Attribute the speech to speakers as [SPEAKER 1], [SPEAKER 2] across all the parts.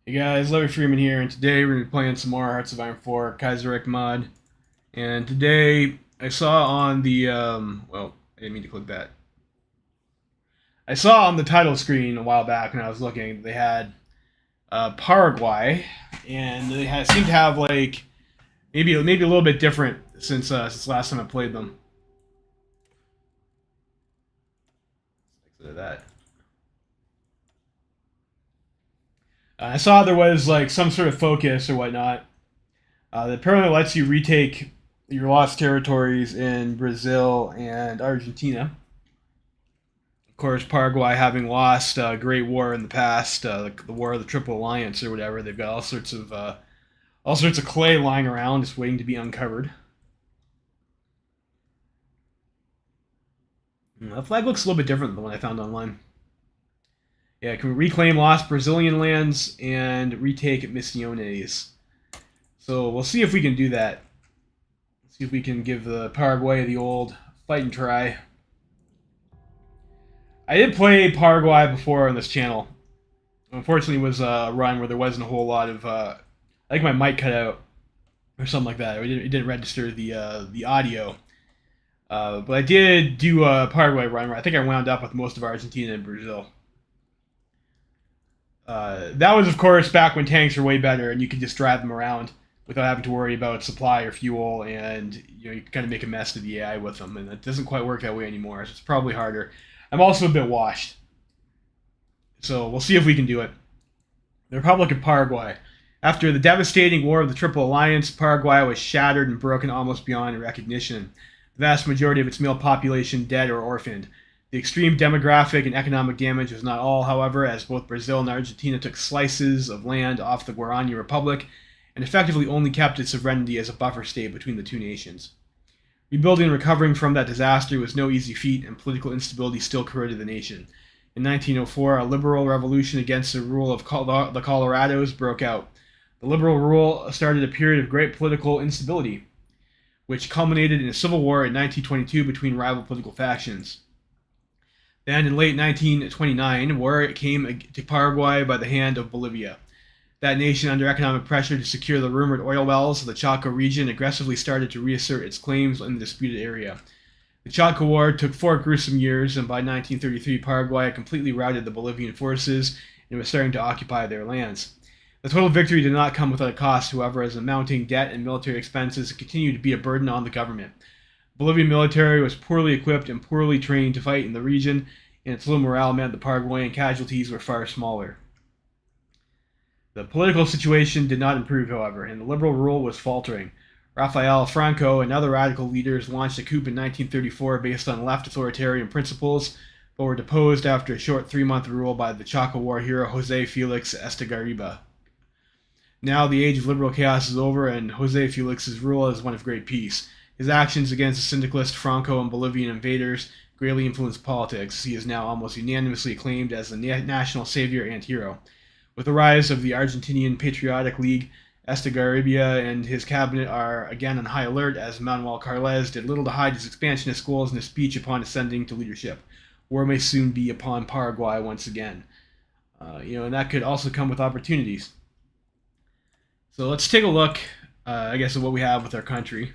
[SPEAKER 1] Hey guys, Larry Freeman here, and today we're going to be playing some more Hearts of Iron 4 Kaiserreich mod. And today I saw on the, well, I didn't mean to click that. I saw on the title screen a while back when I was looking, they had Paraguay, and they seemed to have like maybe a little bit different since last time I played them. Exit that. I saw there was like some sort of focus or whatnot that apparently lets you retake your lost territories in Brazil and Argentina. Of course, Paraguay having lost a great war in the past, the War of the Triple Alliance or whatever, they've got all sorts of clay lying around, just waiting to be uncovered. The flag looks a little bit different than the one I found online. Yeah, can we reclaim lost Brazilian lands and retake Misiones? So we'll see if we can do that. See if we can give the Paraguay the old fight and try. I did play Paraguay before on this channel. Unfortunately, it was a run where there wasn't a whole lot of. I think my mic cut out or something like that. It didn't register the audio. But I did do a Paraguay run where I think I wound up with most of Argentina and Brazil. That was, of course, back when tanks were way better and you could just drive them around without having to worry about supply or fuel, and you could kind of make a mess of the AI with them. And it doesn't quite work that way anymore, so it's probably harder. I'm also a bit washed, so we'll see if we can do it. The Republic of Paraguay. After the devastating War of the Triple Alliance, Paraguay was shattered and broken almost beyond recognition. The vast majority of its male population dead or orphaned. The extreme demographic and economic damage was not all, however, as both Brazil and Argentina took slices of land off the Guarani Republic and effectively only kept its sovereignty as a buffer state between the two nations. Rebuilding and recovering from that disaster was no easy feat, and political instability still corroded the nation. In 1904, a liberal revolution against the rule of the Colorados broke out. The liberal rule started a period of great political instability, which culminated in a civil war in 1922 between rival political factions. Then, in late 1929, war came to Paraguay by the hand of Bolivia. That nation, under economic pressure to secure the rumored oil wells of the Chaco region, aggressively started to reassert its claims in the disputed area. The Chaco War took 4 gruesome years, and by 1933, Paraguay had completely routed the Bolivian forces and was starting to occupy their lands. The total victory did not come without a cost, however, as the mounting debt and military expenses continued to be a burden on the government. The Bolivian military was poorly equipped and poorly trained to fight in the region, and its low morale meant the Paraguayan casualties were far smaller. The political situation did not improve, however, and the liberal rule was faltering. Rafael Franco and other radical leaders launched a coup in 1934 based on left authoritarian principles, but were deposed after a short 3-month rule by the Chaco War hero Jose Felix Estegarriba. Now the age of liberal chaos is over, and Jose Felix's rule is one of great peace. His actions against the syndicalist Franco and Bolivian invaders greatly influenced politics. He is now almost unanimously acclaimed as the national savior and hero. With the rise of the Argentinian Patriotic League, Estegarribia and his cabinet are again on high alert, as Manuel Carles did little to hide his expansionist goals in his speech upon ascending to leadership. War may soon be upon Paraguay once again. And that could also come with opportunities. So let's take a look, I guess, at what we have with our country.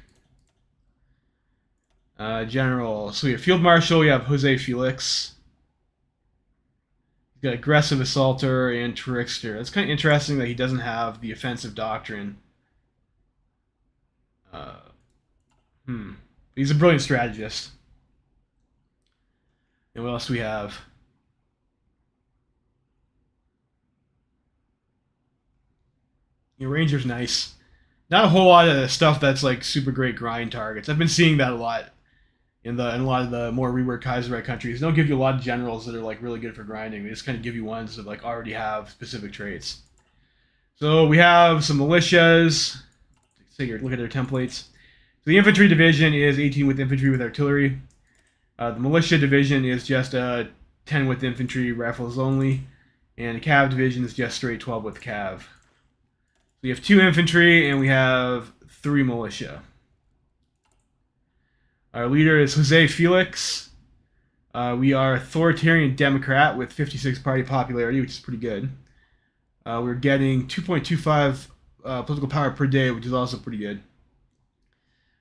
[SPEAKER 1] General. So we have Field Marshal, we have Jose Felix. He's got Aggressive Assaulter and Trickster. It's kind of interesting that he doesn't have the Offensive Doctrine. He's a brilliant strategist. And what else do we have? Ranger's nice. Not a whole lot of stuff that's like super great grind targets. I've been seeing that a lot in a lot of the more reworked Kaiserreich countries. They don't give you a lot of generals that are like really good for grinding. They just kind of give you ones that like already have specific traits. So we have some militias. Take a look at their templates. So the infantry division is 18 with infantry with artillery. The militia division is just 10 with infantry, rifles only, and the cav division is just straight 12 with cav. We have 2 infantry and we have 3 militia. Our leader is Jose Felix. We are authoritarian Democrat with 56 party popularity, which is pretty good. We're getting 2.25 political power per day, which is also pretty good.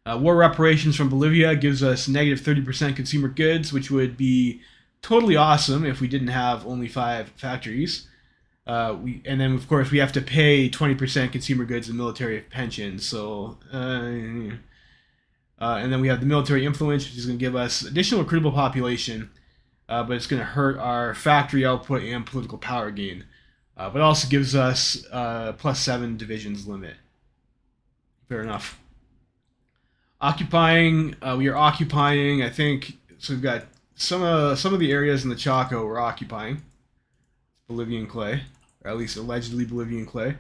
[SPEAKER 1] War reparations from Bolivia gives us negative 30% consumer goods, which would be totally awesome if we didn't have only 5 factories. And then of course we have to pay 20% consumer goods and military pensions. So, and then we have the military influence, which is going to give us additional recruitable population, but it's going to hurt our factory output and political power gain. But it also gives us +7 divisions limit. Fair enough. Occupying, we are occupying. I think so. We've got some of the areas in the Chaco we're occupying. Bolivian clay, or at least allegedly Bolivian clay.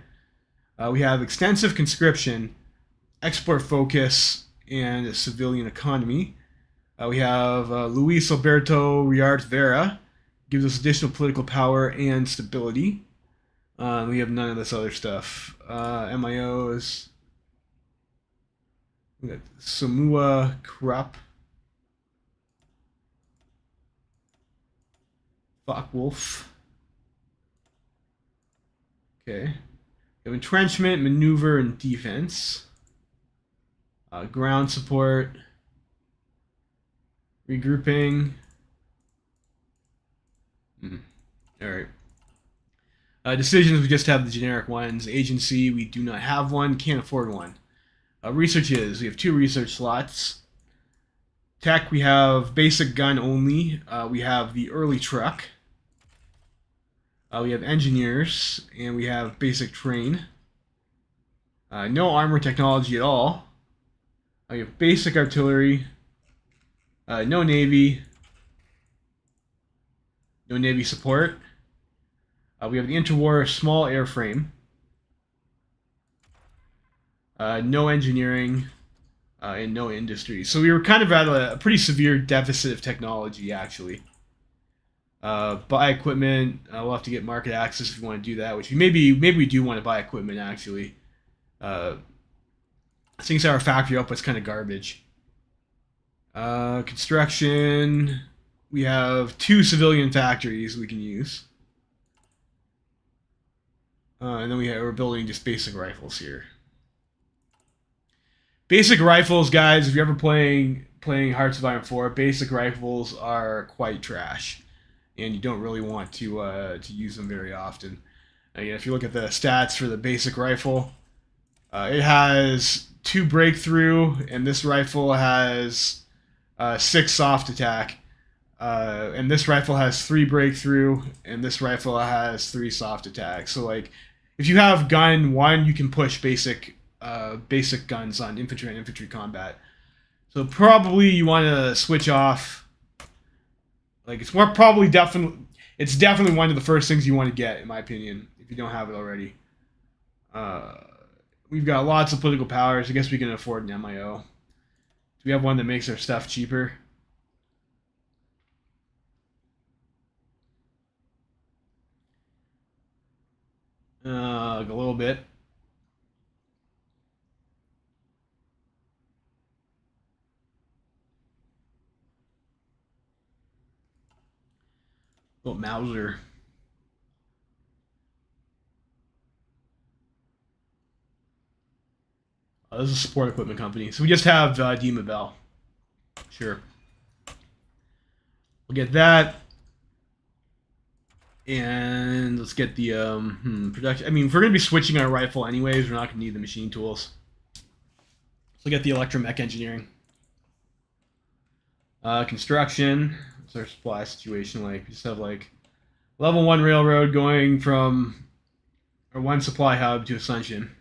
[SPEAKER 1] We have extensive conscription, export focus, and a civilian economy. We have Luis Alberto Riart Vera, gives us additional political power and stability. We have none of this other stuff. MIOs. We got Samua Krupp. Focke-Wulf. Okay. We have entrenchment, maneuver, and defense. Ground support. Regrouping. Alright. Decisions, we just have the generic ones. Agency, we do not have one. Can't afford one. Researches, we have 2 research slots. Tech, we have basic gun only. We have the early truck. We have engineers, and we have basic train. No armor technology at all. We have basic artillery. No navy. No navy support. We have the interwar small airframe. No engineering, and no industry. So we were kind of at a pretty severe deficit of technology, actually. Buy equipment. We'll have to get market access if we want to do that. Which maybe we do want to buy equipment, actually. Since our factory output's kind of garbage. Construction. We have 2 civilian factories we can use. And then we're building just basic rifles here. Basic rifles, guys, if you're ever playing Hearts of Iron 4, basic rifles are quite trash. And you don't really want to use them very often. Again, if you look at the stats for the basic rifle, it has 2 breakthrough, and this rifle has 6 soft attack. And this rifle has 3 breakthrough, and this rifle has 3 soft attack. So, like, if you have gun 1, you can push basic guns on infantry and infantry combat. So probably you want to switch off. Like, it's definitely one of the first things you want to get, in my opinion, if you don't have it already. We've got lots of political powers. I guess we can afford an MIO. Do we have one that makes our stuff cheaper? Like a little bit. Little Mauser. This is a support equipment company. So we just have Dima Bell. Sure. We'll get that. And let's get the production. I mean, if we're going to be switching our rifle anyways, we're not going to need the machine tools. So we'll get the electromech engineering. Construction. What's our supply situation like? We just have like level 1 railroad going from our 1 supply hub to Ascension.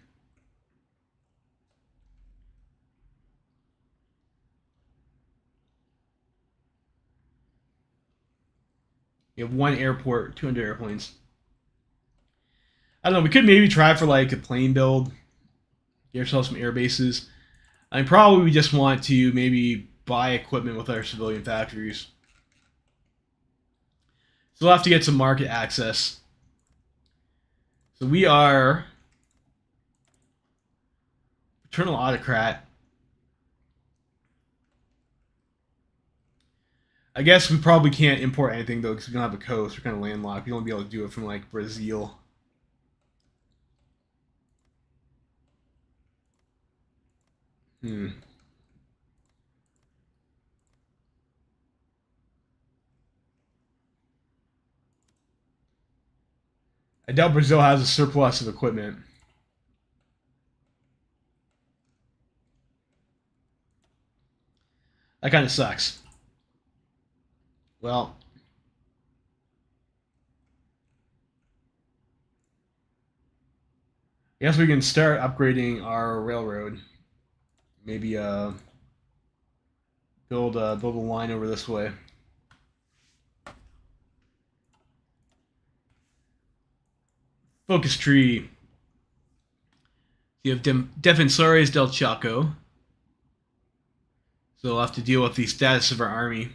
[SPEAKER 1] We have 1 airport, 200 airplanes. I don't know. We could maybe try for like a plane build. Get ourselves some air bases. I mean, probably we just want to maybe buy equipment with our civilian factories. So we'll have to get some market access. So we are paternal autocrat. I guess we probably can't import anything though because we don't have a coast. We're kind of landlocked. We won't be able to do it from like Brazil. Hmm. I doubt Brazil has a surplus of equipment. That kind of sucks. Well, I guess we can start upgrading our railroad. Maybe build a line over this way. Focus tree. You have Defensores del Chaco. So we'll have to deal with the status of our army.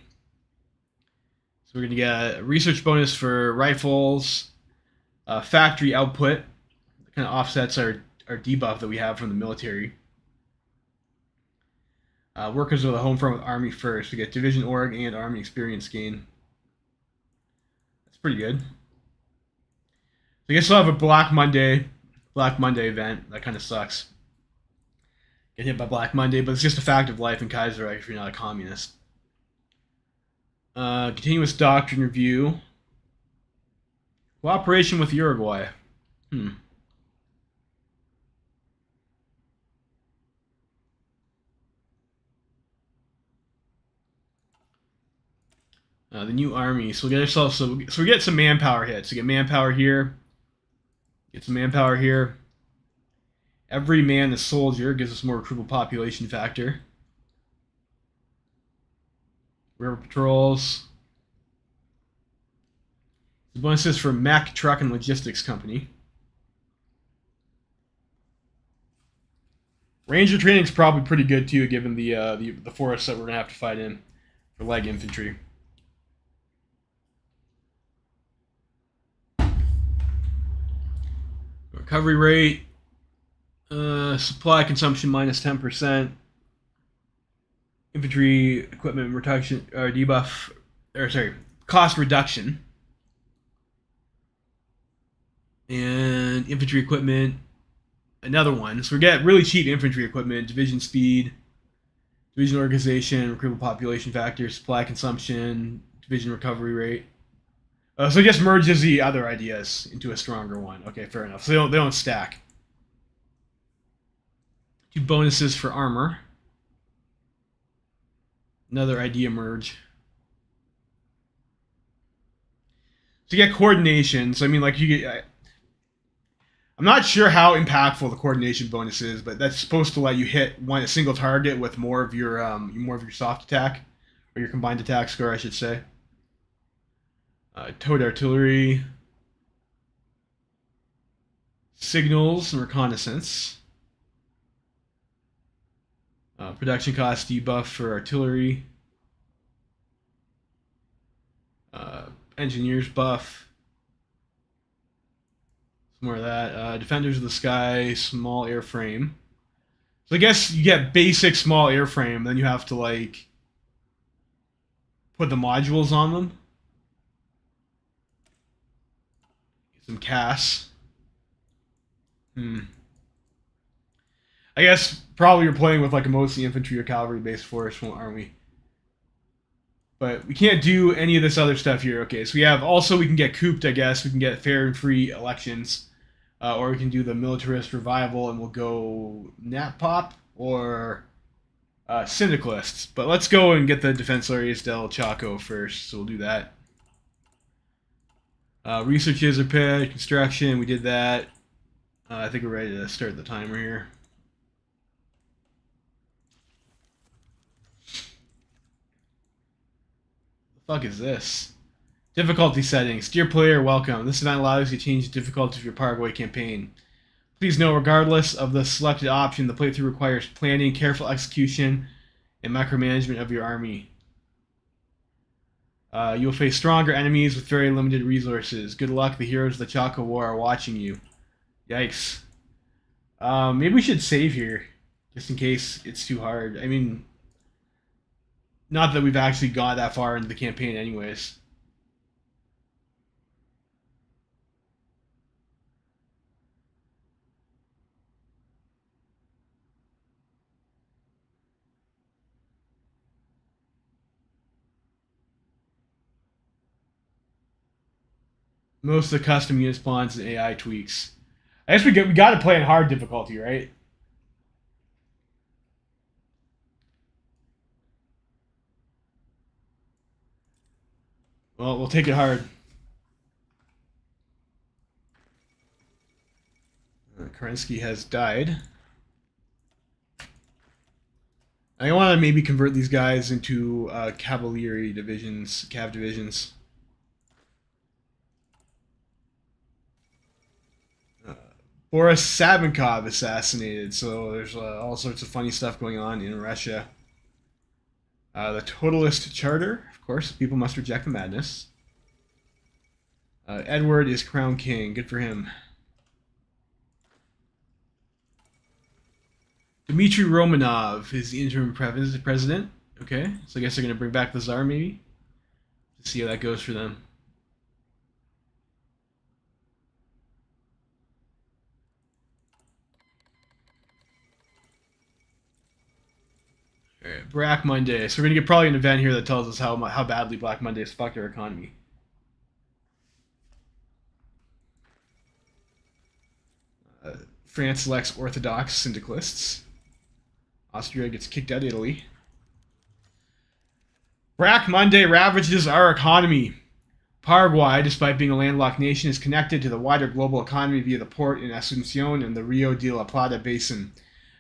[SPEAKER 1] So we're going to get a research bonus for rifles, factory output. That kind of offsets our debuff that we have from the military. Workers with a home front with army first. We get division org and army experience gain. That's pretty good. So I guess we'll have a Black Monday event. That kind of sucks. Get hit by Black Monday, but it's just a fact of life in Kaiserreich if you're not a communist. Continuous doctrine review. Cooperation with Uruguay. The new army. So we get ourselves so we get some manpower hits. We get manpower here. Get some manpower here. Every man is soldier gives us more recruitable population factor. River patrols. The bonuses for Mack Truck and Logistics Company. Ranger training is probably pretty good too, given the forests that we're gonna have to fight in for leg infantry. Recovery rate, supply consumption minus 10%, infantry equipment reduction or debuff, or sorry, cost reduction, and infantry equipment, another one. So we get really cheap infantry equipment, division speed, division organization, recruitable population factor, supply consumption, division recovery rate. So it just merges the other ideas into a stronger one. Okay, fair enough. So they don't stack. 2 bonuses for armor. Another idea merge. So you get coordination. So I mean, like you get. I'm not sure how impactful the coordination bonus is, but that's supposed to let you hit a single target with more of your soft attack, or your combined attack score, I should say. Towed artillery, signals and reconnaissance. Production cost debuff for artillery. Engineers buff. Some more of that. Defenders of the Sky, small airframe. So I guess you get basic small airframe, then you have to like put the modules on them. Some CAS. I guess probably you're playing with like a mostly infantry or cavalry based force, aren't we? But we can't do any of this other stuff here. Okay, so we can get cooped, I guess. We can get fair and free elections. Or we can do the militarist revival and we'll go nap pop or syndicalists. But let's go and get the Defensores del Chaco first. So we'll do that. Researches repaired, construction, we did that. I think we're ready to start the timer here. The fuck is this? Difficulty settings. Dear player, welcome. This event allows you to change the difficulty of your Paraguay campaign. Please note, regardless of the selected option, the playthrough requires planning, careful execution, and micromanagement of your army. You will face stronger enemies with very limited resources. Good luck, the heroes of the Chaco War are watching you. Yikes. Maybe we should save here, just in case it's too hard. I mean, not that we've actually got that far into the campaign anyways. Most of the custom unit spawns and AI tweaks. I guess we got to play in hard difficulty, right? Well, we'll take it hard. Kerensky has died. I want to maybe convert these guys into cavalry divisions, cav divisions. Boris Savinkov assassinated, so there's all sorts of funny stuff going on in Russia. The Totalist Charter, of course, people must reject the madness. Edward is crown king, good for him. Dmitry Romanov is the interim president. Okay, so I guess they're going to bring back the Tsar, maybe? To see how that goes for them. Alright, Black Monday. So we're going to get probably an event here that tells us how badly Black Monday has fucked our economy. France elects Orthodox syndicalists. Austria gets kicked out of Italy. Black Monday ravages our economy. Paraguay, despite being a landlocked nation, is connected to the wider global economy via the port in Asunción and the Rio de la Plata basin.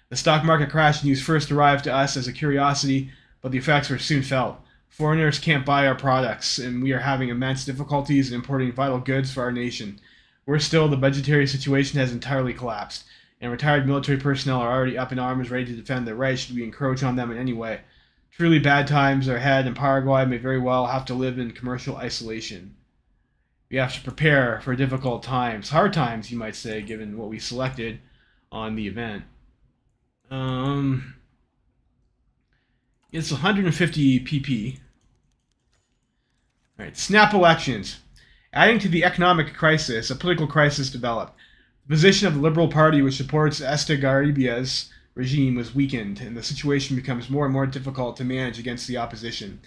[SPEAKER 1] The stock market crash news first arrived to us as a curiosity, but the effects were soon felt. Foreigners can't buy our products, and we are having immense difficulties in importing vital goods for our nation. Worse still, the budgetary situation has entirely collapsed, and retired military personnel are already up in arms ready to defend their rights should we encroach on them in any way. Truly bad times are ahead, and Paraguay may very well have to live in commercial isolation. We have to prepare for difficult times, hard times, you might say, given what we selected on the event. It's 150 pp. All right, snap elections. Adding to the economic crisis, a political crisis developed. The position of the Liberal Party, which supports Estigarribia's regime, was weakened, and the situation becomes more and more difficult to manage against the opposition.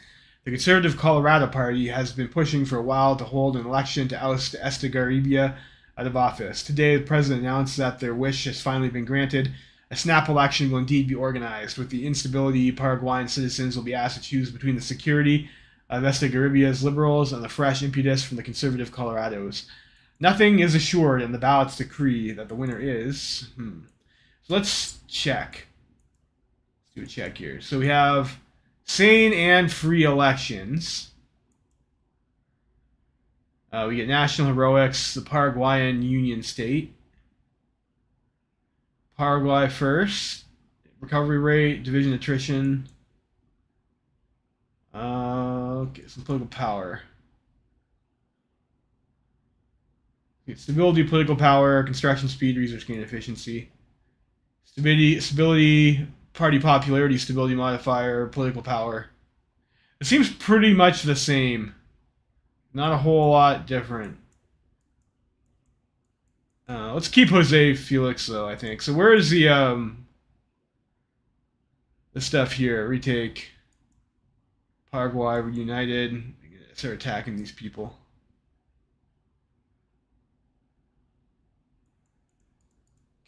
[SPEAKER 1] The Conservative Colorado Party has been pushing for a while to hold an election to oust Estigarribia out of office. Today, the president announced that their wish has finally been granted. A snap election will indeed be organized. With the instability, Paraguayan citizens will be asked to choose between the security of Estigarribia's liberals and the fresh impetus from the conservative Colorados. Nothing is assured, and the ballots decree that the winner is. So let's check. Let's do a check here. So we have sane and free elections. We get national heroics, the Paraguayan Union State. Paraguay first. Recovery rate, division attrition. Okay, some political power. Stability, political power, construction speed, research gain efficiency. Stability, party popularity, stability modifier, political power. It seems pretty much the same. Not a whole lot different. Let's keep Jose Felix though, I think. So where is the stuff here? Retake. Paraguay reunited. Start attacking these people.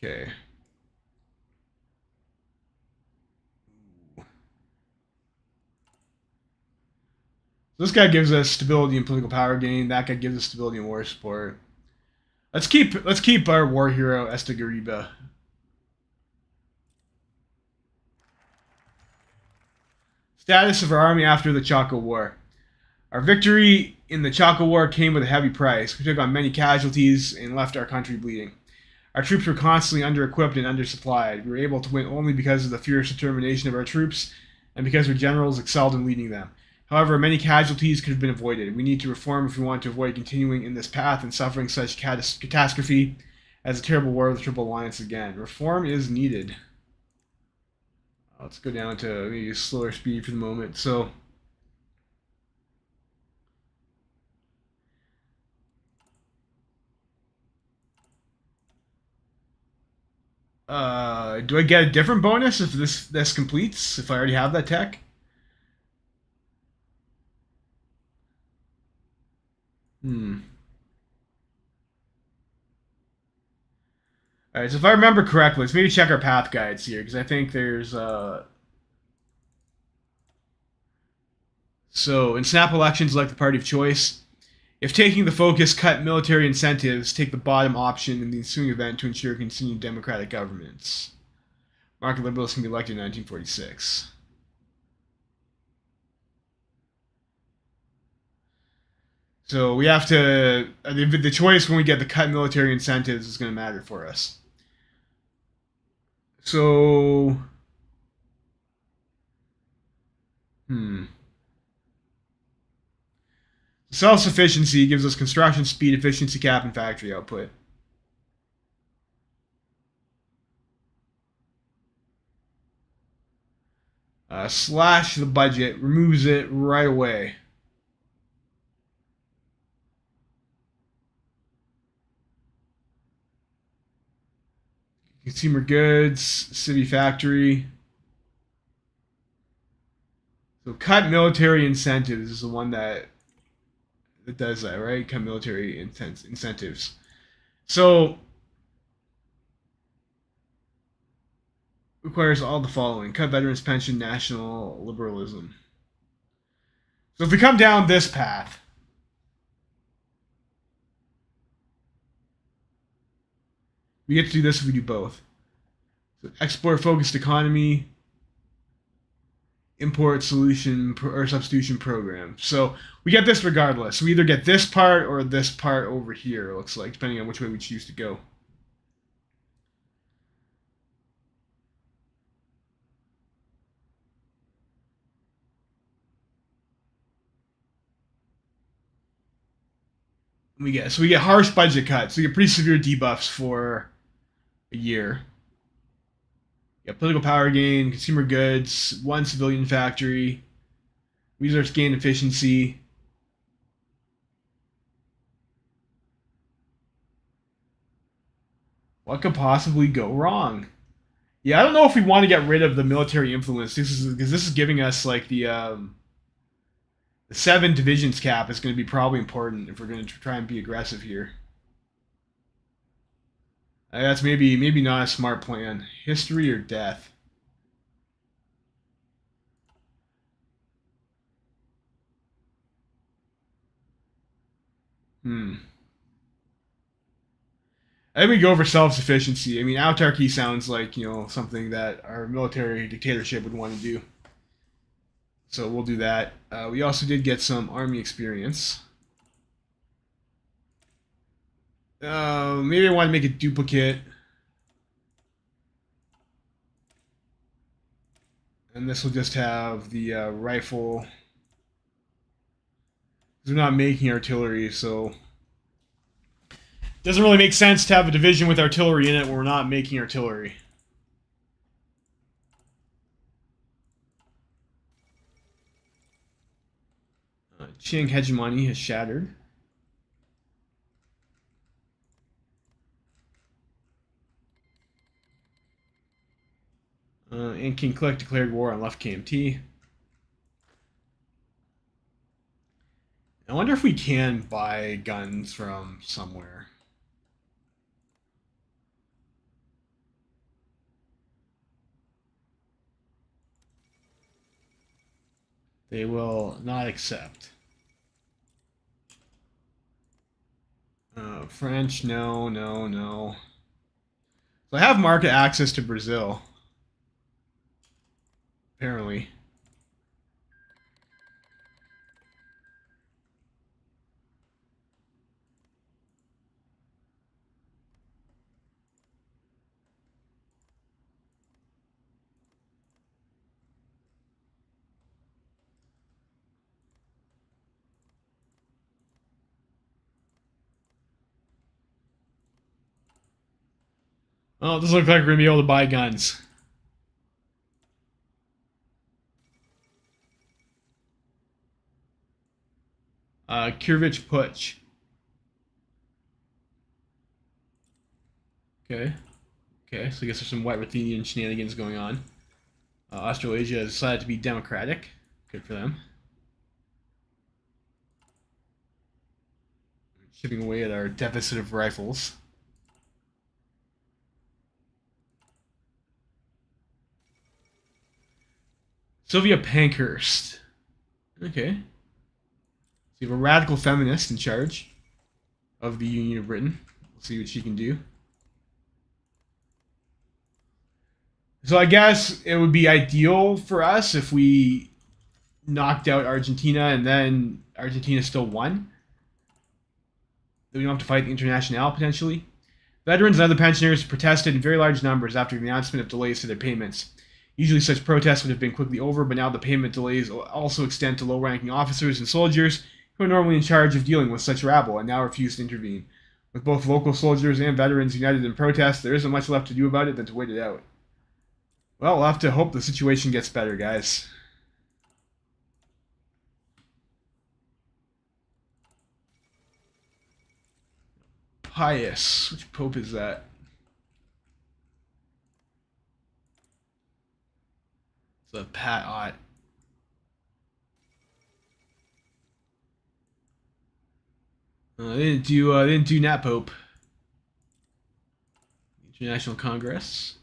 [SPEAKER 1] Okay. This guy gives us stability and political power gain. That guy gives us stability and war support. Let's keep our war hero Estigarribia. Status of our army after the Chaco War. Our victory in the Chaco War came with a heavy price. We took on many casualties and left our country bleeding. Our troops were constantly under-equipped and undersupplied. We were able to win only because of the fierce determination of our troops and because our generals excelled in leading them. However, many casualties could have been avoided. We need to reform if we want to avoid continuing in this path and suffering such catastrophe as a terrible war of the Triple Alliance again. Reform is needed. Let's go down to maybe slower speed for the moment. So, do I get a different bonus if this completes? If I already have that tech? All right, so if I remember correctly, let's maybe check our path guides here, because I think there's... So, in snap elections, elect the party of choice. If taking the focus, cut military incentives, take the bottom option in the ensuing event to ensure continued democratic governments. Market liberals can be elected in 1946. So we have to... The choice when we get the cut military incentives is going to matter for us. So... Self-sufficiency gives us construction speed, efficiency cap, and factory output. Slash the budget, removes it right away. Consumer goods, city factory. So cut military incentives is the one that does that, right? Cut military incentives. So requires all the following: cut veterans pension, national liberalism. So if we come down this path, we get to do this if we do both. So export focused economy, import solution or substitution program. So we get this regardless. We either get this part or this part over here, it looks like, depending on which way we choose to go. We get harsh budget cuts. We get pretty severe debuffs for a year. Yeah, political power gain, consumer goods, one civilian factory, resource gain efficiency. What could possibly go wrong? Yeah, I don't know if we want to get rid of the military influence. This is giving us like the 7 divisions cap is going to be probably important if we're going to try and be aggressive here. That's maybe not a smart plan. History or death? I think we go for self-sufficiency. I mean, autarky sounds like, something that our military dictatorship would want to do. So we'll do that. We also did get some army experience. Maybe I want to make a duplicate. And this will just have the rifle. We're not making artillery, so it doesn't really make sense to have a division with artillery in it when we're not making artillery. Qing hegemony has shattered. And King Click declared war on left KMT. I wonder if we can buy guns from somewhere. They will not accept. French, no, no, no. So I have market access to Brazil. Apparently. Oh, it doesn't look like we're going to be able to buy guns. Kirvich Putsch. Okay. Okay, so I guess there's some White Ruthenian shenanigans going on. Australasia has decided to be democratic. Good for them. Chipping away at our deficit of rifles. Sylvia Pankhurst. Okay. So you have a radical feminist in charge of the Union of Britain. We'll see what she can do. So I guess it would be ideal for us if we knocked out Argentina and then Argentina still won. Then we don't have to fight the Internationale potentially. Veterans and other pensioners protested in very large numbers after the announcement of delays to their payments. Usually such protests would have been quickly over, but now the payment delays also extend to low-ranking officers and soldiers who are normally in charge of dealing with such rabble and now refuse to intervene. With both local soldiers and veterans united in protest, there isn't much left to do about it than to wait it out. Well, we'll have to hope the situation gets better, guys. Pius. Which pope is that? It's a Pat Ott. They didn't do Nat Pope. International Congress.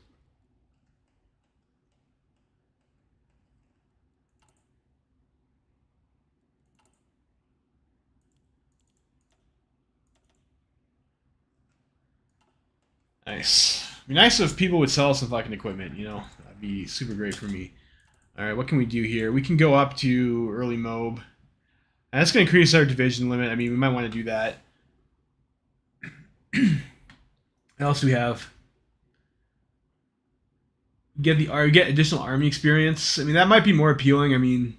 [SPEAKER 1] Nice. It'd be nice if people would sell some fucking equipment, you know? That'd be super great for me. Alright, what can we do here? We can go up to early Mob. And that's going to increase our division limit. I mean, we might want to do that. What else do we have? Get additional army experience. I mean, that might be more appealing. I mean,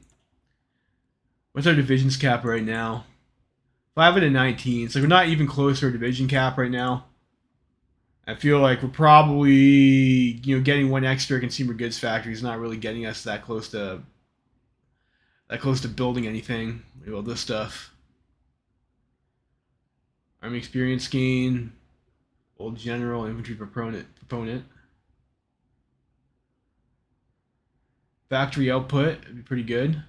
[SPEAKER 1] what's our divisions cap right now? 5 out of 19. So we're not even close to our division cap right now. I feel like we're probably, getting one extra consumer goods factory is not really getting us that close to building anything. Maybe all this stuff. Army experience gain. Old general, infantry proponent. Factory output would be pretty good.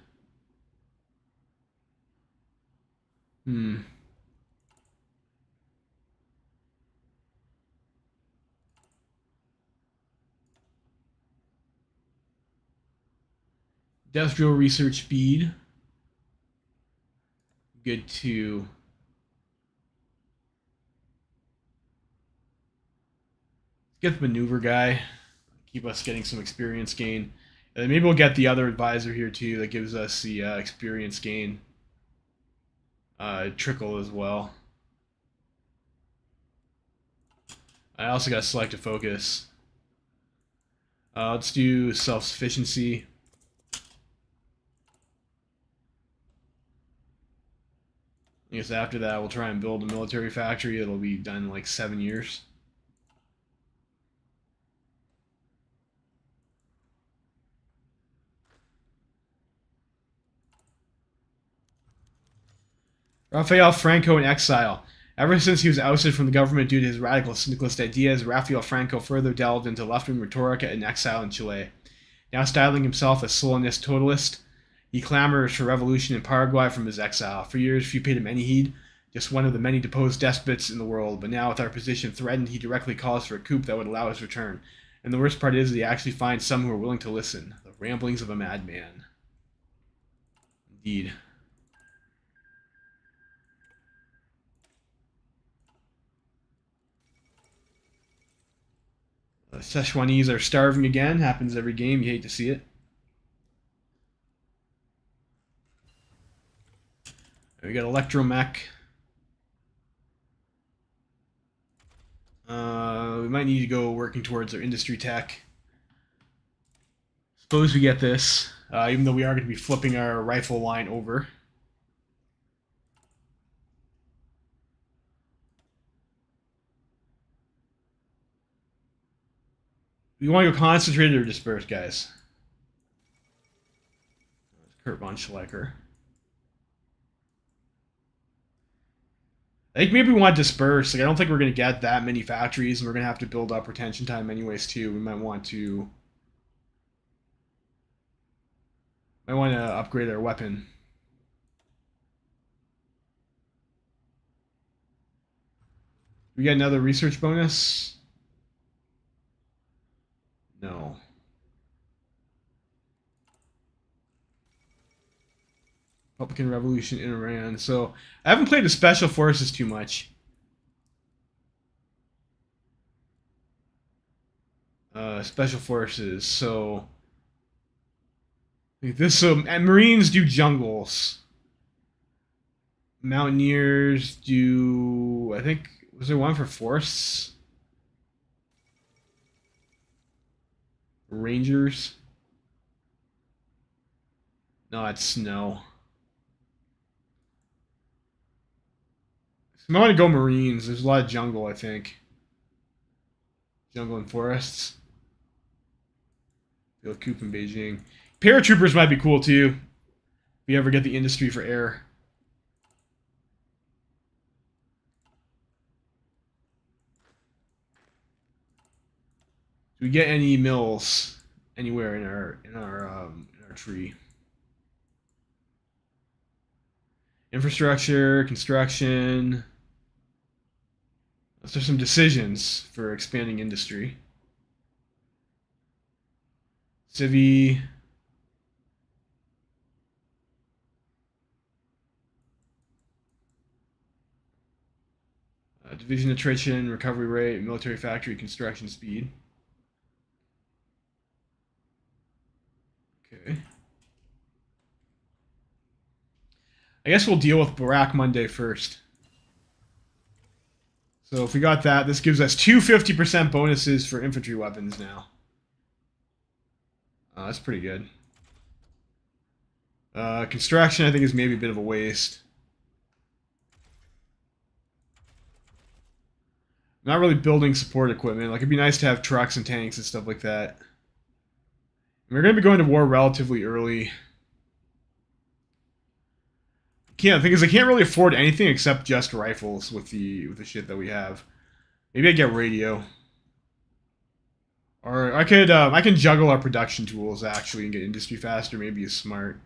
[SPEAKER 1] Industrial research speed. Good to get the maneuver guy. Keep us getting some experience gain. And then maybe we'll get the other advisor here too that gives us the experience gain trickle as well. I also got select a focus. Let's do self-sufficiency. I guess after that we'll try and build a military factory. It'll be done in like 7 years. Rafael Franco in exile. Ever since he was ousted from the government due to his radical syndicalist ideas, Rafael Franco further delved into left-wing rhetoric in exile in Chile. Now styling himself a Solinist totalist, he clamors for revolution in Paraguay from his exile. For years, few paid him any heed, just one of the many deposed despots in the world. But now, with our position threatened, he directly calls for a coup that would allow his return. And the worst part is that he actually finds some who are willing to listen. The ramblings of a madman. Indeed. Szechuanese are starving again. Happens every game. You hate to see it. We got electromech. We might need to go working towards our industry tech. Suppose we get this, even though we are going to be flipping our rifle line over. We want to go concentrated or dispersed, guys? Kurt von Schleicher. I think maybe we want to disperse. Like, I don't think we're going to get that many factories, and we're going to have to build up retention time anyways, too. We might want to upgrade our weapon. We get another research bonus? No. Republican Revolution in Iran. So I haven't played the Special Forces too much. Special Forces. So this. And Marines do jungles. Mountaineers do. I think was there one for forests? Rangers. No, it's snow. So I want to go Marines. There's a lot of jungle, I think. Jungle and forests. Field Coop in Beijing. Paratroopers might be cool too. If you ever get the industry for air. Do we get any mills anywhere in our tree? Infrastructure, construction. Those are some decisions for expanding industry. Civi. Division attrition, recovery rate, military factory construction speed. Okay. I guess we'll deal with Barack Monday first. So if we got that, this gives us two 50% bonuses for infantry weapons now. That's pretty good. Construction, I think, is maybe a bit of a waste. I'm not really building support equipment. Like, it'd be nice to have trucks and tanks and stuff like that. And we're going to be going to war relatively early. The thing is, I can't really afford anything except just rifles with the shit that we have. Maybe I get radio. Or I can juggle our production tools actually and get industry faster. Maybe is smart.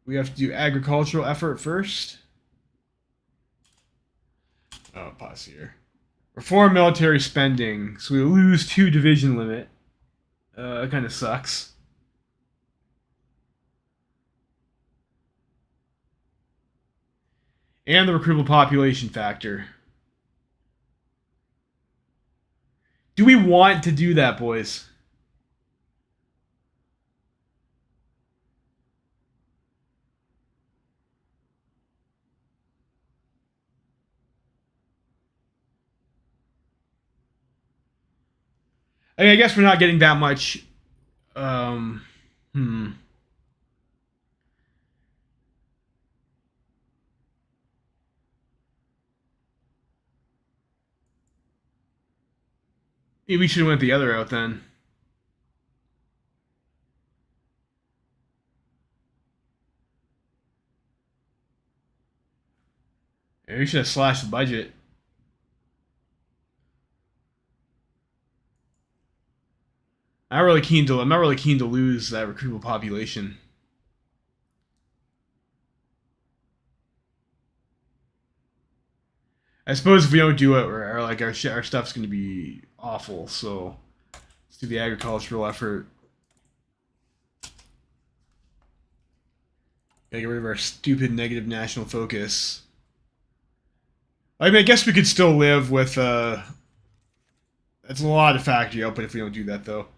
[SPEAKER 1] We have to do agricultural effort first. Oh, pause here. Reform military spending. So we lose 2 division limit. That kind of sucks. And the recruitable population factor. Do we want to do that, boys? I mean, I guess we're not getting that much. Maybe we should have went the other route then. Maybe we should have slashed the budget. I'm not really keen to lose that recruitable population. I suppose if we don't do it, our stuff's going to be awful. So let's do the agricultural effort. Gotta get rid of our stupid negative national focus. I mean, I guess we could still live with. That's a lot of factory output if we don't do that, though.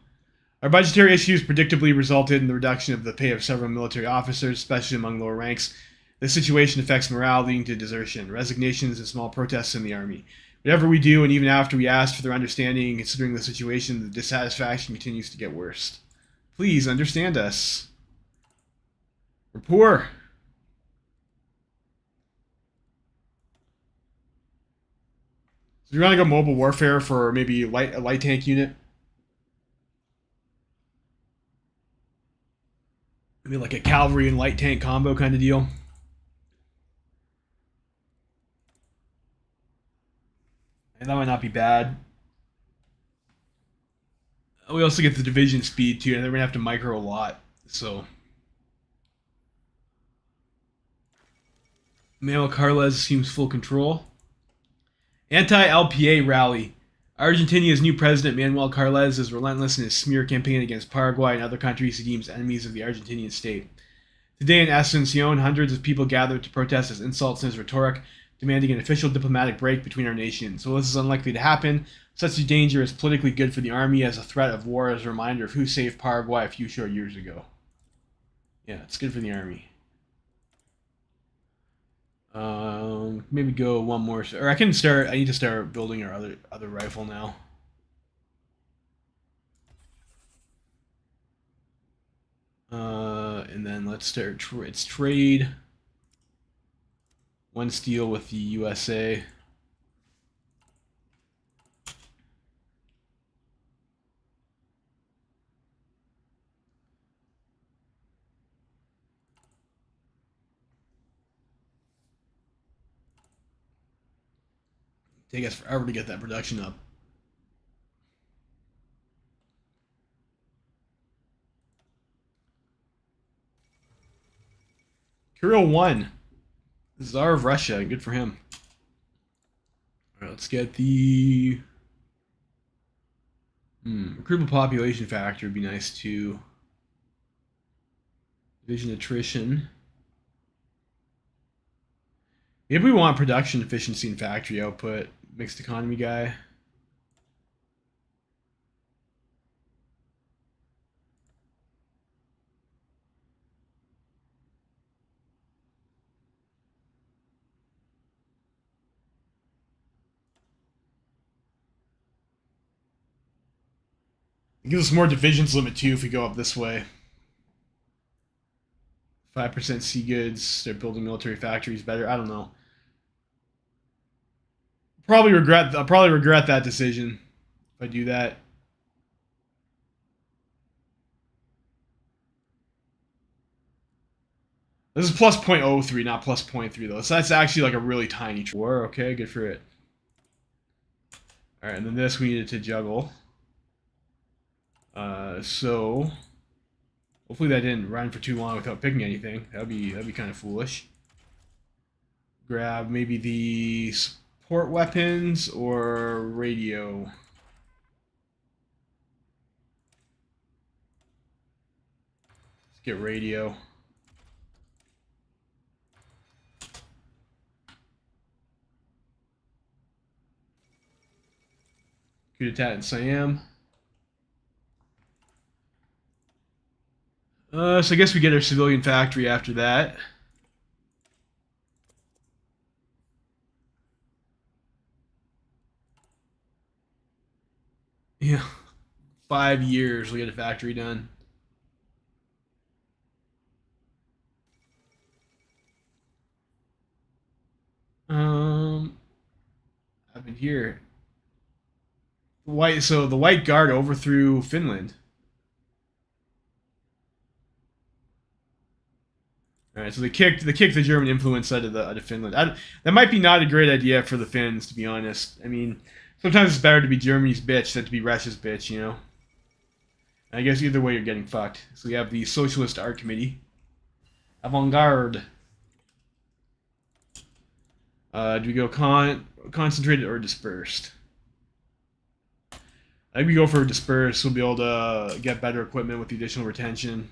[SPEAKER 1] Our budgetary issues predictably resulted in the reduction of the pay of several military officers, especially among lower ranks. This situation affects morale, leading to desertion, resignations, and small protests in the army. Whatever we do, and even after we ask for their understanding, considering the situation, the dissatisfaction continues to get worse. Please understand us. We're poor. So you want to go mobile warfare for maybe a light tank unit? Maybe like a cavalry and light tank combo kind of deal. And that might not be bad. We also get the division speed too, and they're gonna have to micro a lot. So Manuel Carles assumes full control. Anti-LPA rally. Argentina's new president, Manuel Carles, is relentless in his smear campaign against Paraguay and other countries he deems enemies of the Argentinian state. Today in Asuncion, hundreds of people gathered to protest his insults and his rhetoric, demanding an official diplomatic break between our nations. While this is unlikely to happen, such a danger is politically good for the army as a threat of war as a reminder of who saved Paraguay a few short years ago. Yeah, it's good for the army. Maybe go one more, or I can start. I need to start building our other rifle now. And then let's start. It's trade. One steel with the USA. Take us forever to get that production up. Kirill won. The Tsar of Russia. Good for him. All right, let's get the recruitable population factor would be nice too. Division attrition. Maybe we want production efficiency and factory output. Mixed economy guy. It gives us more divisions limit too if we go up this way. 5% sea goods. They're building military factories better. I don't know. I'll probably regret that decision if I do that. This is plus 0.03, not plus 0.3 though. So that's actually like a really tiny war. Okay, good for it. All right, and then this we needed to juggle. So hopefully that didn't run for too long without picking anything. That'd be kind of foolish. Grab maybe the support weapons or radio. Let's get radio. Coup d'etat in Siam. So I guess we get our civilian factory after that. Yeah, 5 years we'll get a factory done. I've been here. So the White Guard overthrew Finland. All right, so they kicked the German influence out of Finland. That might be not a great idea for the Finns, to be honest. I mean, sometimes it's better to be Germany's bitch than to be Russia's bitch, you know. And I guess either way you're getting fucked. So we have the Socialist Art Committee, Avant-Garde. Do we go concentrated or dispersed? I think we go for dispersed. We'll be able to get better equipment with the additional retention.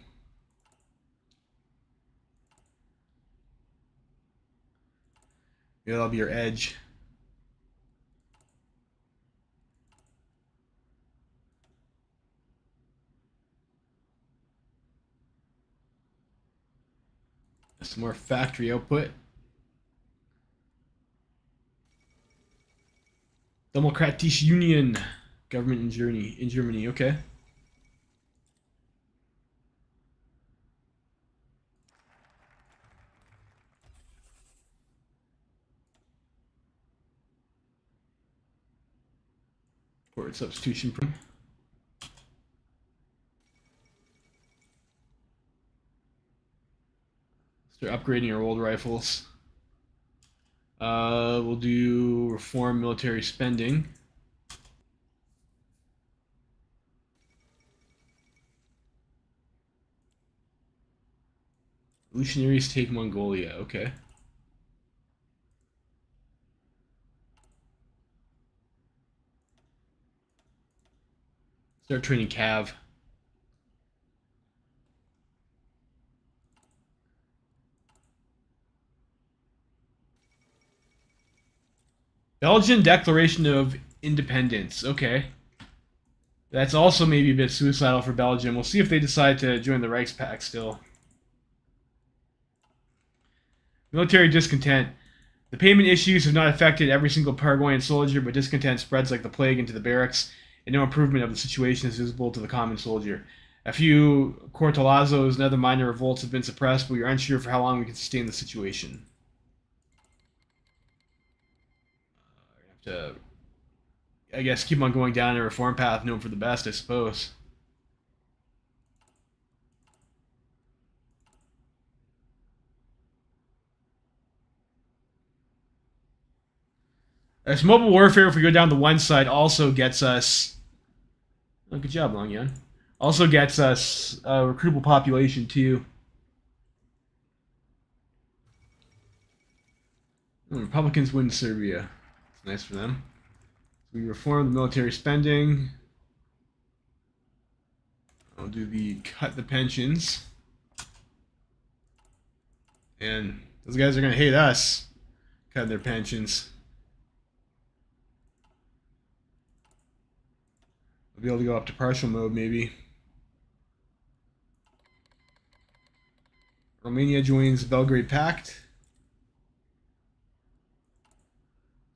[SPEAKER 1] Yeah, that'll be your edge. Some more factory output. Demokratische Union. Government in Germany, okay. Port substitution. Start upgrading our old rifles. We'll do reform military spending. Revolutionaries take Mongolia, okay. Start training Cav. Belgian Declaration of Independence. Okay. That's also maybe a bit suicidal for Belgium. We'll see if they decide to join the Reichspakt still. Military discontent. The payment issues have not affected every single Paraguayan soldier, but discontent spreads like the plague into the barracks, and no improvement of the situation is visible to the common soldier. A few cortolazos and other minor revolts have been suppressed, but we are unsure for how long we can sustain the situation. We have to, I guess, keep on going down a reform path and hope for the best, I suppose. This mobile warfare, if we go down the one side, also gets us... Oh, good job, Longyan. Also gets us a recruitable population, too. Oh, Republicans win Serbia. It's nice for them. So we reform the military spending. I'll do the cut the pensions. And those guys are going to hate us cutting their pensions. We'll be able to go up to partial mode, maybe. Romania joins the Belgrade Pact.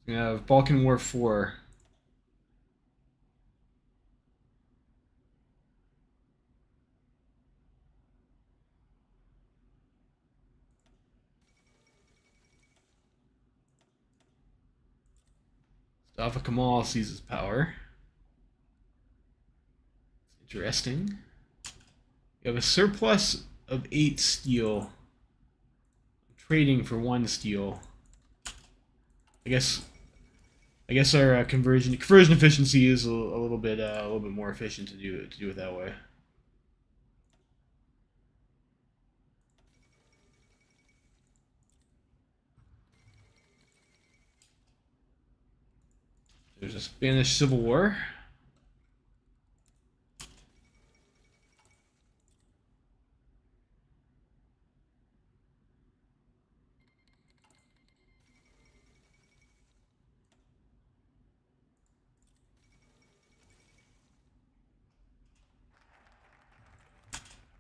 [SPEAKER 1] We have Balkan War 4. Mustafa Kemal seizes power. It's interesting. We have a surplus of 8 steel. Trading for 1 steel. I guess our conversion efficiency is a little bit more efficient to do it that way. There's a Spanish Civil War.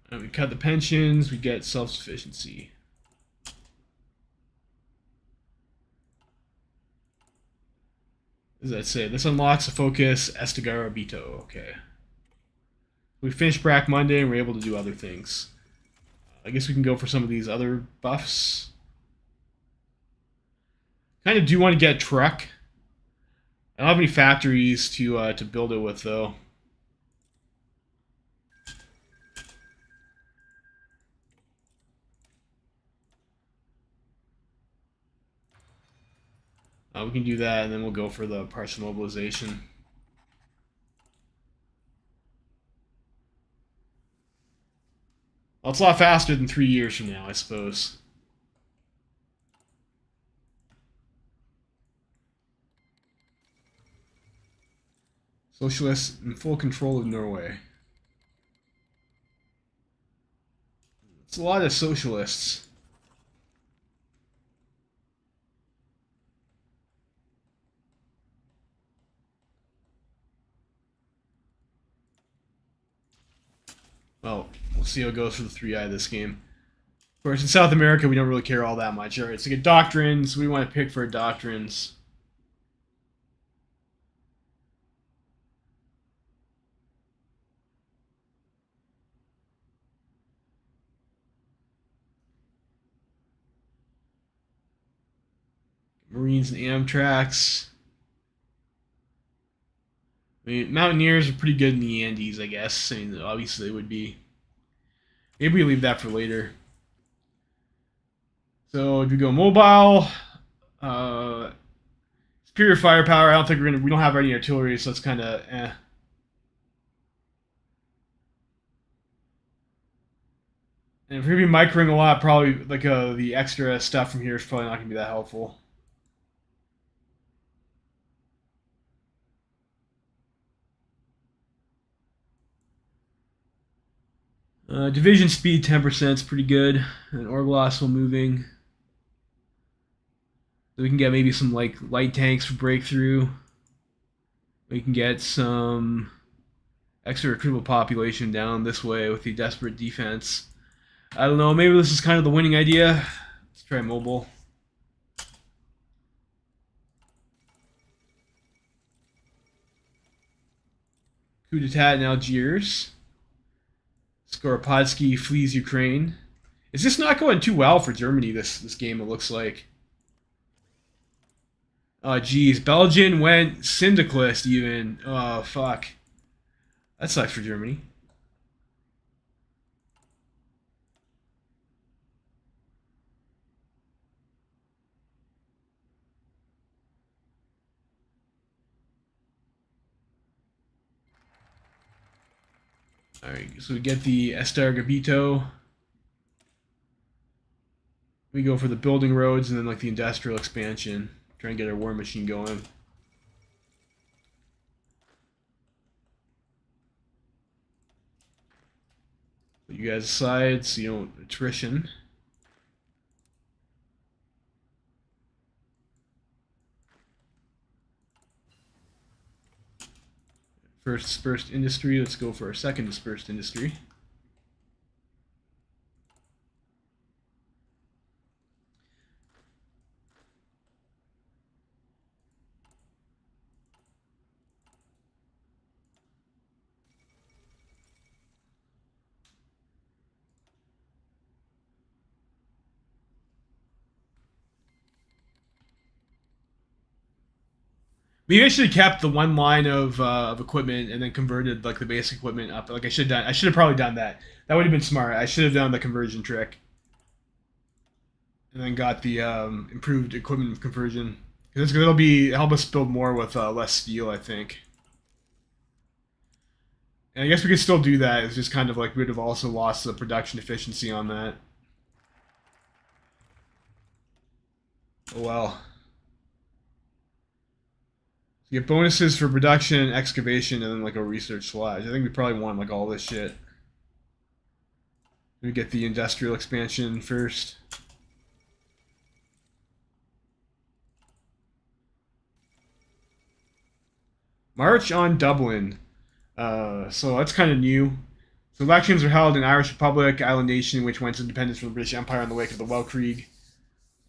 [SPEAKER 1] And we cut the pensions, we get self-sufficiency. As I say, this unlocks a focus Estegara Bito. Okay. We finished Brack Monday and we're able to do other things. I guess we can go for some of these other buffs. Kind of do want to get a truck. I don't have any factories to build it with, though. We can do that, and then we'll go for the partial mobilization. Well, it's a lot faster than 3 years from now, I suppose. Socialists in full control of Norway. It's a lot of socialists. Well, we'll see how it goes for the 3i this game. Of course, in South America, we don't really care all that much. All right, so get doctrines. We want to pick for doctrines. Marines and Amtraks. I mean, Mountaineers are pretty good in the Andes, I guess. I mean, obviously they would be. Maybe we leave that for later. So if we go mobile, superior firepower. I don't think we don't have any artillery, so it's kind of eh. And if we're gonna be microing a lot, probably like the extra stuff from here is probably not gonna be that helpful. Division speed 10% is pretty good. And org loss while moving. So we can get maybe some like light tanks for breakthrough. We can get some extra recruitable population down this way with the desperate defense. I don't know, maybe this is kind of the winning idea. Let's try mobile. Coup d'etat in Algiers. Skoropadsky flees Ukraine. Is this not going too well for Germany, this game, it looks like? Oh, geez. Belgium went syndicalist, even. Oh, fuck. That sucks for Germany. Alright, so we get the Estargabito. We go for the building roads and then like the industrial expansion. Try and get our war machine going. Put you guys aside so you don't attrition. First dispersed industry, let's go for our second dispersed industry. We actually kept the one line of equipment and then converted like the basic equipment up. Like I should have done. I should have probably done that. That would have been smart. I should have done the conversion trick, and then got the improved equipment conversion. Because it'll be help us build more with less steel, I think. And I guess we could still do that. It's just kind of like we'd have also lost the production efficiency on that. Oh well. So you get bonuses for production, excavation, and then like a research slash. I think we probably want like all this shit. We get the industrial expansion first. March on Dublin. So that's kind of new. So elections are held in Irish Republic, island nation, which went to independence from the British Empire in the wake of the Weltkrieg.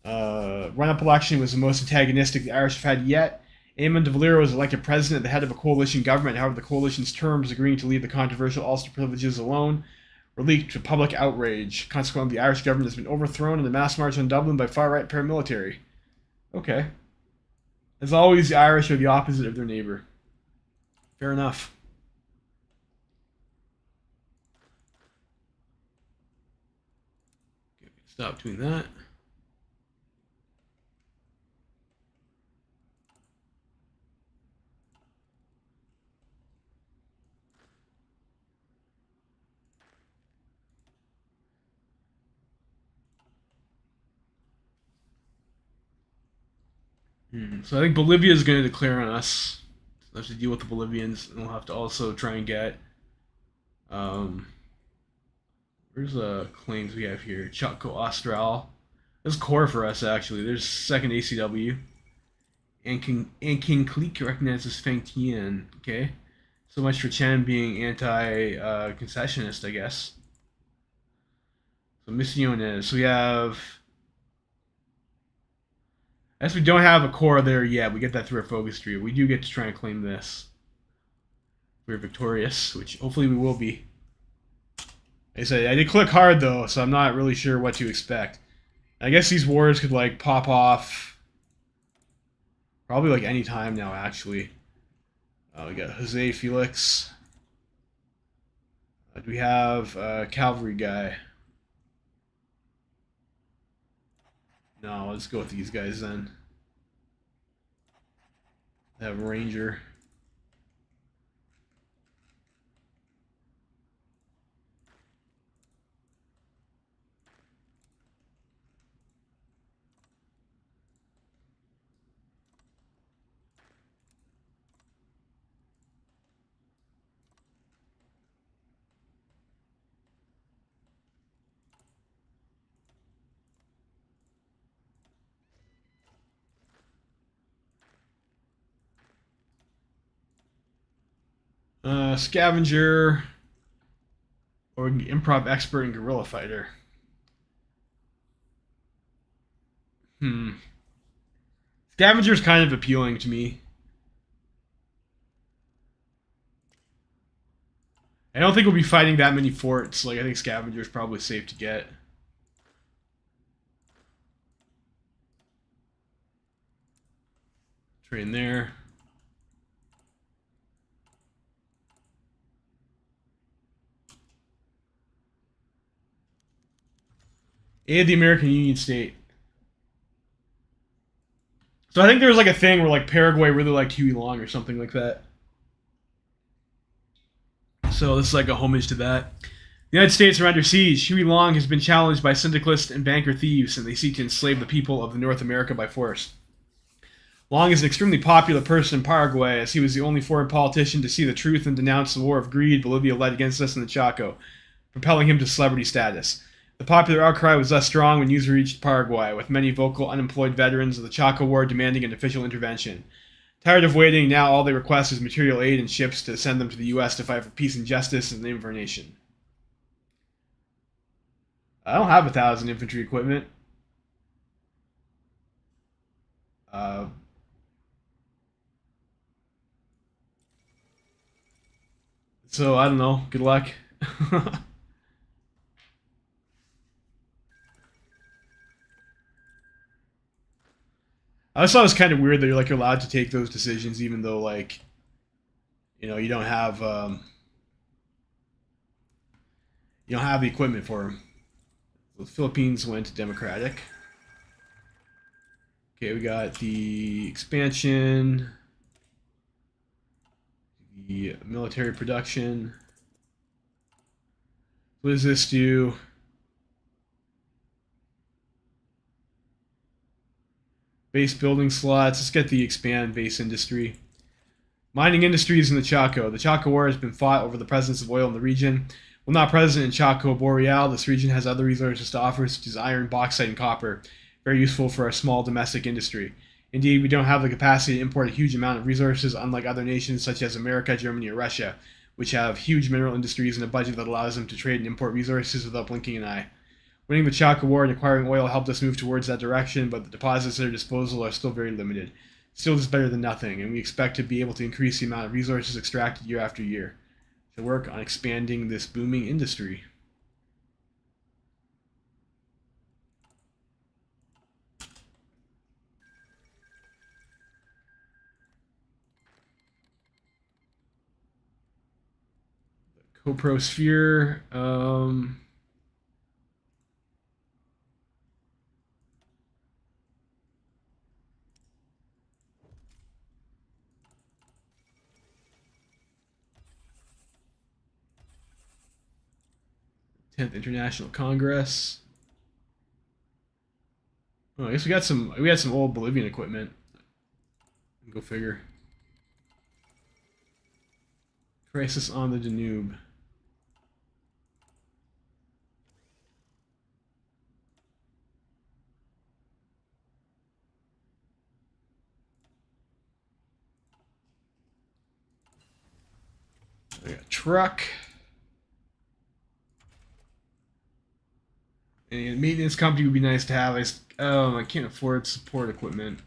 [SPEAKER 1] Run-up election was the most antagonistic the Irish have had yet. Eamon de Valera was elected president at the head of a coalition government. However, the coalition's terms, agreeing to leave the controversial Ulster privileges alone, were leaked to public outrage. Consequently, the Irish government has been overthrown in the mass march on Dublin by far-right paramilitary. Okay. As always, the Irish are the opposite of their neighbor. Fair enough. Okay, stop doing that. So I think Bolivia is going to declare on us. So we'll have to deal with the Bolivians, and we'll have to also try and get. Um, where's the claims we have here? Chaco Austral. This is core for us, actually. There's second ACW. And King Clique recognizes Feng Tian. Okay. So much for Chen being anti-concessionist, I guess. So Misiones. So we have. I guess we don't have a core there yet. We get that through our focus tree. We do get to try and claim this. We're victorious, which hopefully we will be. Like I said, I did click hard though, so I'm not really sure what to expect. I guess these wars could like pop off probably like any time now, actually. We got Jose Felix. Do we have a cavalry guy? No, let's go with these guys then. Have a ranger. Scavenger or improv expert and guerrilla fighter. Scavenger's kind of appealing to me. I don't think we'll be fighting that many forts. Like, I think Scavenger's probably safe to get. Train there. Aid the American Union State. So I think there was like a thing where like Paraguay really liked Huey Long or something like that. So this is like a homage to that. The United States are under siege. Huey Long has been challenged by syndicalists and banker thieves, and they seek to enslave the people of North America by force. Long is an extremely popular person in Paraguay, as he was the only foreign politician to see the truth and denounce the war of greed Bolivia led against us in the Chaco, propelling him to celebrity status. The popular outcry was thus strong when news reached Paraguay, with many vocal unemployed veterans of the Chaco War demanding an official intervention. Tired of waiting, now all they request is material aid and ships to send them to the U.S. to fight for peace and justice in the name of our nation. I don't have 1,000 infantry equipment. So, I don't know. Good luck. I just thought it was kind of weird that you're allowed to take those decisions even though you don't have the equipment for them. So the Philippines went democratic. Okay, we got the expansion, the military production. What does this do? Base building slots. Let's get the expand base industry. Mining industries in the Chaco. The Chaco War has been fought over the presence of oil in the region. While not present in Chaco Boreal, this region has other resources to offer, such as iron, bauxite, and copper. Very useful for a small domestic industry. Indeed, we don't have the capacity to import a huge amount of resources, unlike other nations such as America, Germany, or Russia, which have huge mineral industries and a budget that allows them to trade and import resources without blinking an eye. Winning the Chaco War and acquiring oil helped us move towards that direction, but the deposits at our disposal are still very limited. Still, this is better than nothing, and we expect to be able to increase the amount of resources extracted year after year. To work on expanding this booming industry. Coprosphere. 10th International Congress. Oh, I guess we had some old Bolivian equipment. Go figure. Crisis on the Danube. I got a truck. And a maintenance company would be nice to have. I can't afford support equipment.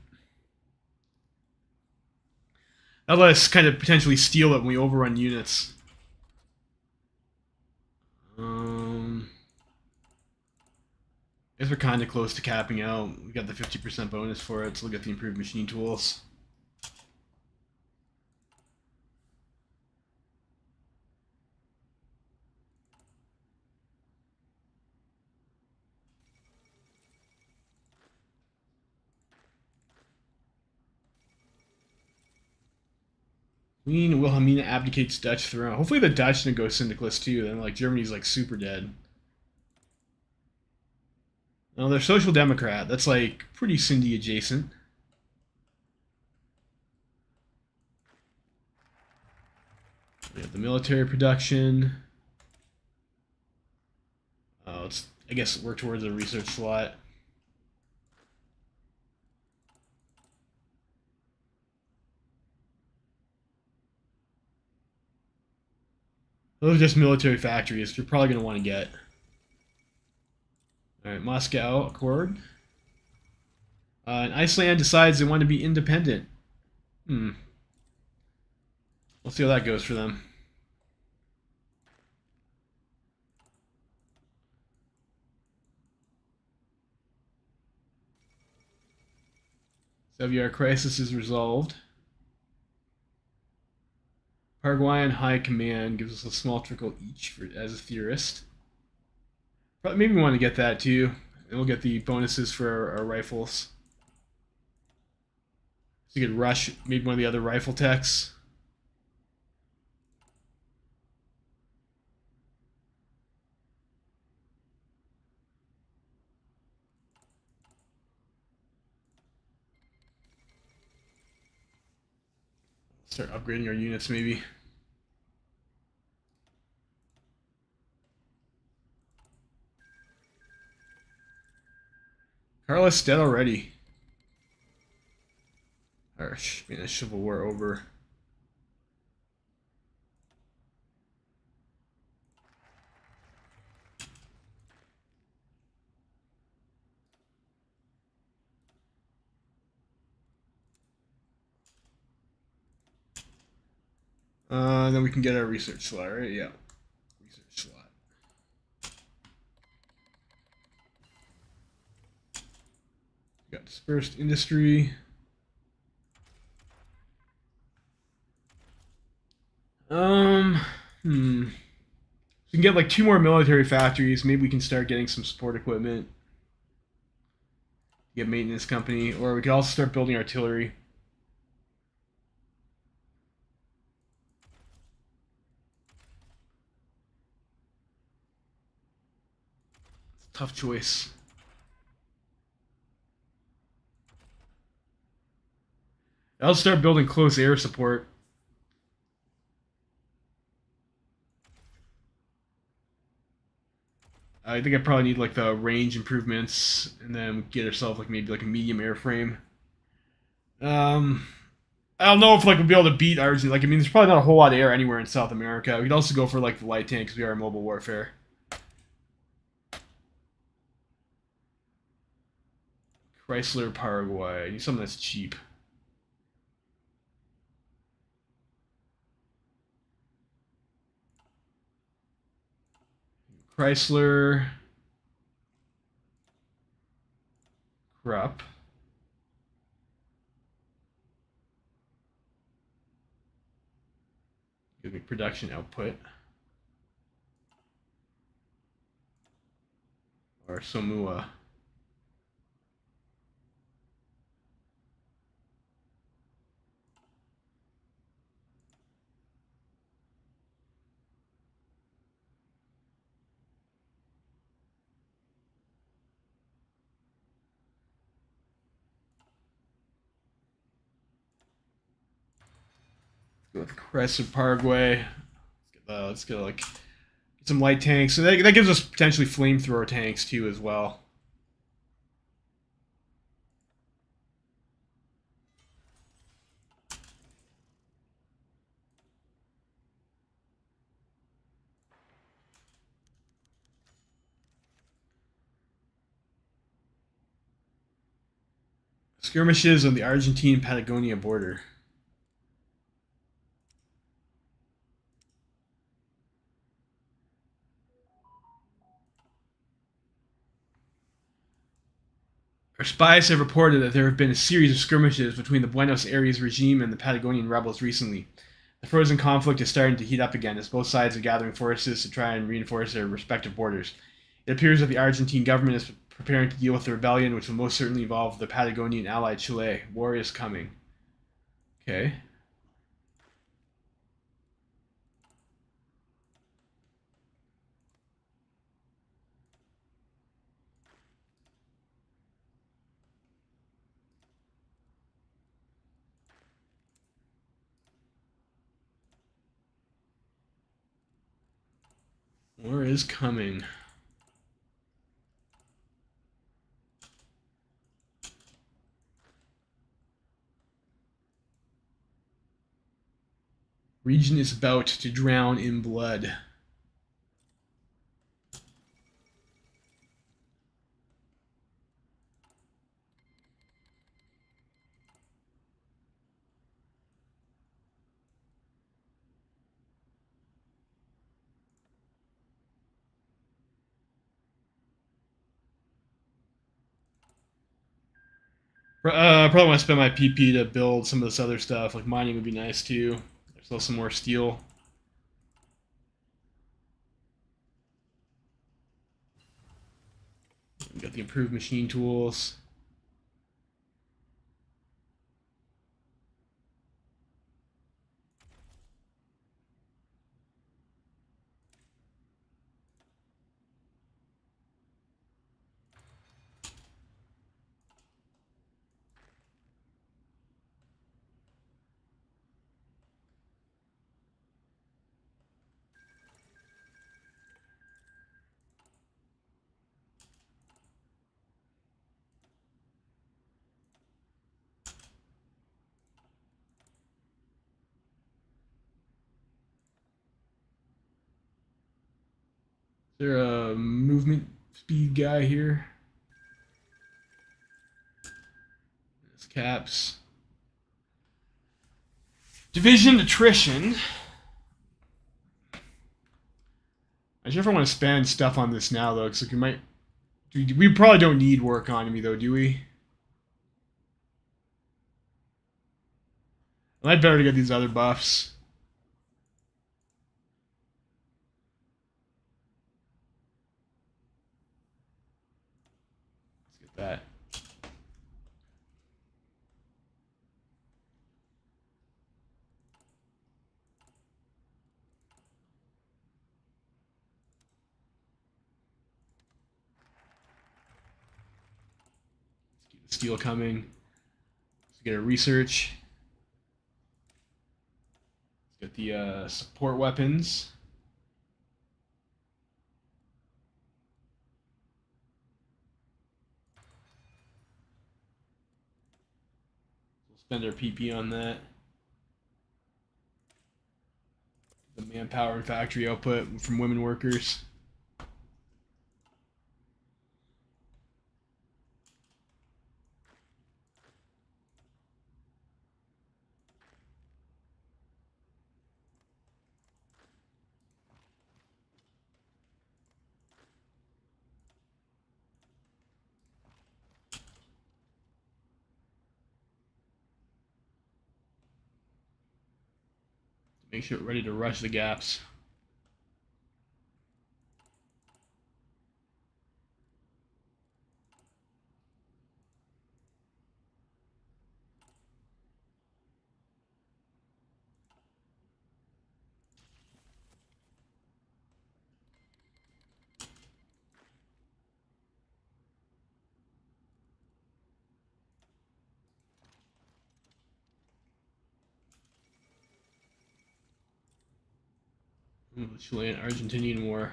[SPEAKER 1] That'll let us kind of potentially steal it when we overrun units. I guess we're kind of close to capping out. We got the 50% bonus for it, so we'll get the improved machine tools. Queen Wilhelmina abdicates Dutch throne. Hopefully the Dutch didn't go syndicalist too. Then like Germany's like super dead. No, they're social democrat. That's like pretty Cindy adjacent. We have the military production. Let's I guess work towards a research slot. Those are just military factories you're probably going to want to get. Alright, Moscow Accord. And Iceland decides they want to be independent. We'll see how that goes for them. Sevier crisis is resolved. Paraguayan High Command gives us a small trickle each for, as a theorist. But maybe we want to get that too. And we'll get the bonuses for our rifles. So you could rush maybe one of the other rifle techs. Start upgrading our units maybe. Carlos dead already. Harsh. Man, that's Civil War over. Then we can get our research slot, right? Yeah. Research slot. We got dispersed industry. We can get like 2 more military factories. Maybe we can start getting some support equipment. Get maintenance company, or we could also start building artillery. Tough choice. I'll start building close air support. I think I probably need like the range improvements, and then get ourselves like maybe like a medium airframe. I don't know if like we'll be able to beat Argentina. Like I mean, there's probably not a whole lot of air anywhere in South America. We could also go for like the light tank because we are in mobile warfare. Chrysler Paraguay. I need something that's cheap. Chrysler. Crop. Give me production output. Or Somua. Go with Chrysler Paraguay. Let's get like get some light tanks. So that gives us potentially flamethrower tanks too as well. Skirmishes on the Argentine-Patagonia border. Our spies have reported that there have been a series of skirmishes between the Buenos Aires regime and the Patagonian rebels recently. The frozen conflict is starting to heat up again as both sides are gathering forces to try and reinforce their respective borders. It appears that the Argentine government is preparing to deal with the rebellion, which will most certainly involve the Patagonian ally Chile. War is coming. Okay. War is coming. Region is about to drown in blood. Probably want to spend my PP to build some of this other stuff. Like mining would be nice too. There's still some more steel. We got the improved machine tools. Is there a movement speed guy here? This caps. Division attrition. I sure if I want to spend stuff on this now though, because like we probably don't need war economy though, do we? I'd better to get these other buffs. Let's get that. Let's keep the steel coming. Let's get a research. Let's get the support weapons. We'll spend our PP on that. The manpower and factory output from women workers. Make sure we're ready to rush the gaps. Ooh, Chilean Argentinian War.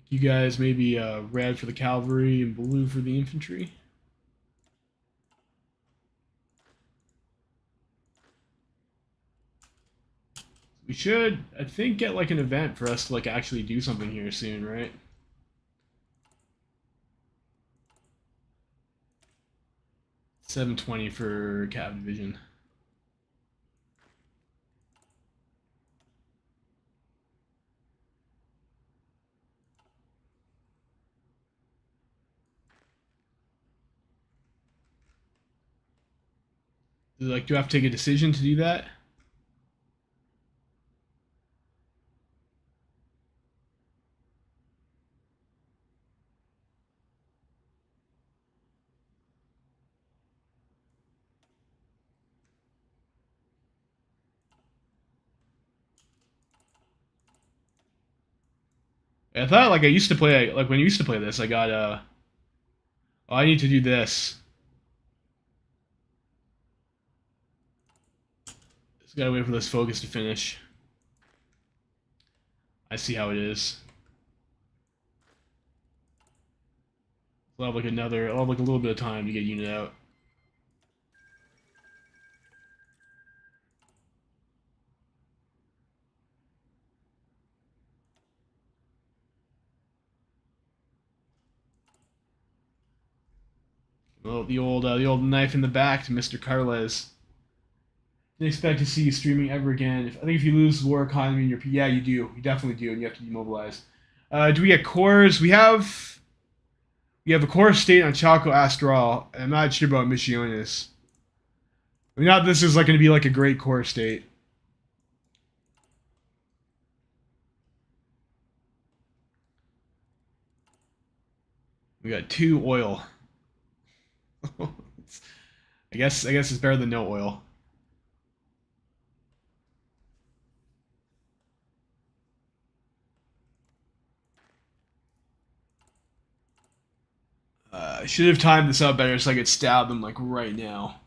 [SPEAKER 1] You guys maybe red for the cavalry and blue for the infantry. We should, I think, get like an event for us to like actually do something here soon, right? $720 for Cav Division. Like, do I have to take a decision to do that? I thought like I used to play like when I used to play this, I got oh, I need to do this. Just gotta wait for this focus to finish. I see how it is. I'll have like I'll have like a little bit of time to get unit out. Well, the old knife in the back to Mr. Carles. Didn't expect to see you streaming ever again. I think if you lose war economy in your yeah, you do. You definitely do, and you have to demobilize. Do we get cores? We have a core state on Chaco Astral. I'm not sure about Misiones. I mean, not this is like going to be like a great core state. We got 2 oil. I guess it's better than no oil. I should have timed this out better so I could stab them like right now.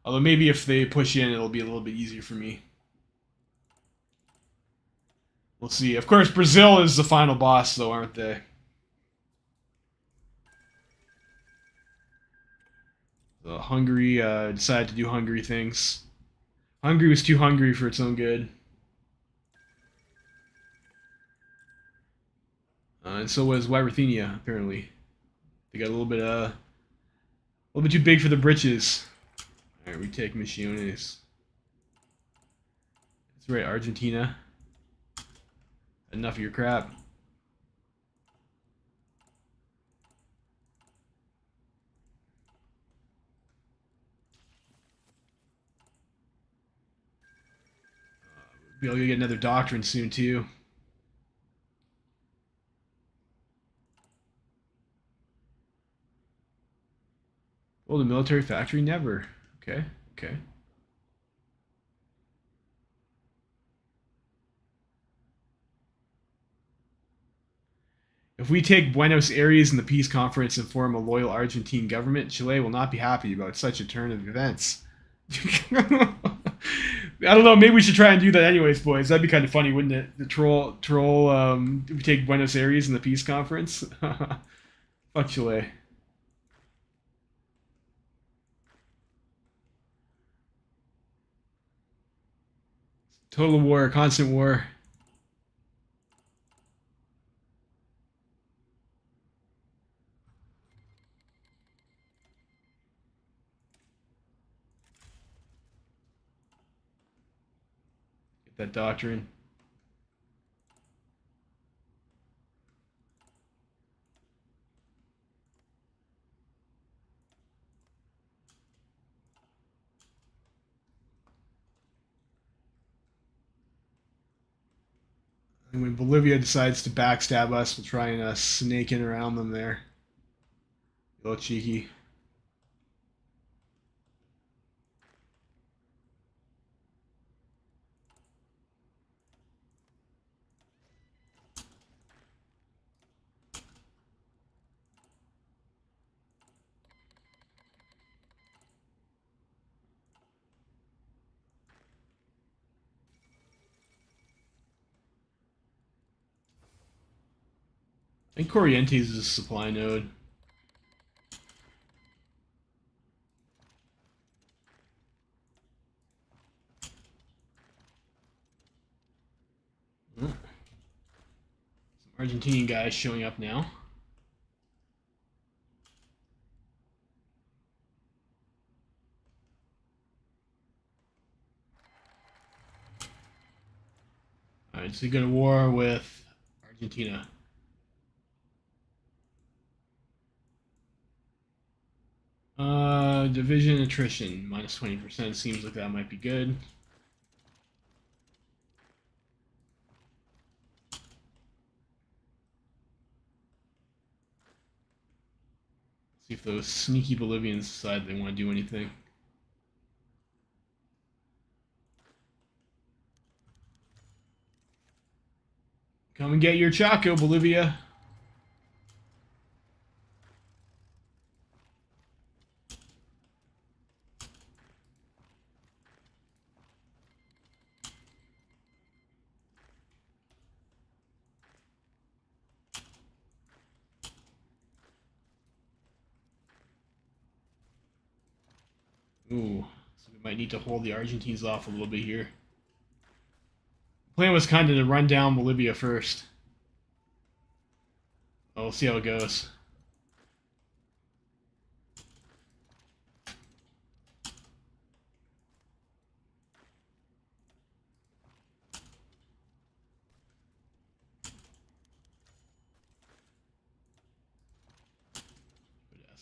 [SPEAKER 1] Although maybe if they push in, it'll be a little bit easier for me. We'll see. Of course, Brazil is the final boss, though, aren't they? So Hungary decided to do Hungary things. Hungary was too hungry for its own good. And so was Wyberthenia, apparently. They got a little bit too big for the britches. All right, we take Misiones. That's right, Argentina. Enough of your crap. Be able to get another doctrine soon too. Oh, the military factory never. Okay, okay. If we take Buenos Aires in the peace conference and form a loyal Argentine government, Chile will not be happy about such a turn of events. I don't know. Maybe we should try and do that anyways, boys. That'd be kind of funny, wouldn't it? The troll. We take Buenos Aires in the peace conference. Fuck Chile. Total war, constant war. Get that doctrine. And when Bolivia decides to backstab us, we'll try and snake in around them there. A little cheeky. I think Corrientes is a supply node. Some Argentinian guys showing up now. Alright, so you go to war with Argentina. Division attrition, minus 20%. Seems like that might be good. See if those sneaky Bolivians decide they want to do anything. Come and get your Chaco, Bolivia. Ooh, so we might need to hold the Argentines off a little bit here. The plan was kind of to run down Bolivia first. We'll see how it goes.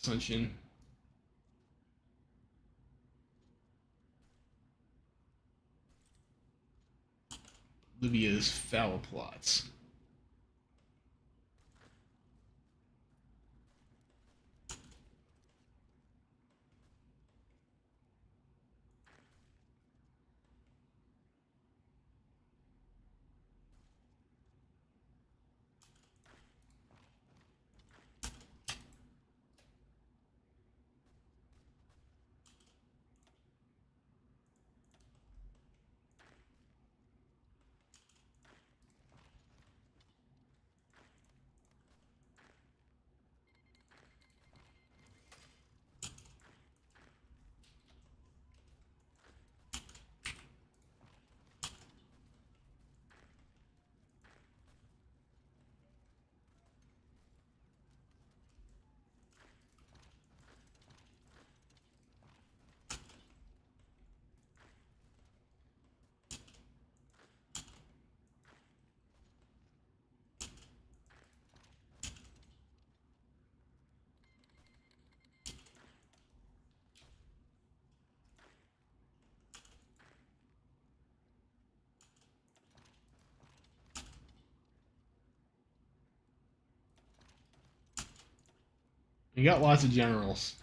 [SPEAKER 1] Sunshine. Libya's foul plots. You got lots of generals.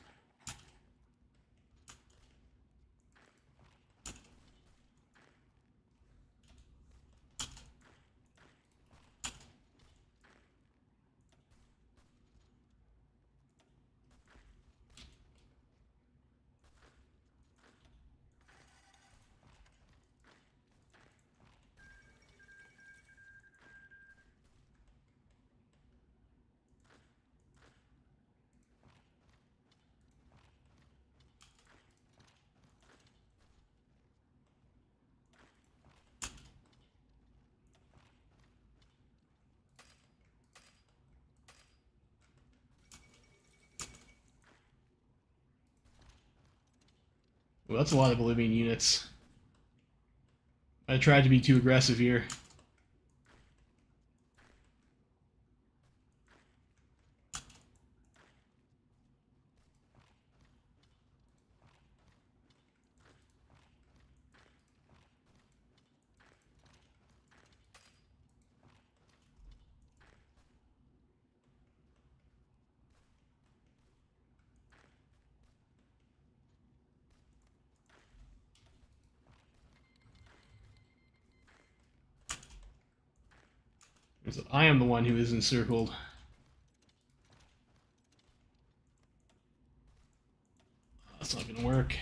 [SPEAKER 1] Well, that's a lot of Bolivian units. I tried to be too aggressive here. So I am the one who is encircled. That's not going to work.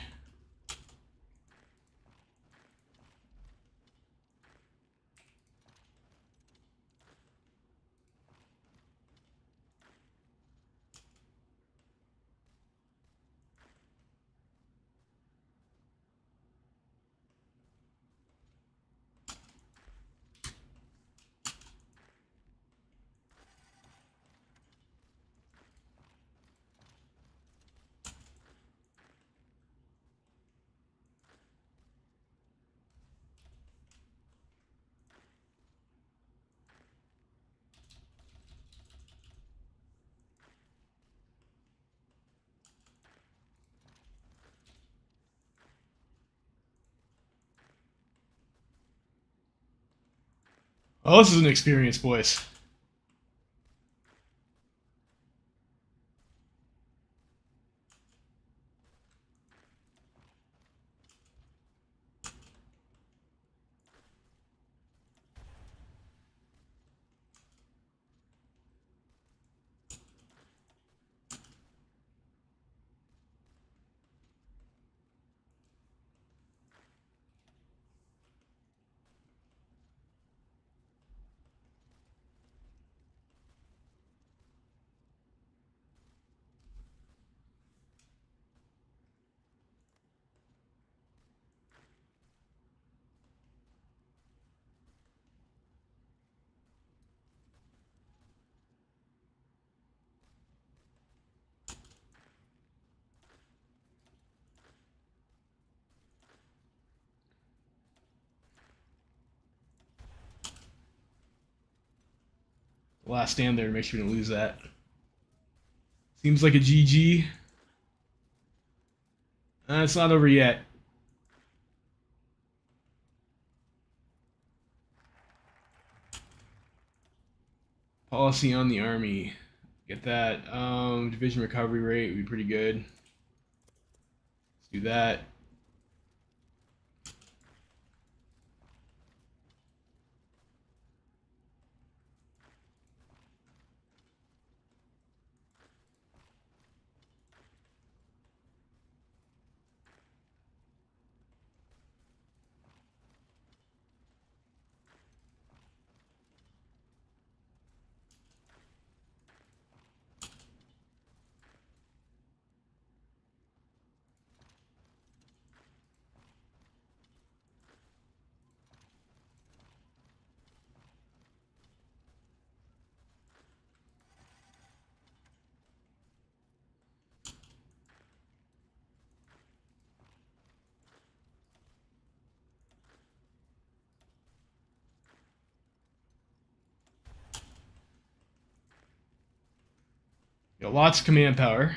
[SPEAKER 1] Oh, this is an experience, boys. The last stand there makes sure to lose that. Seems like a GG. It's not over yet. Policy on the Army. Get that. Division recovery rate would be pretty good. Let's do that. Got lots of command power.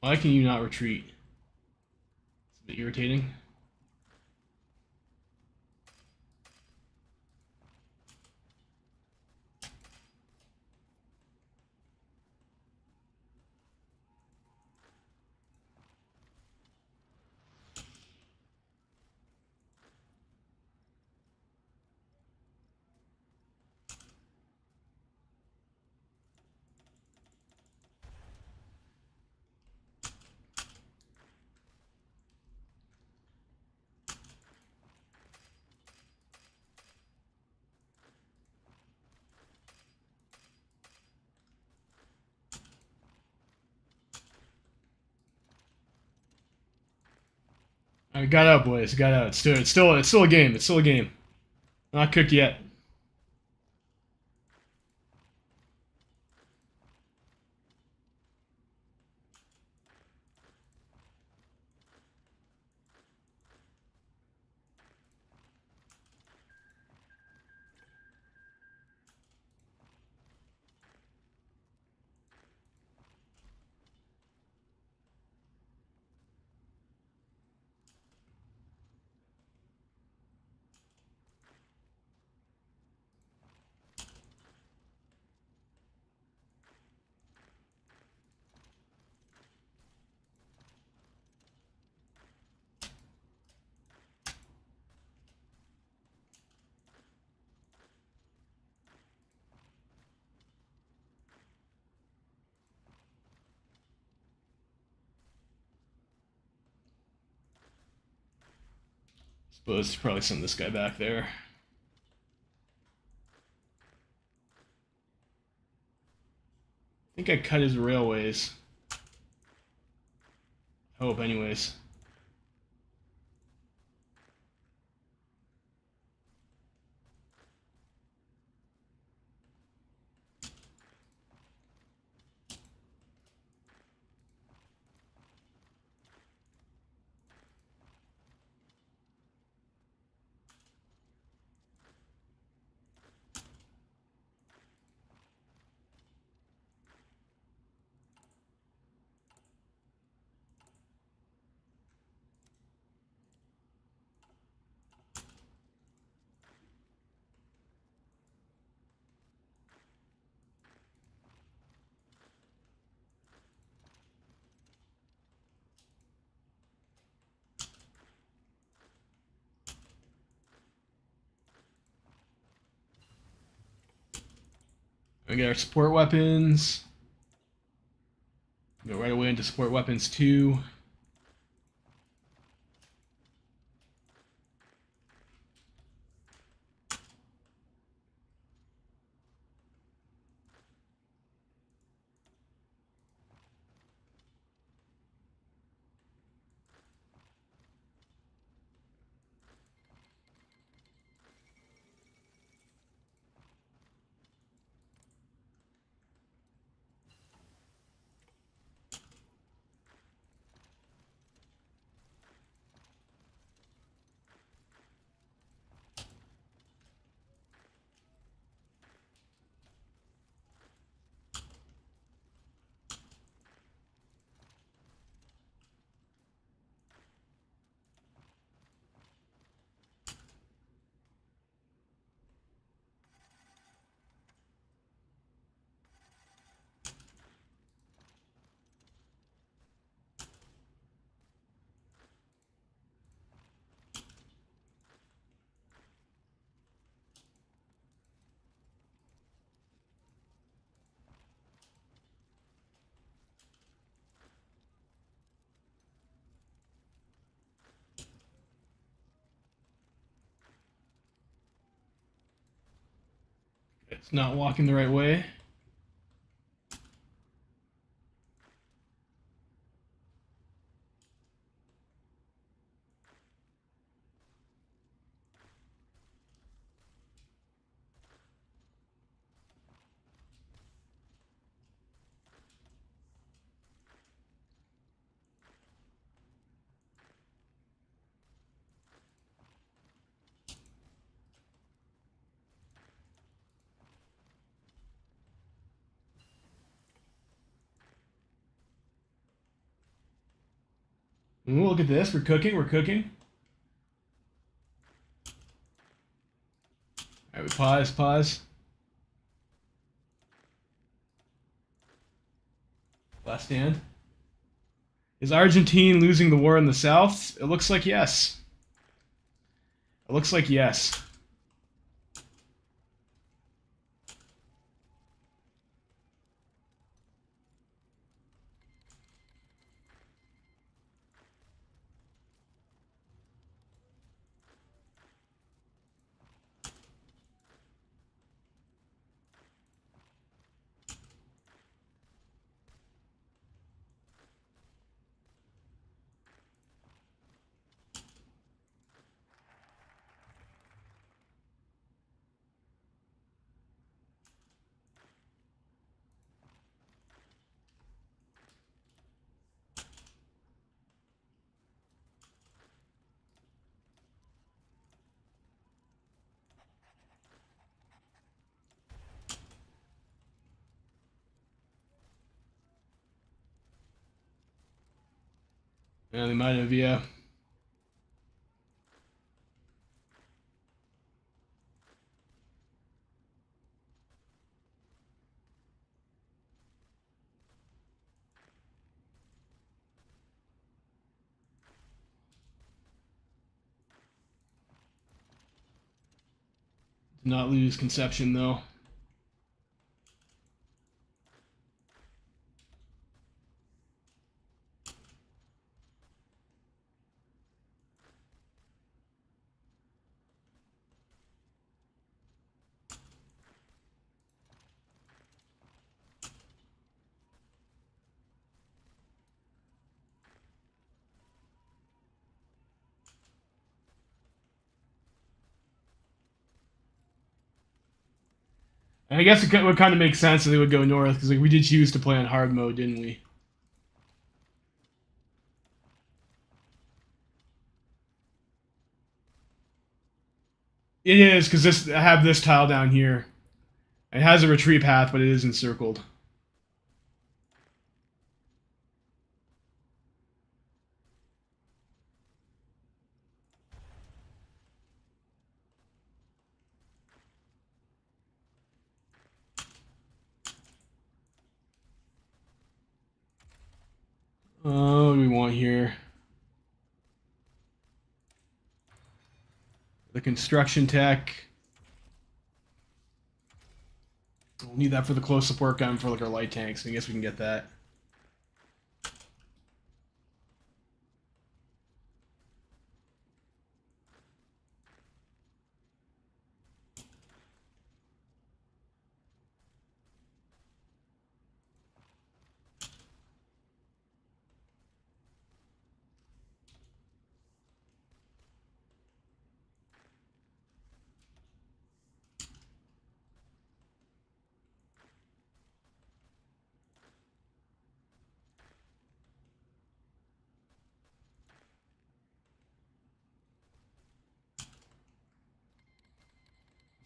[SPEAKER 1] Why can you not retreat? It's a bit irritating. I got out, boys. Got out. It's still a game. It's still a game. Not cooked yet. Suppose probably send this guy back there. I think I cut his railways. Hope, anyways. We get our support weapons. Go right away into support weapons 2. It's not walking the right way. Ooh, look at this. We're cooking. We're cooking. All right, we pause. Pause. Last stand. Is Argentine losing the war in the South? It looks like yes. It looks like yes. Yeah, they might have, yeah. Did not lose Conception, though. And I guess it would kind of make sense that they would go north, because like, we did choose to play on hard mode, didn't we? It is, because I have this tile down here. It has a retreat path, but it is encircled. What do we want here? The construction tech. We'll need that for the close support gun for like our light tanks. I guess we can get that.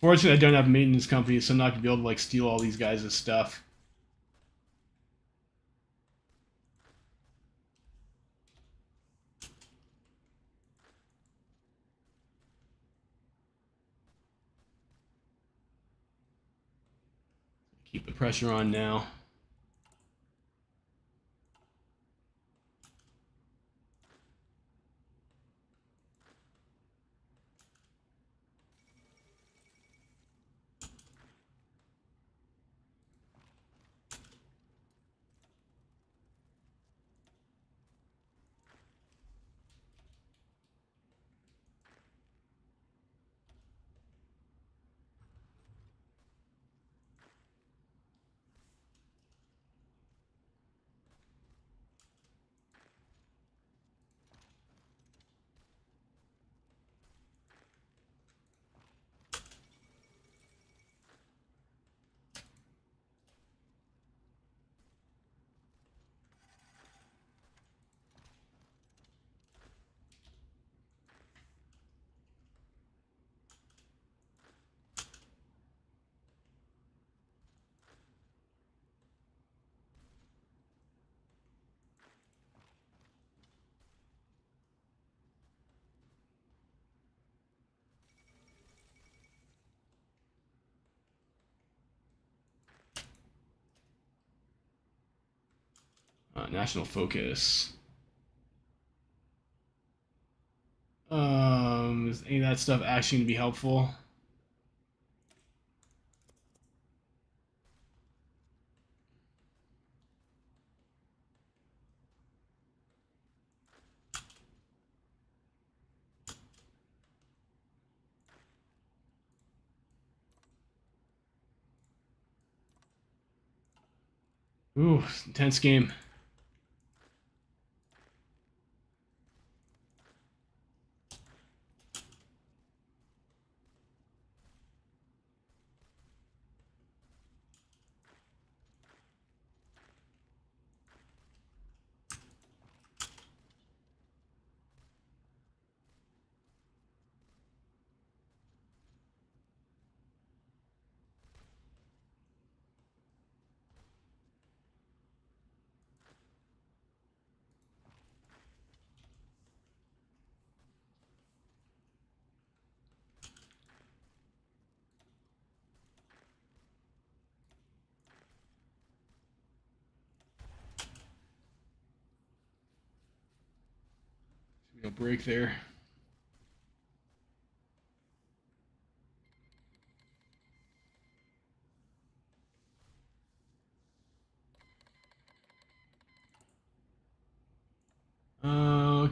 [SPEAKER 1] Fortunately, I don't have maintenance companies, so I'm not gonna be able to like steal all these guys' stuff. Keep the pressure on now. National focus. Is any of that stuff actually going to be helpful? Ooh, intense game. No break there.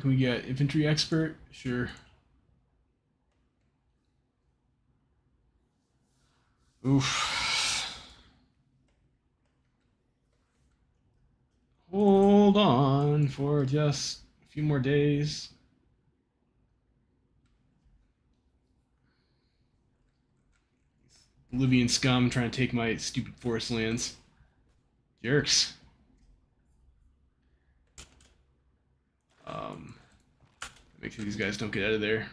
[SPEAKER 1] Can we get infantry expert? Sure. Oof. Hold on for just a few more days. Bolivian scum trying to take my stupid forest lands. Jerks. Um, Make sure these guys don't get out of there.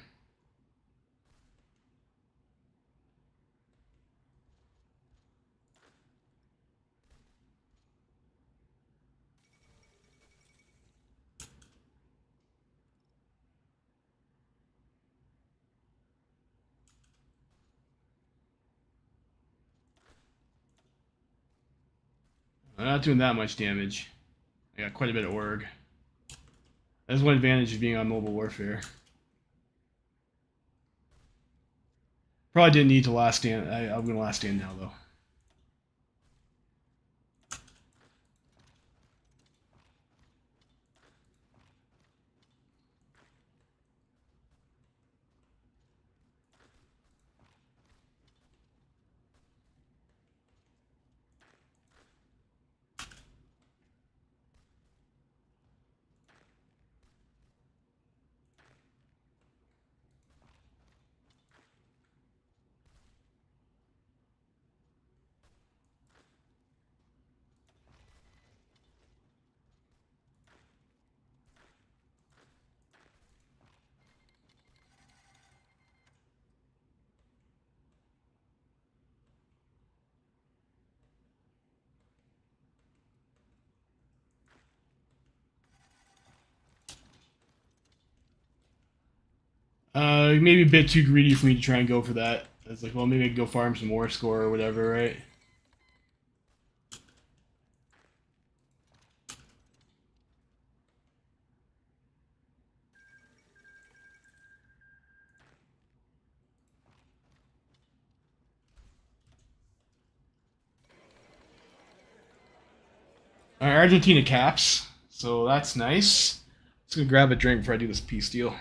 [SPEAKER 1] I'm not doing that much damage. I got quite a bit of org. That's one advantage of being on mobile warfare. Probably didn't need to last stand. I'm going to last stand now, though. Maybe a bit too greedy for me to try and go for that. It's like, well, maybe I could go farm some more score or whatever, right? Argentina caps, so that's nice. Just gonna grab a drink before I do this peace deal.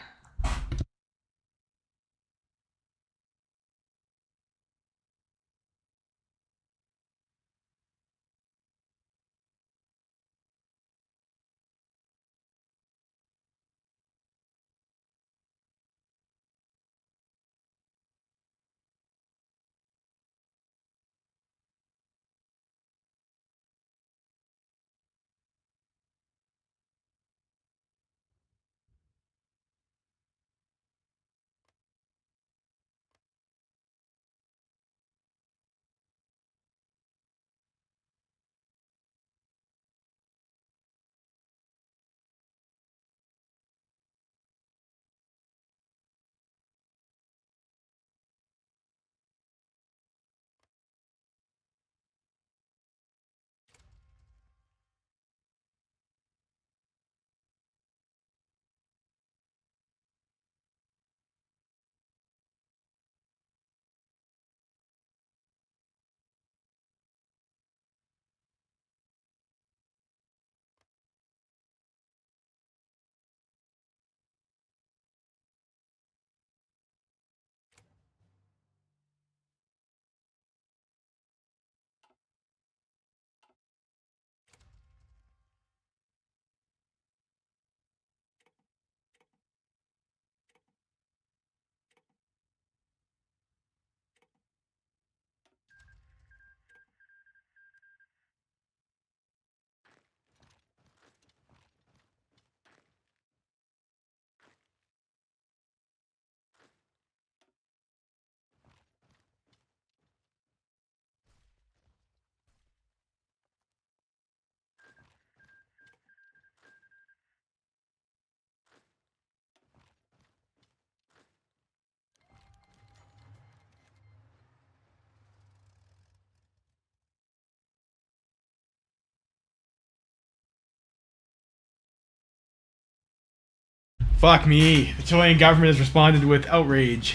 [SPEAKER 1] Fuck me. The Chilean government has responded with outrage.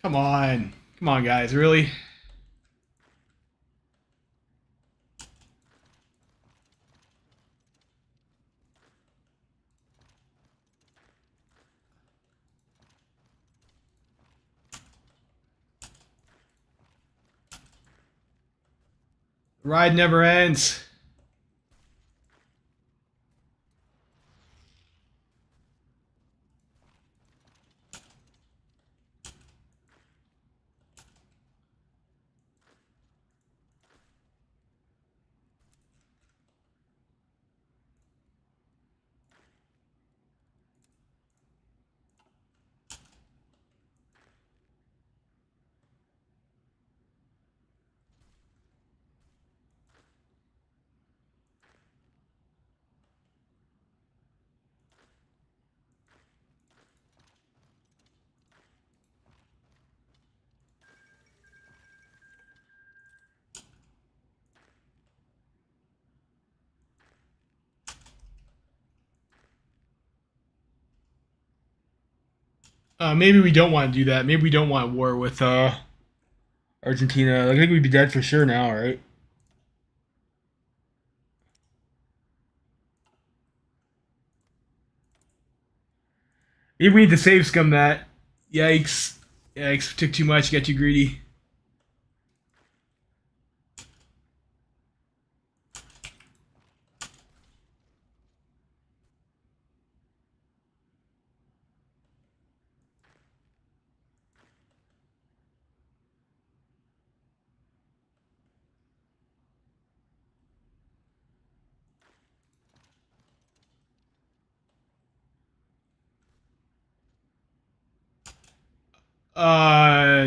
[SPEAKER 1] Come on. Come on, guys. Really? The ride never ends. Maybe we don't want to do that. Maybe we don't want war with Argentina. I think we'd be dead for sure now, right? Maybe we need to save scum that. Yikes. Yikes. Took too much. Got too greedy.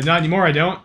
[SPEAKER 1] Not anymore, I don't.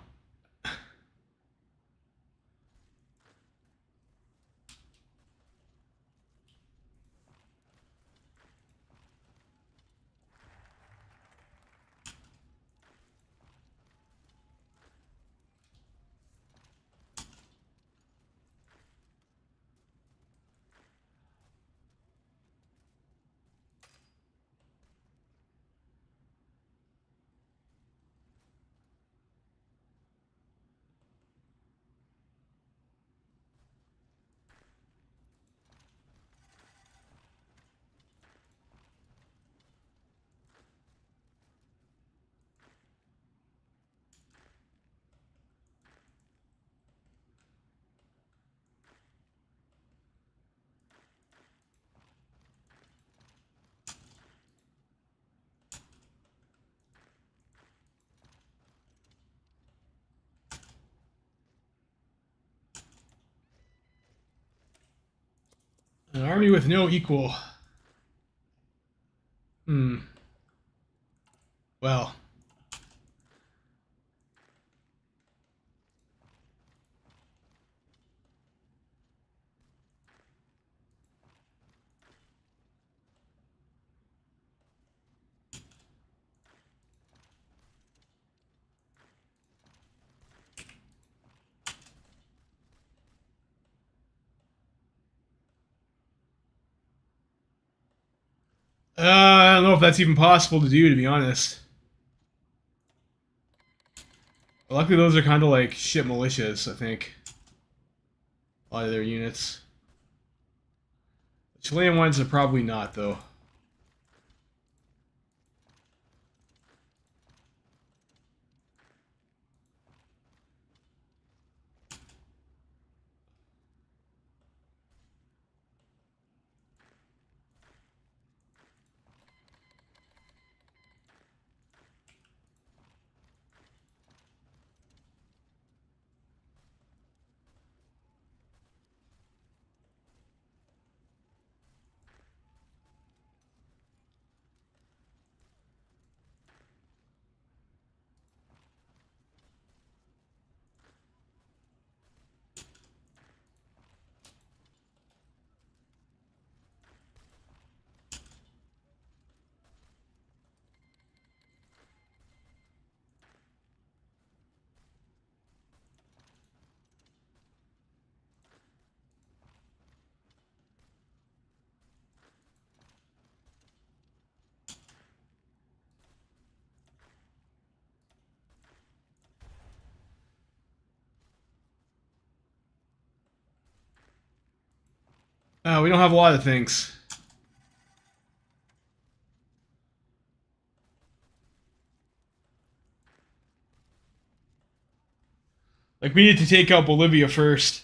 [SPEAKER 1] An army with no equal. Hmm. Well. I don't know if that's even possible to do, to be honest. Luckily, those are kind of like shit militias, I think. A lot of their units. The Chilean ones are probably not, though. We don't have a lot of things. Like, we need to take out Bolivia first.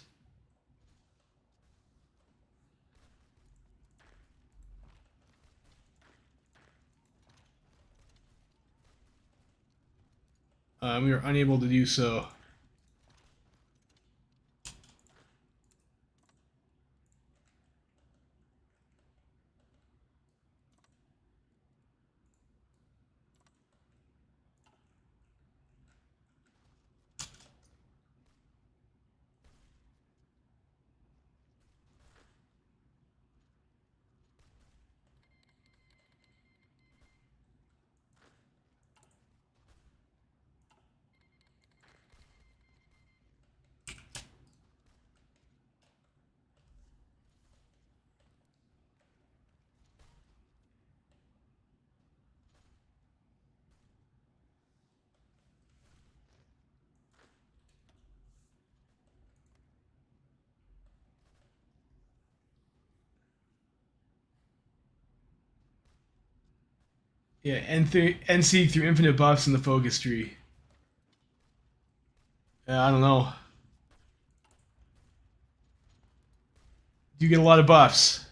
[SPEAKER 1] We were unable to do so. Yeah, end seek through infinite buffs in the focus tree. I don't know. You get a lot of buffs.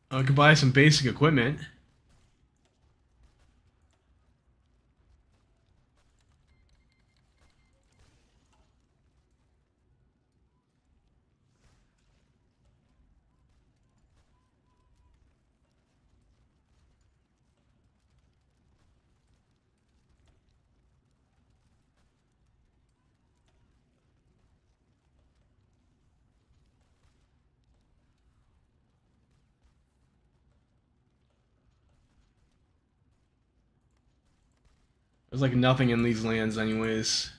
[SPEAKER 1] I could buy some basic equipment. There's like nothing in these lands, anyways.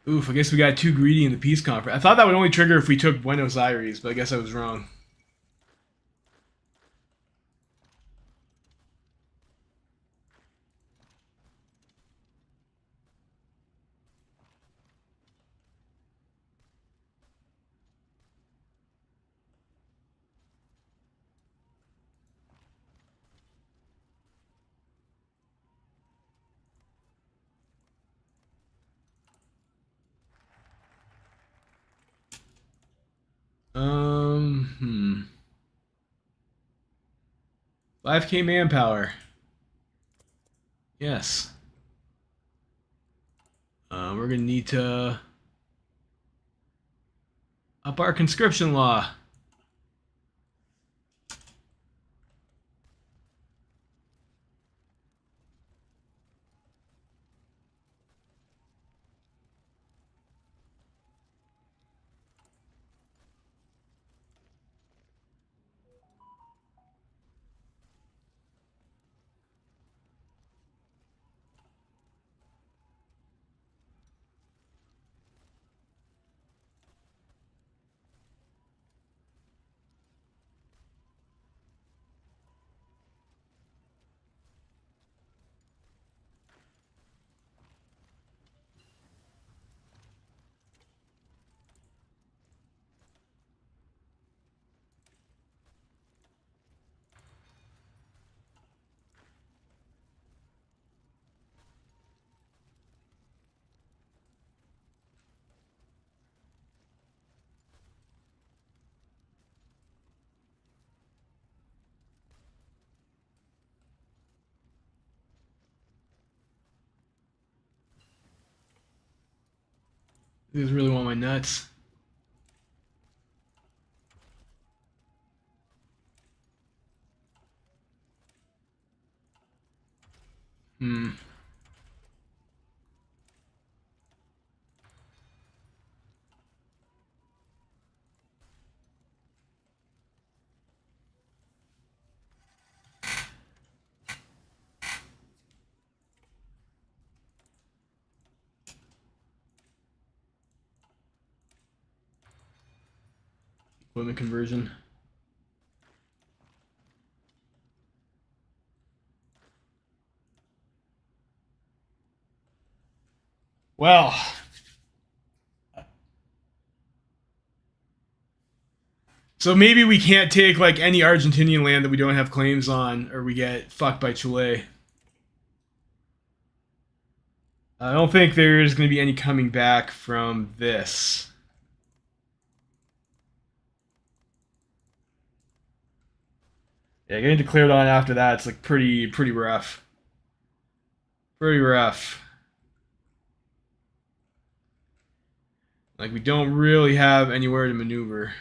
[SPEAKER 1] Oof, I guess we got too greedy in the peace conference. I thought that would only trigger if we took Buenos Aires, but I guess I was wrong. Hmm. 5K manpower. Yes. We're gonna need to up our conscription law. These really want my nuts. Hmm. Equipment conversion. Well, so maybe we can't take like any Argentinian land that we don't have claims on, or we get fucked by Chile. I don't think there's going to be any coming back from this. Yeah, getting declared on after that, it's like pretty rough. Pretty rough. Like we don't really have anywhere to maneuver.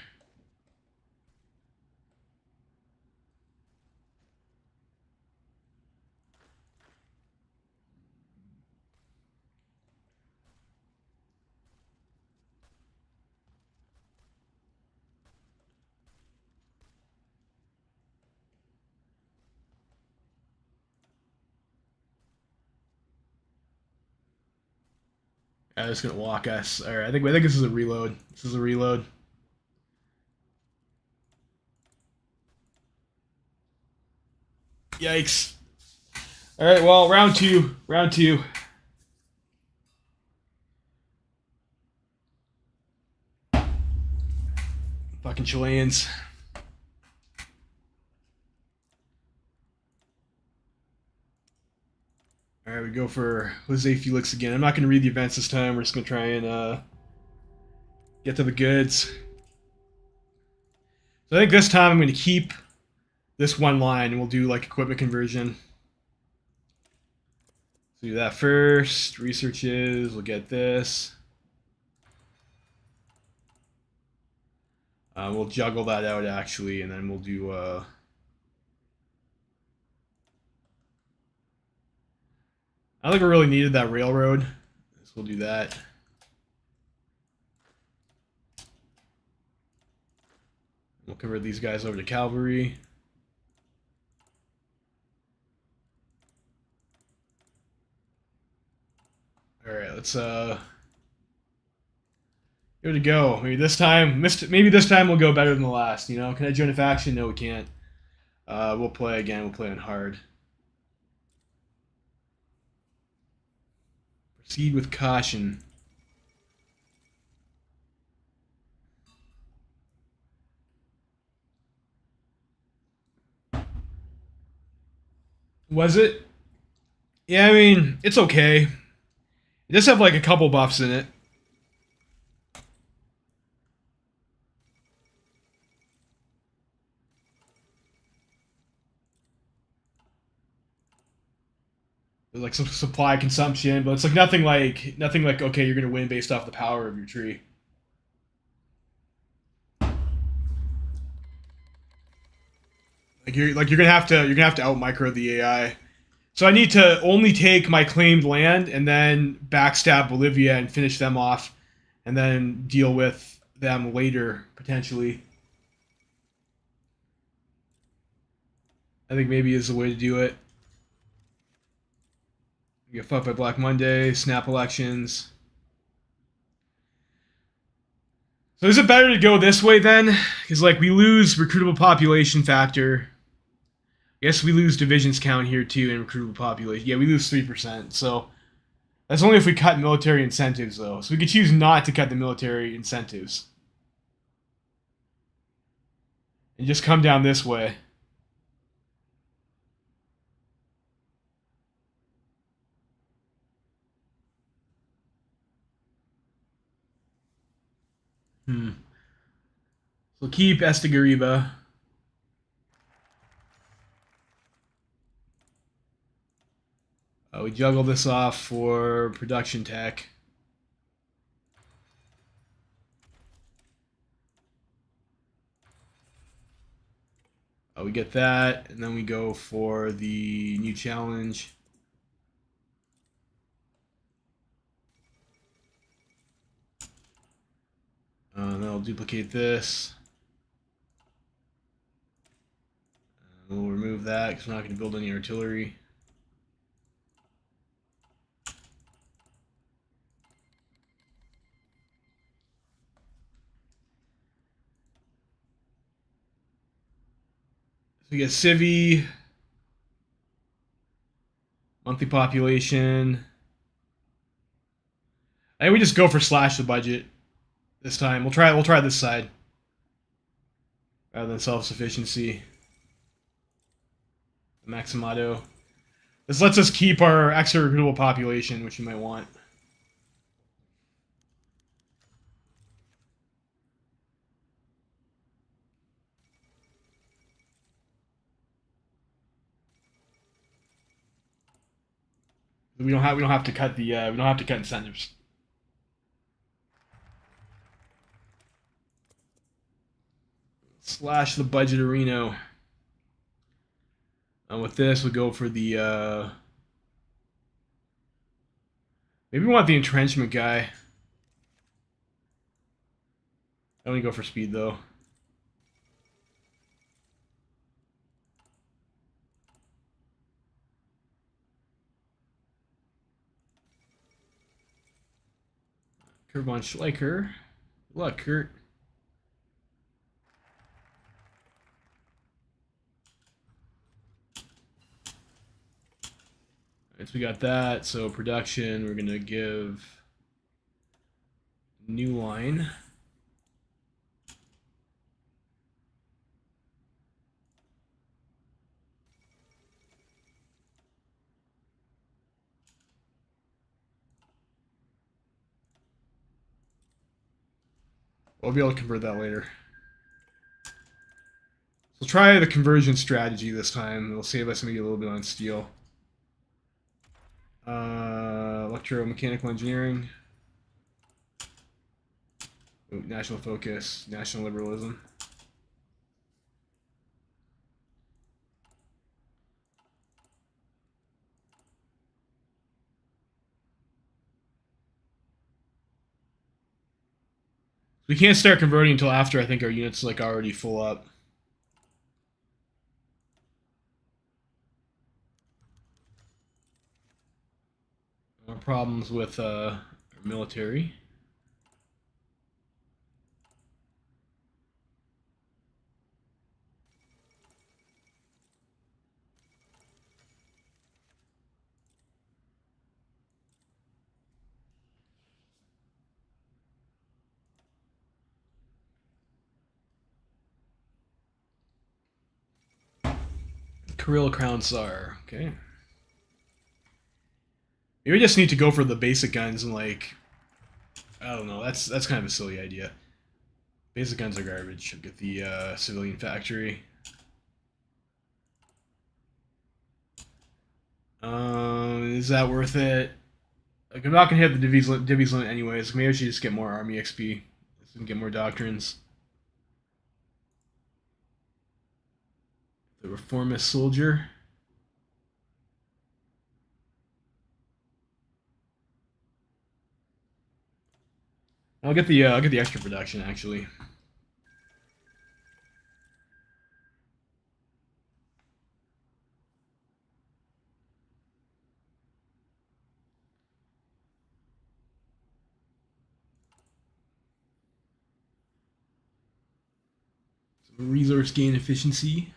[SPEAKER 1] It's gonna walk us. All right, I think this is a reload. This is a reload. Yikes. All right, well, round two. Round two. Fucking Chileans. All right, we go for Jose Felix again. I'm not going to read the events this time. We're just going to try and get to the goods. So I think this time I'm going to keep this one line, and we'll do like equipment conversion. So do that first. Researches. We'll get this. We'll juggle that out actually, and then we'll do. I don't think we really needed that railroad, so we'll do that. We'll convert these guys over to cavalry. All right, let's give it a go. Maybe this time we'll go better than the last. You know, can I join a faction? No, we can't. We'll play again. We'll play on hard. Proceed with caution. Was it? Yeah, I mean, it's okay. It does have like a couple buffs in it. There's like some supply consumption, but it's like nothing like okay, you're gonna win based off the power of your tree. You're gonna have to out micro the AI. So I need to only take my claimed land and then backstab Bolivia and finish them off, and then deal with them later potentially. I think maybe is the way to do it. You get fucked by Black Monday, snap elections. So is it better to go this way then? Because like we lose recruitable population factor. I guess we lose divisions count here too in recruitable population. Yeah, we lose 3%. So that's only if we cut military incentives though. So we could choose not to cut the military incentives. And just come down this way. So keep Estegariba. We juggle this off for production tech. We get that, and then we go for the new challenge. Then I'll duplicate this. We'll remove that because we're not going to build any artillery. So we get Civi, monthly population. I think we just go for slash the budget this time. We'll try this side rather than self-sufficiency. Maximado. This lets us keep our extra recruitable population, which you might want. We don't have to cut the we don't have to cut incentives. Slash the budget of Reno. And with this, we go for the maybe we want the entrenchment guy. I only go for speed though. Kurt von Schleicher. Good luck, Kurt. Alright, so we got that. So production, we're gonna give new line. We'll be able to convert that later. So we'll try the conversion strategy this time. It'll save us maybe a little bit on steel. Electromechanical engineering. Ooh, national focus, national liberalism. We can't start converting until after I think our unit's like already full up. More problems with our military. Kirill Crown Tsar. Okay. Maybe we just need to go for the basic guns and like, I don't know. That's kind of a silly idea. Basic guns are garbage. I'll get the civilian factory. Is that worth it? Like, I'm not gonna hit the divvies limit anyways. Maybe I should just get more army XP so we can get more doctrines. The reformist soldier. I'll get the extra production actually. Some resource gain efficiency.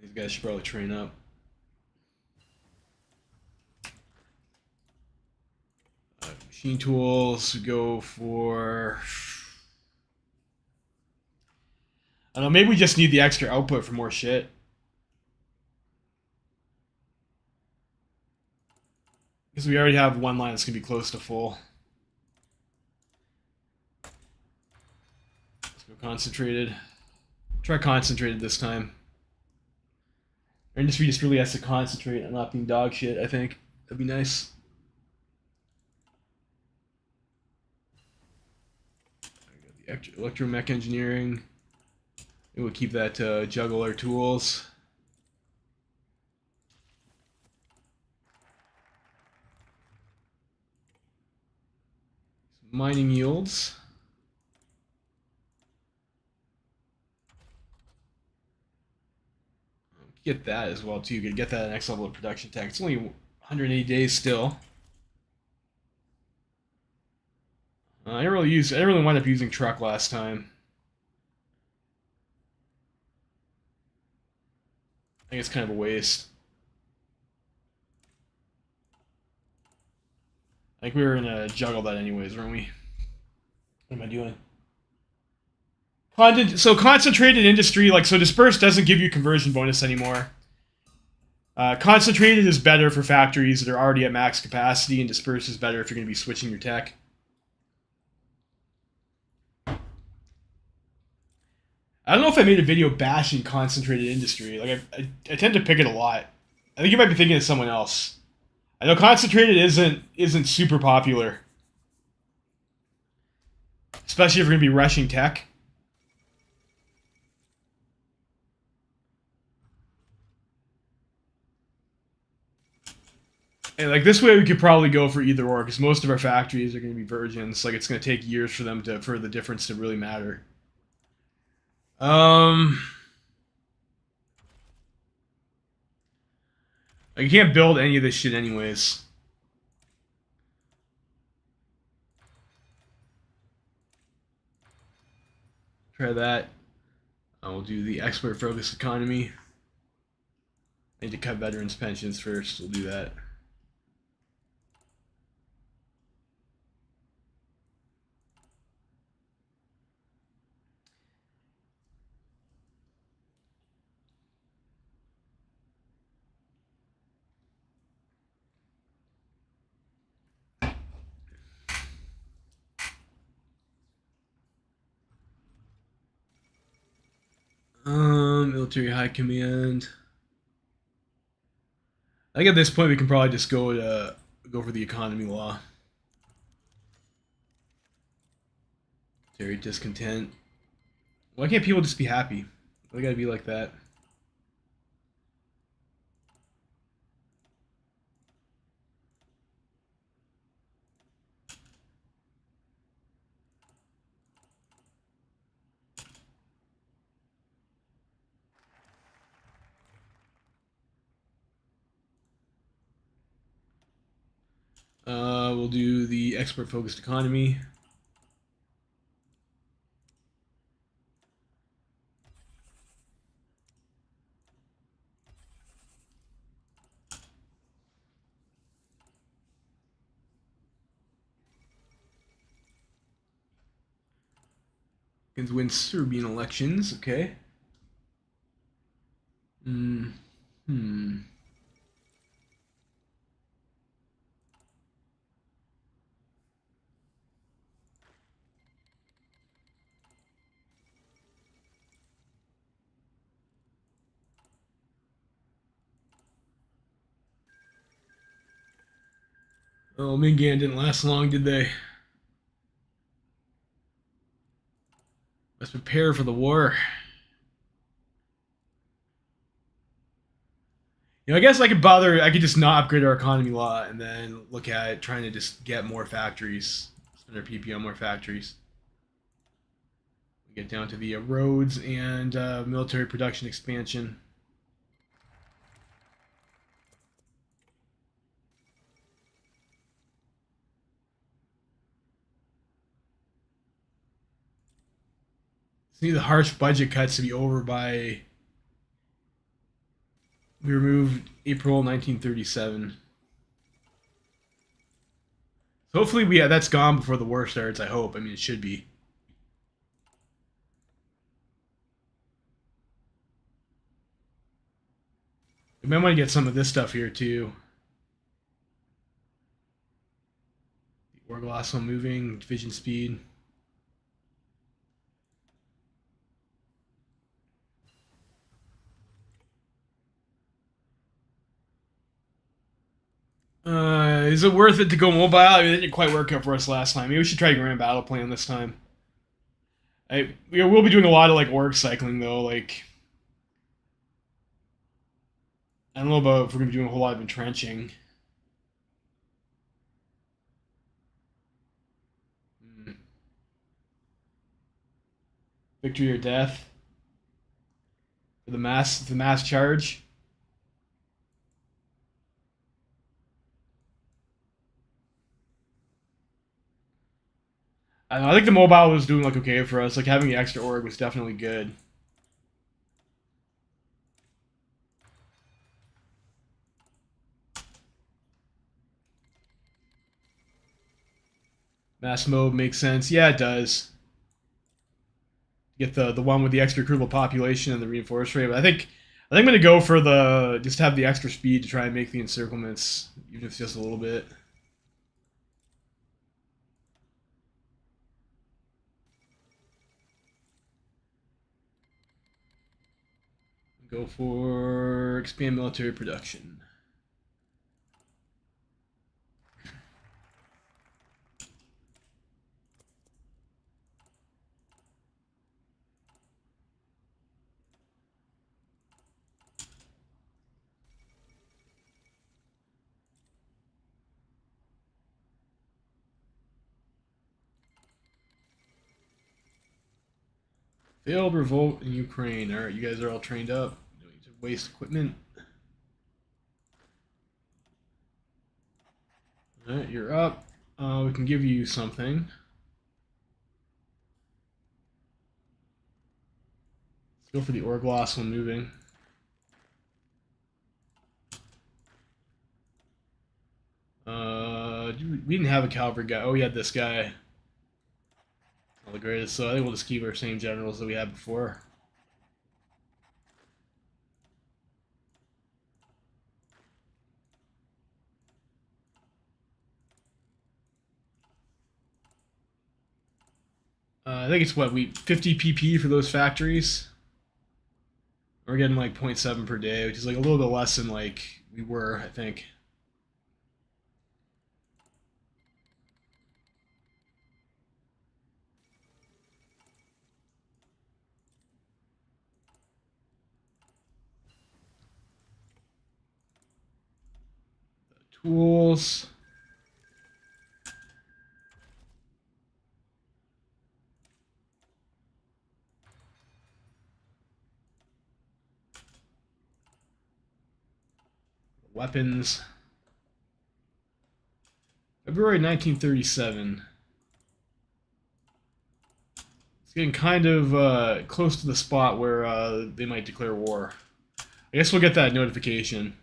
[SPEAKER 1] These guys should probably train up. Machine tools go for. I don't know. Maybe we just need the extra output for more shit. Because we already have one line that's gonna be close to full. Let's go concentrated. Try concentrated this time. Our industry just really has to concentrate on not being dog shit, I think. That'd be nice. I got the electromech engineering. And we'll keep that to juggle our tools. Mining yields. Get that as well too. Get that next level of production tech. It's only 180 days still. I didn't really wind up using truck last time. I think it's kind of a waste. I think we were gonna juggle that anyways, weren't we? What am I doing? So concentrated industry, like, so dispersed doesn't give you conversion bonus anymore. Concentrated is better for factories that are already at max capacity, and dispersed is better if you're going to be switching your tech. I don't know if I made a video bashing concentrated industry. Like, I tend to pick it a lot. I think you might be thinking of someone else. I know concentrated isn't super popular, especially if you're going to be rushing tech. And like this way, we could probably go for either or, because most of our factories are going to be virgins. Like it's going to take years for the difference to really matter. Like you can't build any of this shit anyways. Try that. We'll do the export focused economy. I need to cut veterans pensions first. We'll do that. Military high command. I think at this point we can probably just go for the economy law. Military discontent. Why can't people just be happy? Why gotta be like that? We'll do the export focused economy. Can win Serbian elections, okay. Oh, Mingan didn't last long, did they? Let's prepare for the war. You know, I guess I could just not upgrade our economy law and then look at trying to just get more factories, spend our PP on more factories. We get down to the roads and military production expansion. Need the harsh budget cuts to be over by. We removed April 1937. So hopefully that's gone before the war starts. I hope. I mean, it should be. We might want to get some of this stuff here too. The Orglasso moving, division speed. Is it worth it to go mobile? I mean, it didn't quite work out for us last time. Maybe we should try Grand Battle Plan this time. We'll be doing a lot of like org cycling though. Like, I don't know about if we're gonna be doing a whole lot of entrenching. Victory or death for the mass charge. I don't know, I think the mobile was doing like okay for us. Like having the extra org was definitely good. Mass mode makes sense. Yeah, it does. Get the one with the extra recruitable population and the reinforced rate. But I think I'm gonna go for the just have the extra speed to try and make the encirclements, even if it's just a little bit. Go for expand military production. Failed revolt in Ukraine. All right, you guys are all trained up. Don't need to waste equipment. All right, you're up. We can give you something. Let's go for the org loss when moving. We didn't have a cavalry guy. Oh, we had this guy. Not the greatest. So I think we'll just keep our same generals that we had before. I think it's what 50 PP for those factories. We're getting like 0.7 per day, which is like a little bit less than like we were, I think. Tools. Weapons. February 1937. It's getting kind of close to the spot where they might declare war. I guess we'll get that notification.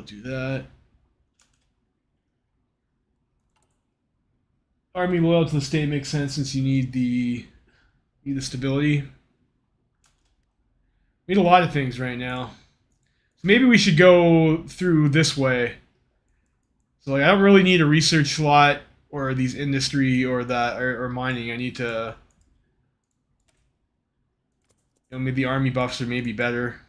[SPEAKER 1] Do that. Army loyal to the state makes sense since you need the stability. We need a lot of things right now. So maybe we should go through this way. So like, I don't really need a research slot or these industry or that or mining. I need to. Maybe the army buffs are maybe better.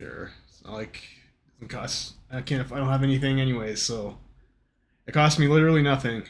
[SPEAKER 1] Sure. It's not like it doesn't cost. I don't have anything anyways, so it costs me literally nothing.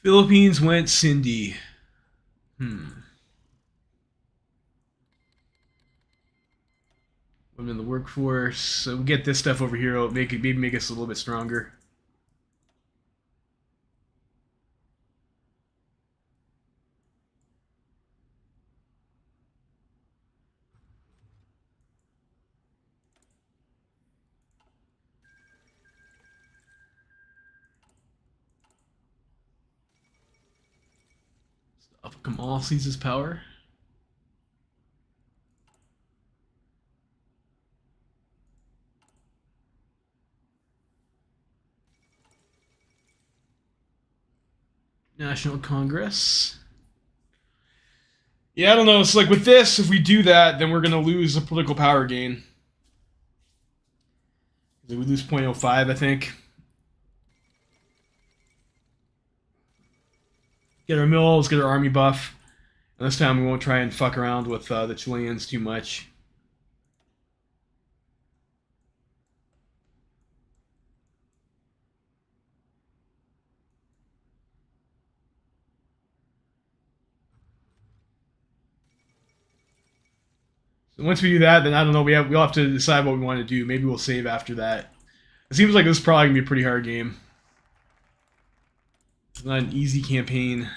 [SPEAKER 1] Philippines went Cindy. I'm in the workforce. So we get this stuff over here. It'll maybe make us a little bit stronger. Stuff Kamal seizes power. National Congress. Yeah, I don't know. It's like with this, if we do that, then we're going to lose a political power gain. We lose 0.05, I think. Get our mills, get our army buff. And this time we won't try and fuck around with the Chileans too much. So once we do that, then I don't know. We'll have to decide what we want to do. Maybe we'll save after that. It seems like this is probably gonna be a pretty hard game. It's not an easy campaign.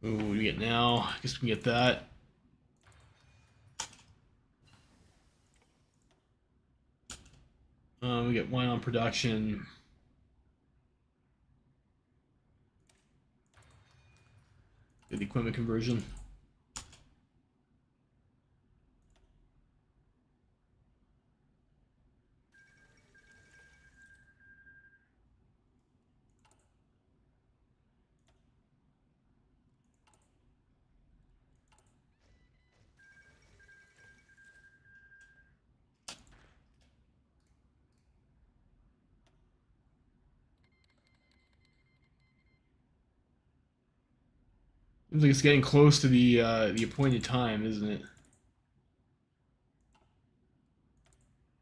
[SPEAKER 1] Ooh, what do we get now? I guess we can get that. We get wine on production. Get the equipment conversion. Seems like it's getting close to the appointed time, isn't it?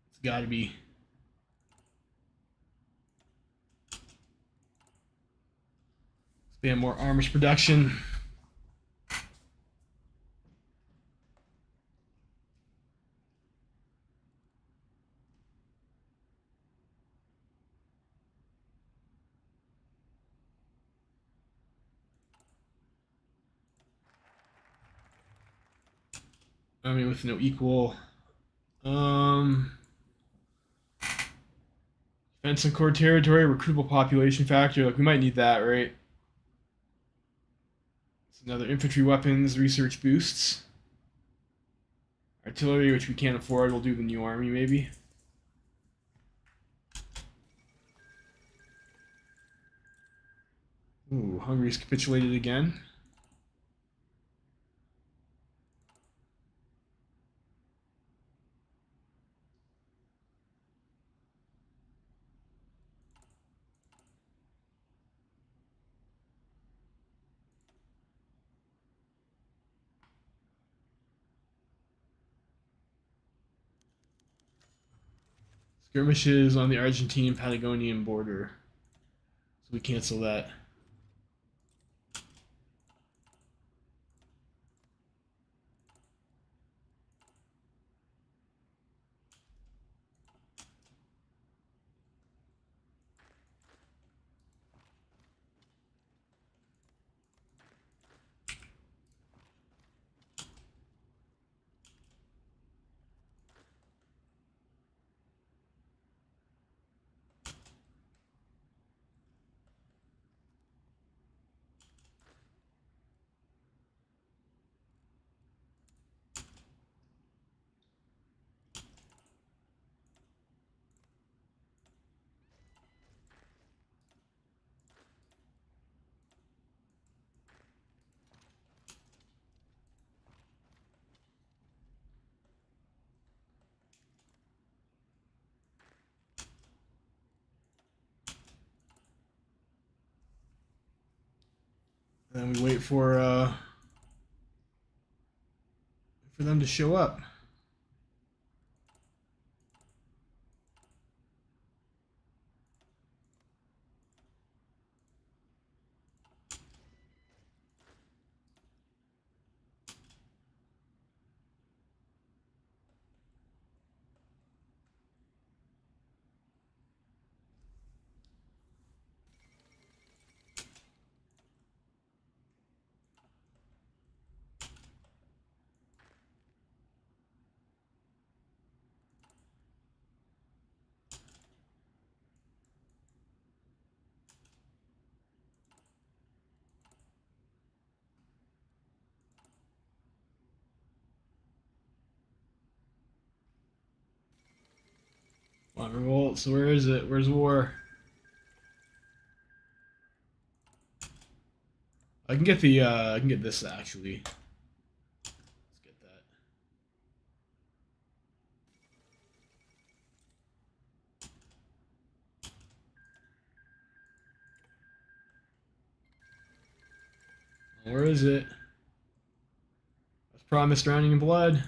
[SPEAKER 1] It's got to be. Expand more armors production. I mean, with no equal. Defense and core territory, recruitable population factor. Like we might need that, right? It's another infantry weapons research boosts. Artillery, which we can't afford. We'll do the new army maybe. Ooh, Hungary's capitulated again. Skirmishes on the Argentine-Patagonian border. So we cancel that. And then we wait for them to show up. Come on, revolt. So where is it? Where's war? I can get the I can get this actually. Let's get that. Where is it? As promised, drowning in blood.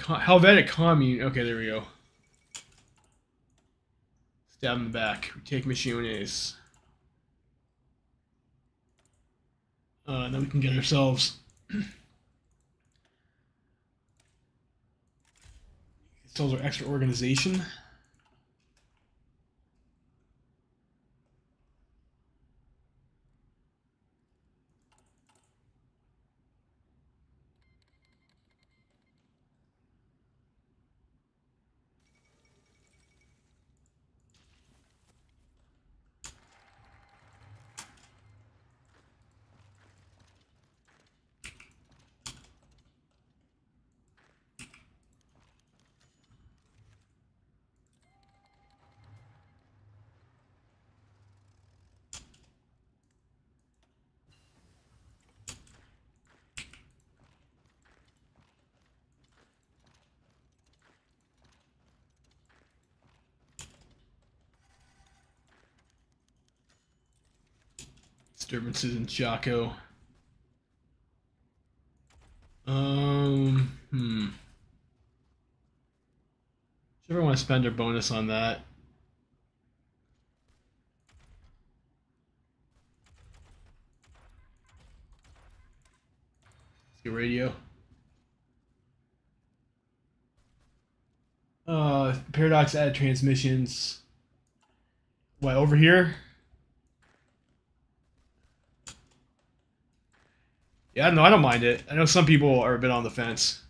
[SPEAKER 1] Helvetic commune. Okay, there we go. Stab him back. We take Misiones. And then we can get ourselves. Ourselves our extra organization. Disturbances in Chaco. Should ever want to spend our bonus on that. Let's get radio. Paradox add transmissions. What, over here? Yeah, no, I don't mind it. I know some people are a bit on the fence.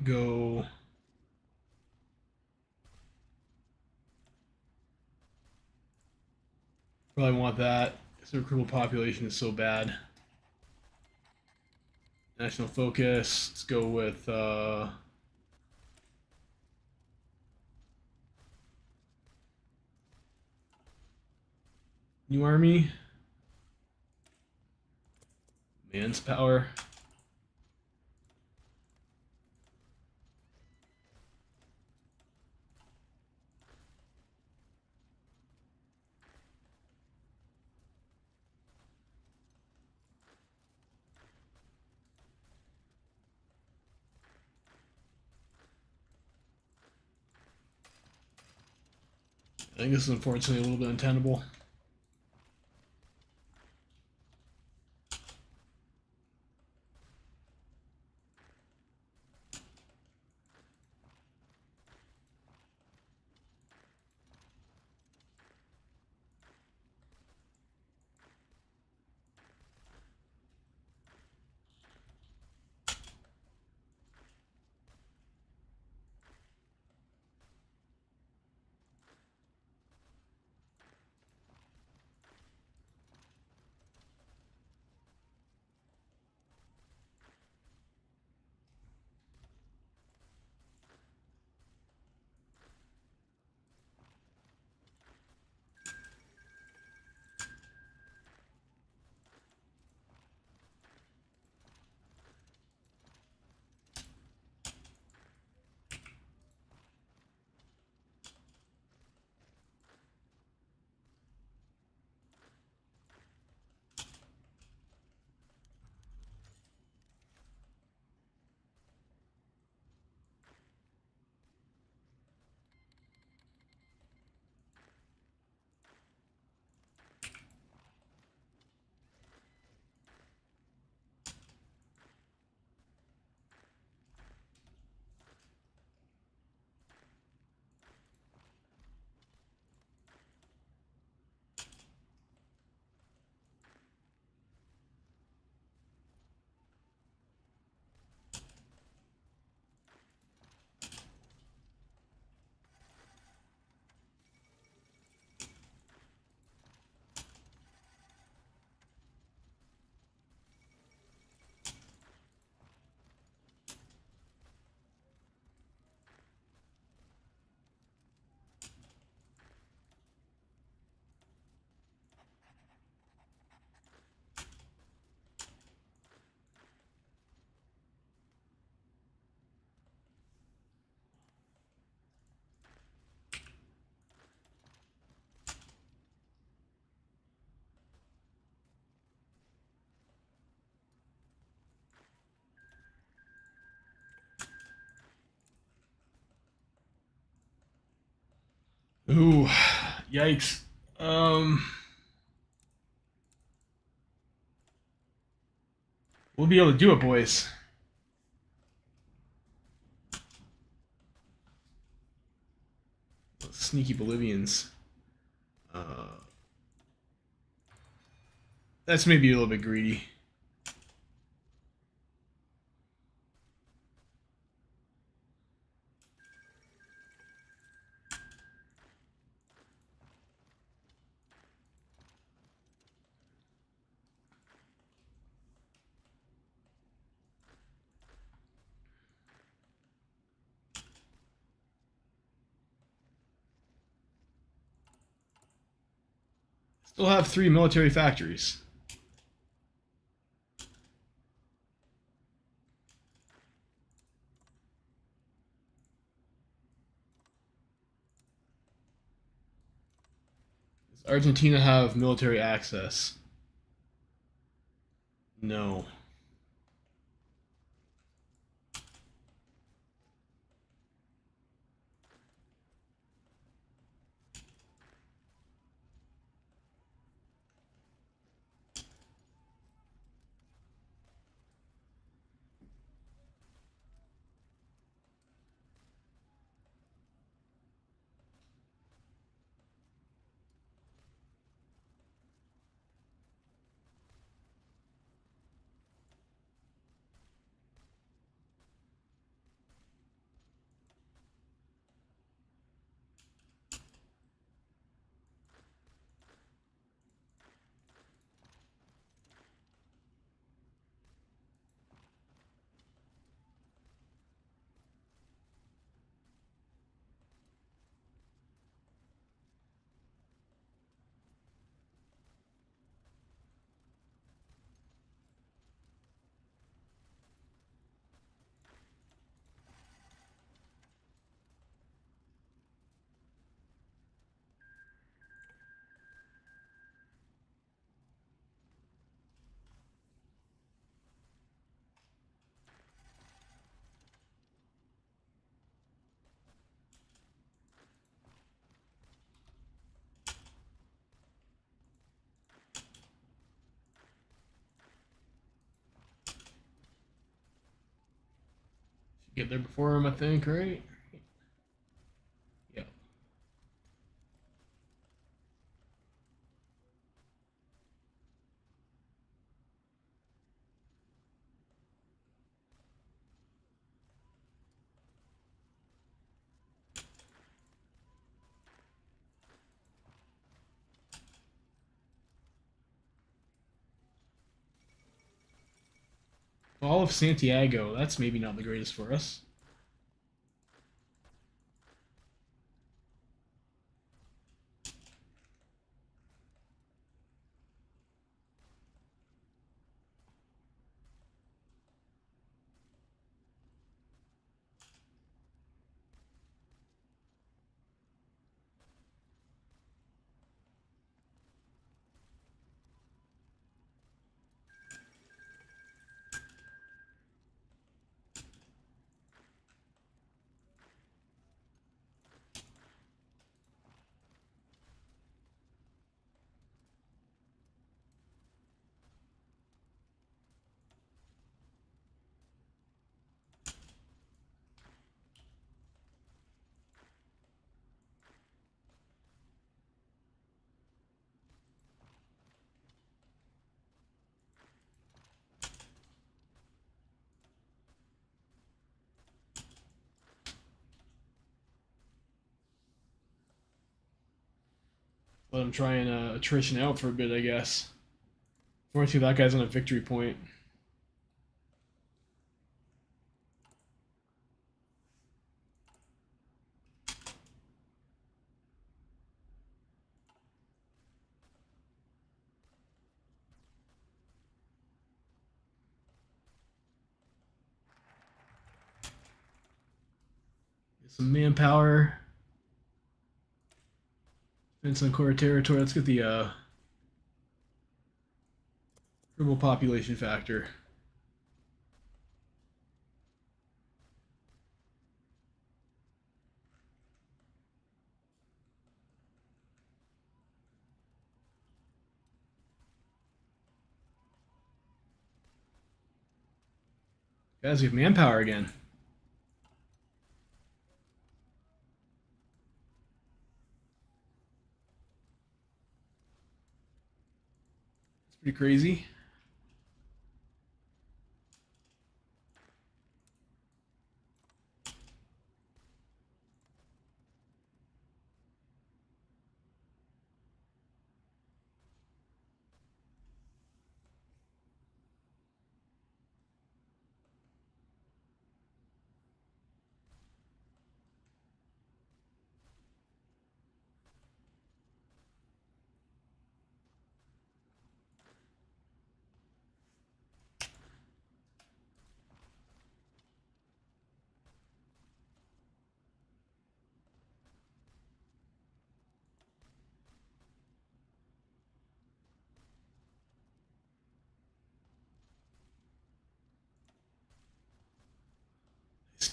[SPEAKER 1] go. Probably want that. The recruitable population is so bad. National focus. Let's go with new army. Man's power. I think this is unfortunately a little bit untenable. Ooh, yikes. We'll be able to do it, boys. Sneaky Bolivians. That's maybe a little bit greedy. Still have 3 military factories. Does Argentina have military access? No. Get there before him, I think, right? Yeah. Fall of Santiago. That's maybe not the greatest for us. Let him try and attrition out for a bit, I guess. Fortunately, that guy's on a victory point. Get some manpower. Defense on core territory. Let's get the triple population factor. Guys, we have manpower again. It's pretty crazy.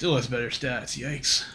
[SPEAKER 1] Still has better stats. Yikes.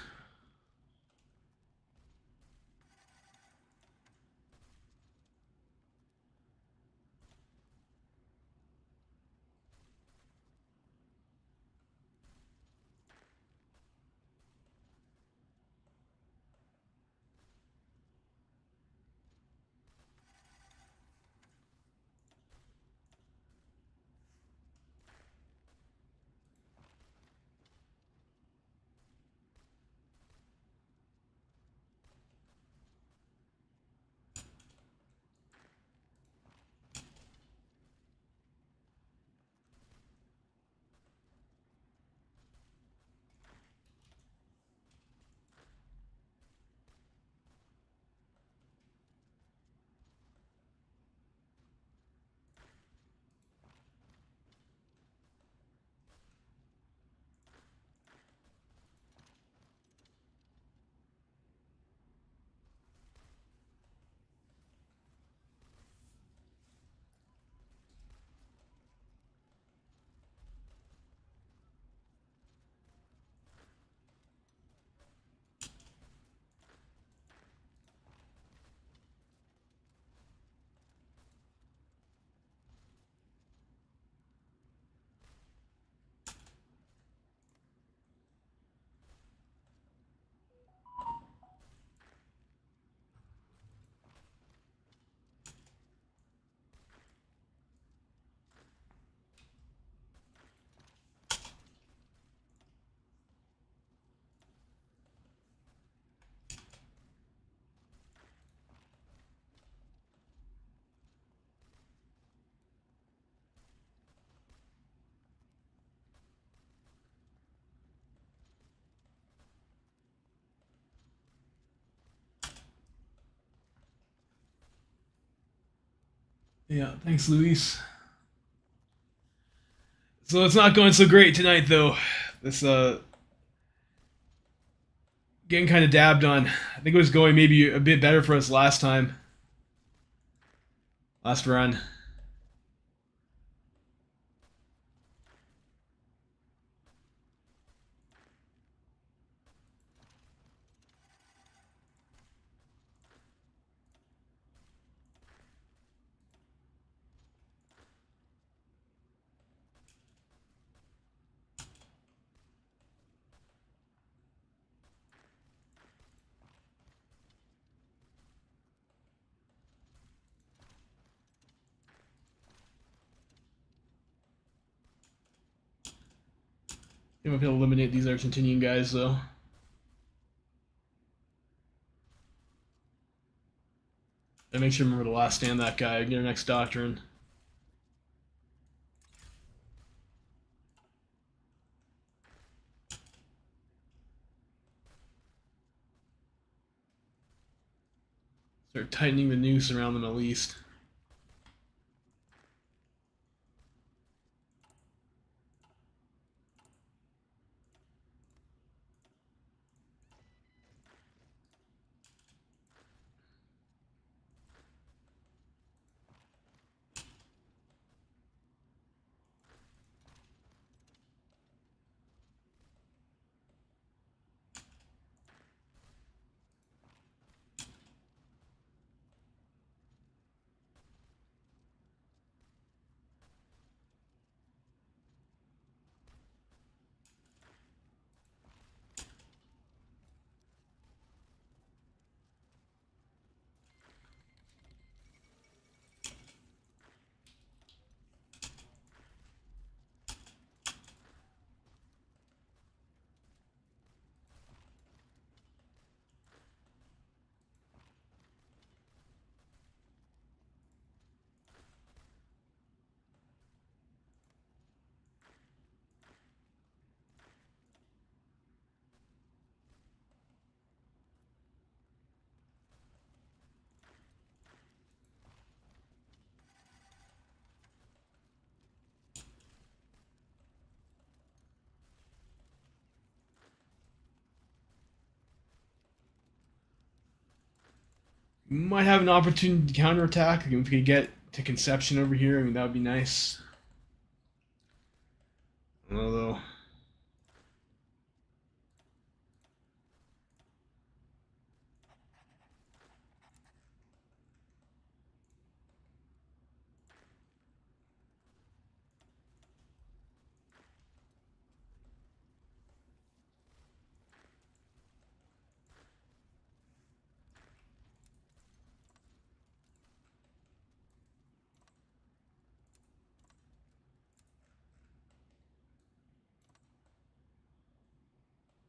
[SPEAKER 1] Yeah, thanks, Luis. So it's not going so great tonight, though. This getting kind of dabbed on. I think it was going maybe a bit better for us last time, last run. I think we'll eliminate these Argentinian guys, though. And make sure to remember to last stand that guy. Get our next doctrine. Start tightening the noose around them at least. We might have an opportunity to counterattack. If we could get to Conception over here, I mean, that would be nice. Although.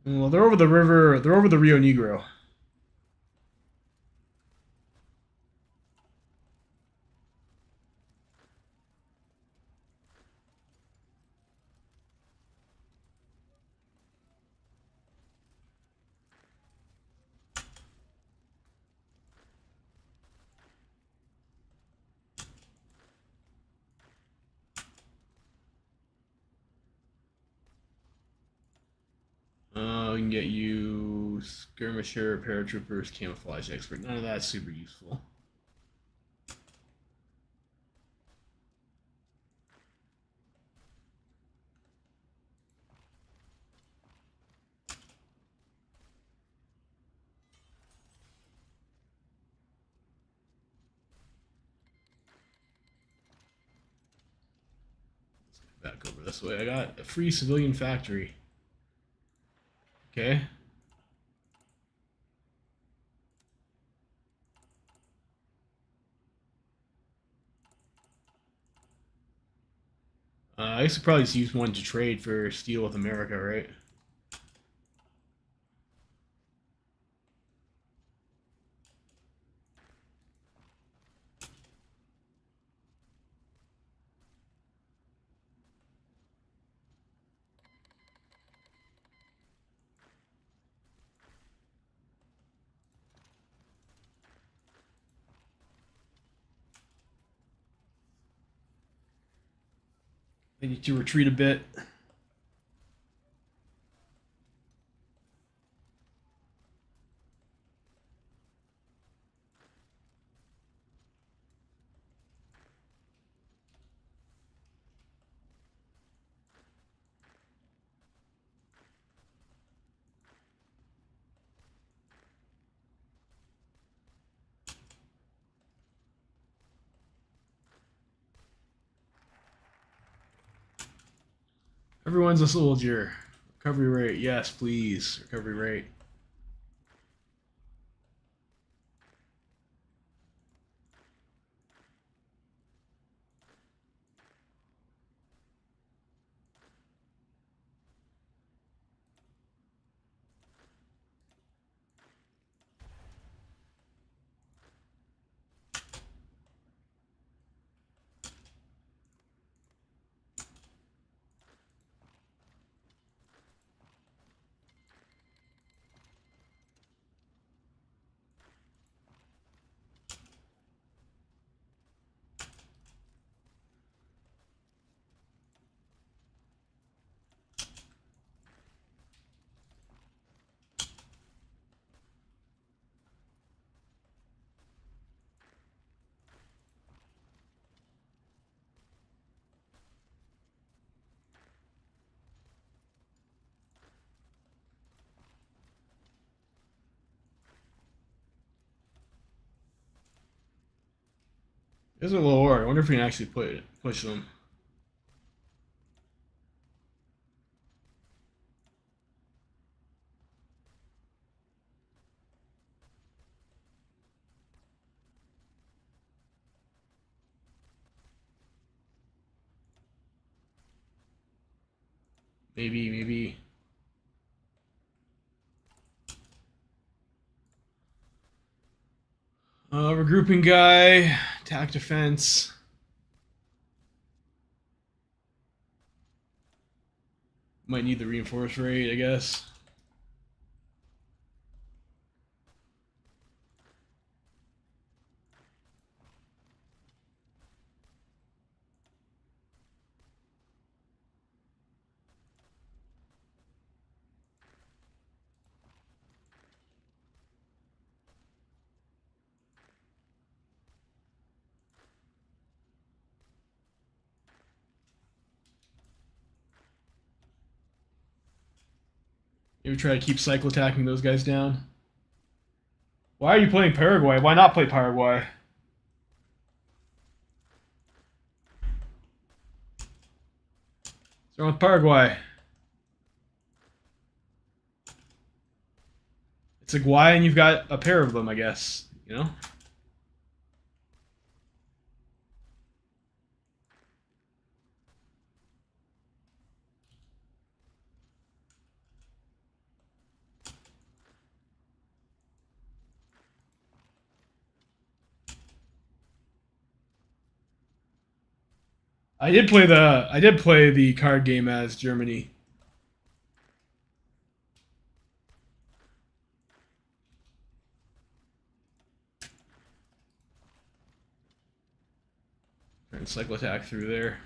[SPEAKER 1] Well, they're over the river. They're over the Rio Negro. We can get you skirmisher, paratroopers, camouflage expert. None of that's super useful. Back over this way. I got a free civilian factory. Okay. I guess we probably just use one to trade for steel with America, right? They need to retreat a bit. Everyone's a soldier. Recovery rate, yes, please. Recovery rate. There's a low order. I wonder if we can actually push them. Maybe, maybe. Regrouping guy. Attack defense. Might need the reinforce rate, I guess. Maybe try to keep cycle attacking those guys down. Why are you playing Paraguay? Why not play Paraguay? What's wrong with Paraguay? It's like, why? And you've got a pair of them, I guess. You know? I did play the card game as Germany. Trying to cycle attack through there.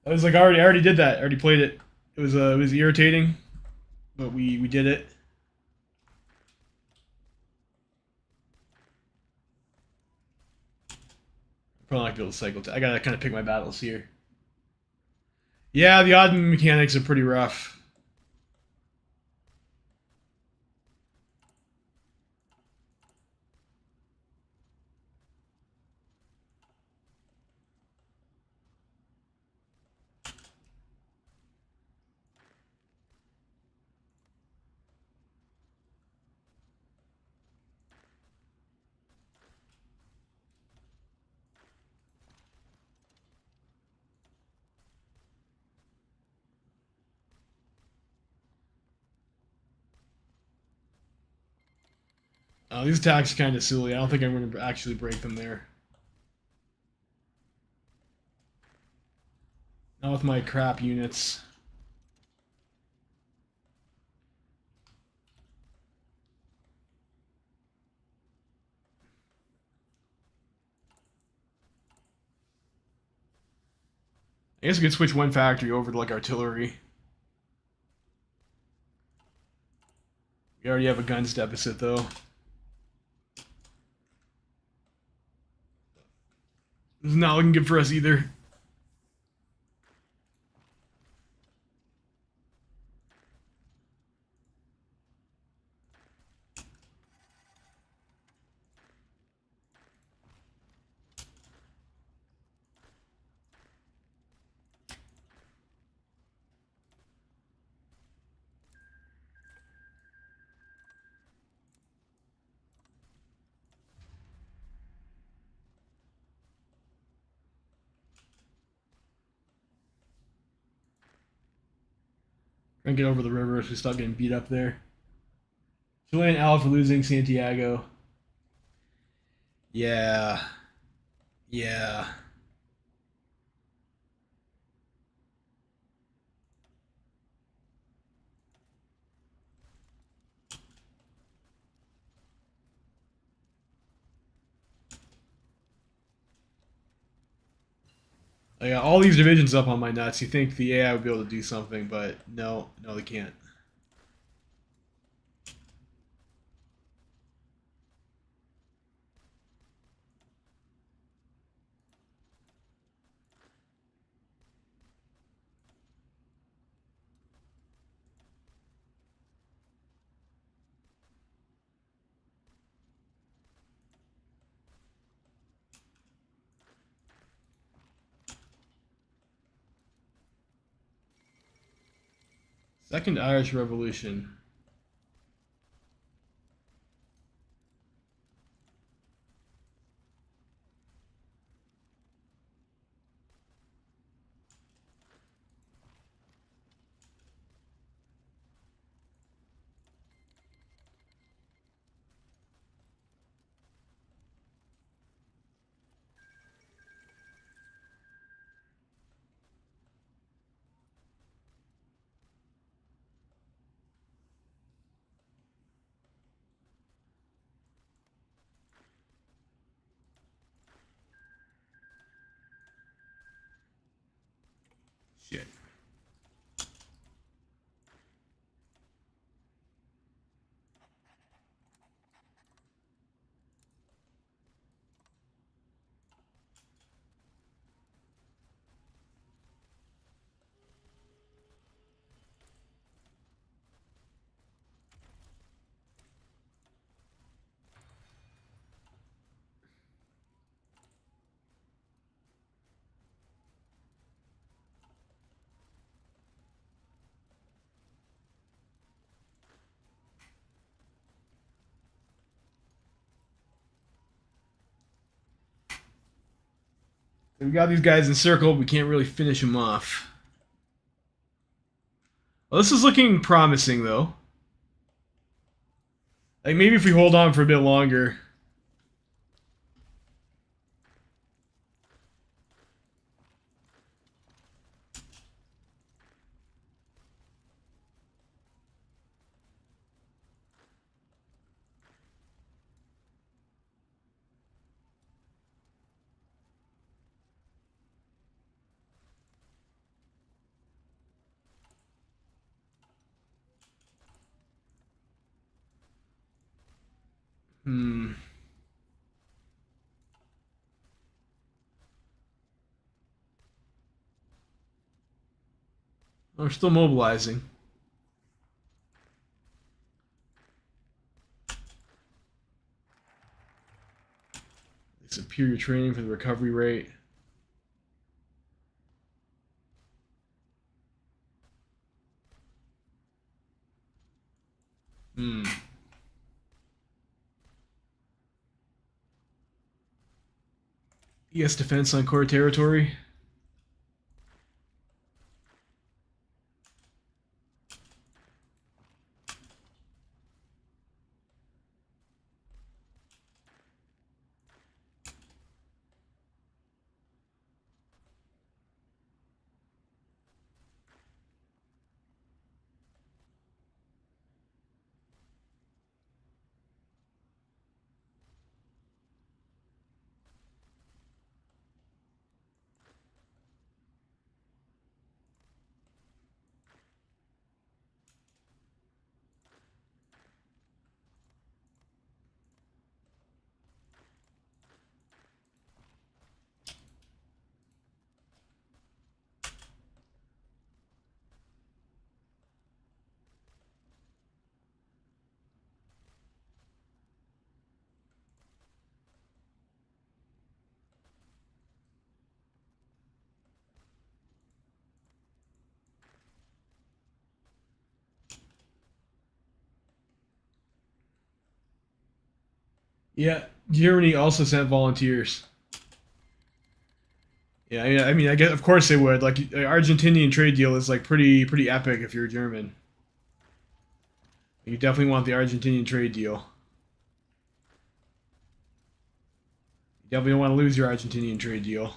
[SPEAKER 1] I was like, I already did that. I already played it. It was irritating, but we did it. Probably not gonna be able to cycle. I gotta kind of pick my battles here. Yeah, the odd mechanics are pretty rough. These attacks are kind of silly. I don't think I'm going to actually break them there. Not with my crap units. I guess we could switch one factory over to like artillery. We already have a guns deficit though. It's not looking good for us either. Try and get over the river so we stop getting beat up there. Chilean Alpha losing Santiago. Yeah. Yeah. I got all these divisions up on my nuts. You think the AI would be able to do something, but no, no, they can't. Second Irish Revolution. Shit. We got these guys encircled. We can't really finish them off. Well, this is looking promising, though. Like, maybe if we hold on for a bit longer. Hmm. We're still mobilizing. Superior training for the recovery rate. Hmm. ES defense on core territory. Yeah, Germany also sent volunteers. Yeah, I guess of course they would. Like Argentinian trade deal is like pretty epic if you're German. You definitely want the Argentinian trade deal. You definitely don't want to lose your Argentinian trade deal.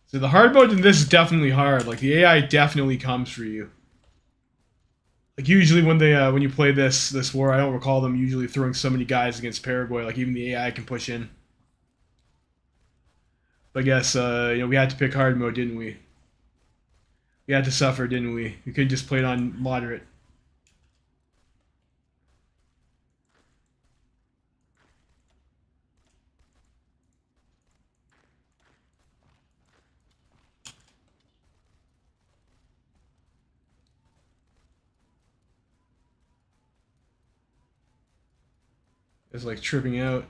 [SPEAKER 1] So the hard mode in this is definitely hard. Like the AI definitely comes for you. Like usually when you play this war, I don't recall them usually throwing so many guys against Paraguay. Like even the AI can push in. But I guess we had to pick hard mode, didn't we? We had to suffer, didn't we? We could just play it on moderate. It's like tripping out.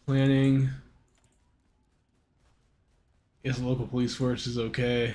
[SPEAKER 1] Planning. Guess the local police force is okay.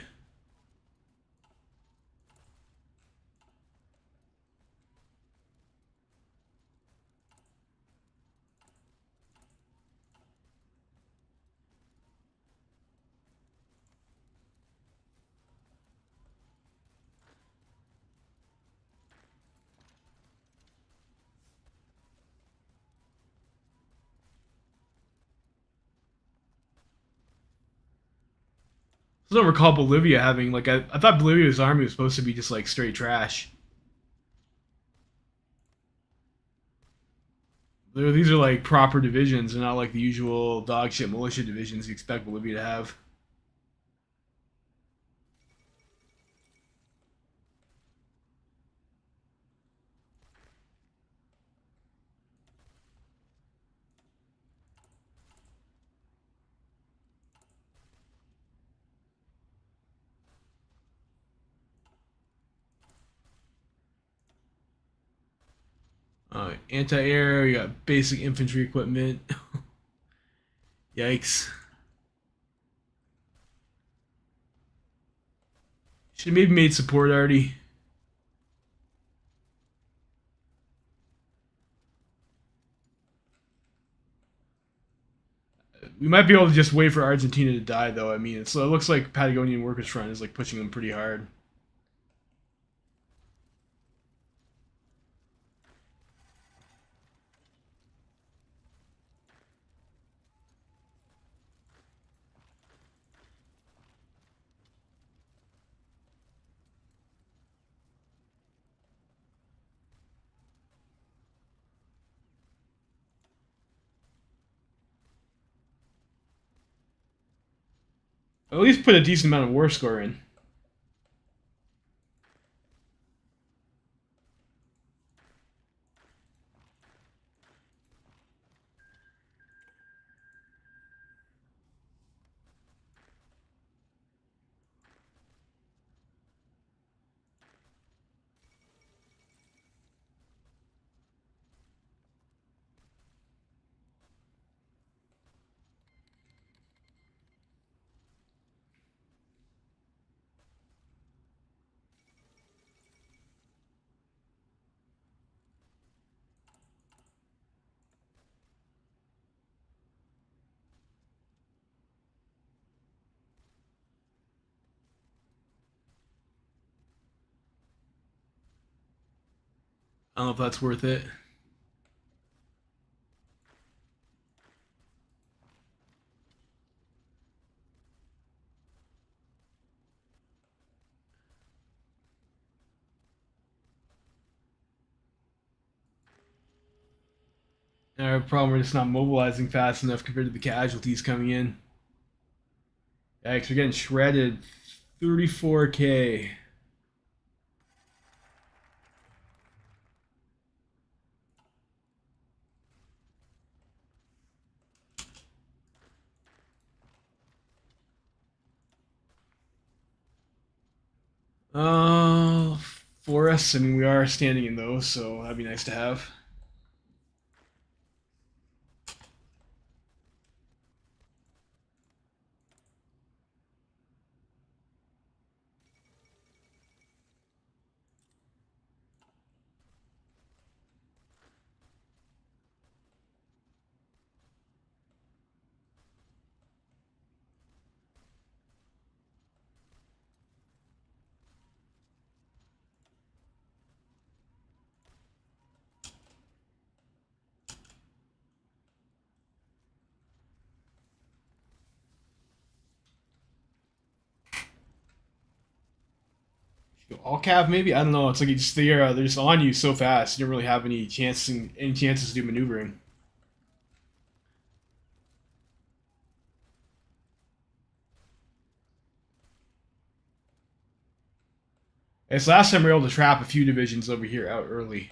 [SPEAKER 1] I don't recall Bolivia having like I thought Bolivia's army was supposed to be just like straight trash. These are like proper divisions, and not like the usual dog shit militia divisions you expect Bolivia to have. Anti-air, you got basic infantry equipment. Yikes. Should have maybe made support already. We might be able to just wait for Argentina to die, though. I mean, it looks like Patagonian Workers Front is like pushing them pretty hard. At least put a decent amount of war score in. I don't know if that's worth it. Our problem, we're just not mobilizing fast enough compared to the casualties coming in. Yikes, we're getting shredded. 34K. Uh, Forests. I mean, we are standing in those, so that'd be nice to have. All cap maybe? I don't know. It's like they're just on you so fast. You don't really have any chances to do maneuvering. It's last time we were able to trap a few divisions over here out early.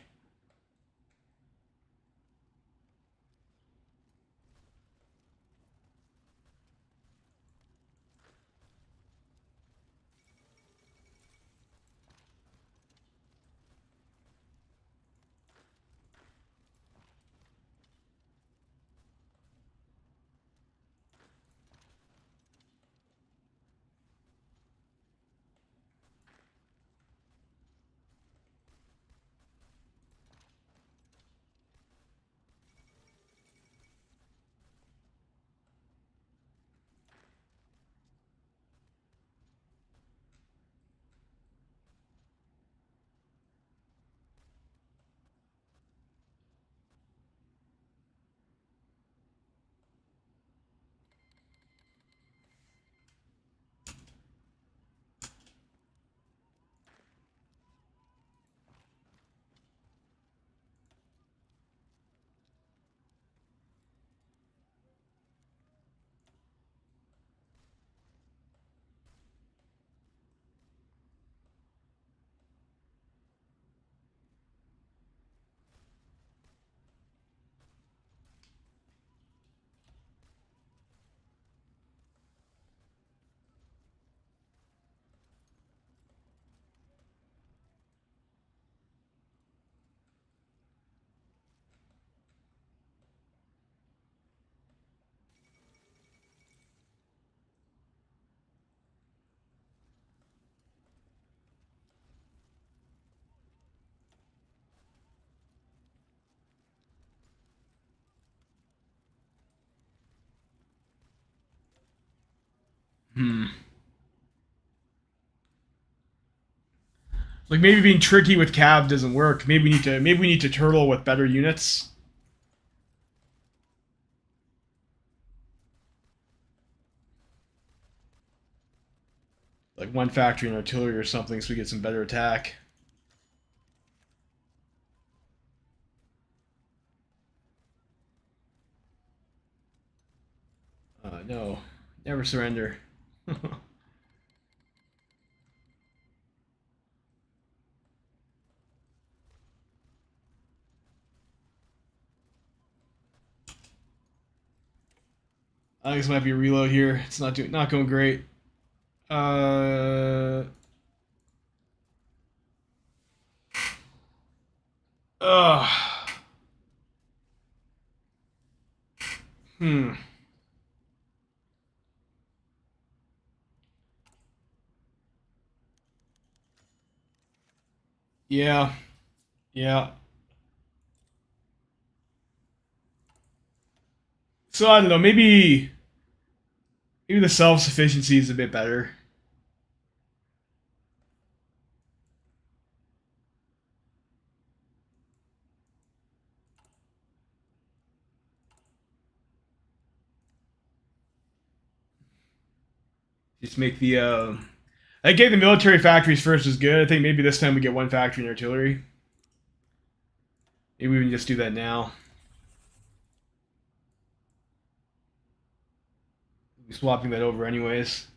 [SPEAKER 1] Hmm. Like maybe being tricky with Cav doesn't work. Maybe we need to turtle with better units. Like one factory and artillery or something so we get some better attack. No. Never surrender. I think this might be a reload here. It's not going great. Uh Ugh. Hmm. Yeah. Yeah. So I don't know, maybe the self-sufficiency is a bit better. Just make the I gave the military factories first is good. I think maybe this time we get one factory in artillery. Maybe we can just do that now. swapping that over anyways.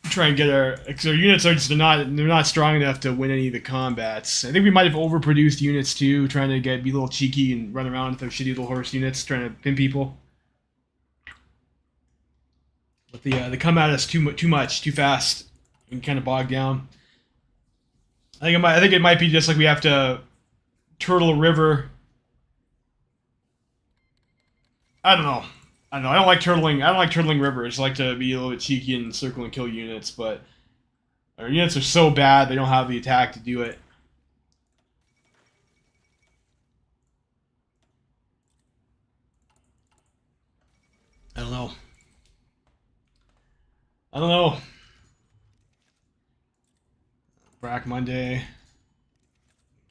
[SPEAKER 1] Try and get our units are just they're not strong enough to win any of the combats. I think we might have overproduced units too, trying to be a little cheeky and run around with our shitty little horse units, trying to pin people. But they come at us too much, too fast, and kind of bog down. I think it might be just like we have to turtle a river. I don't know. I don't like turtling. I don't like turtling rivers. I like to be a little bit cheeky and circle and kill units, but our units are so bad they don't have the attack to do it. I don't know. I don't know. Brack Monday.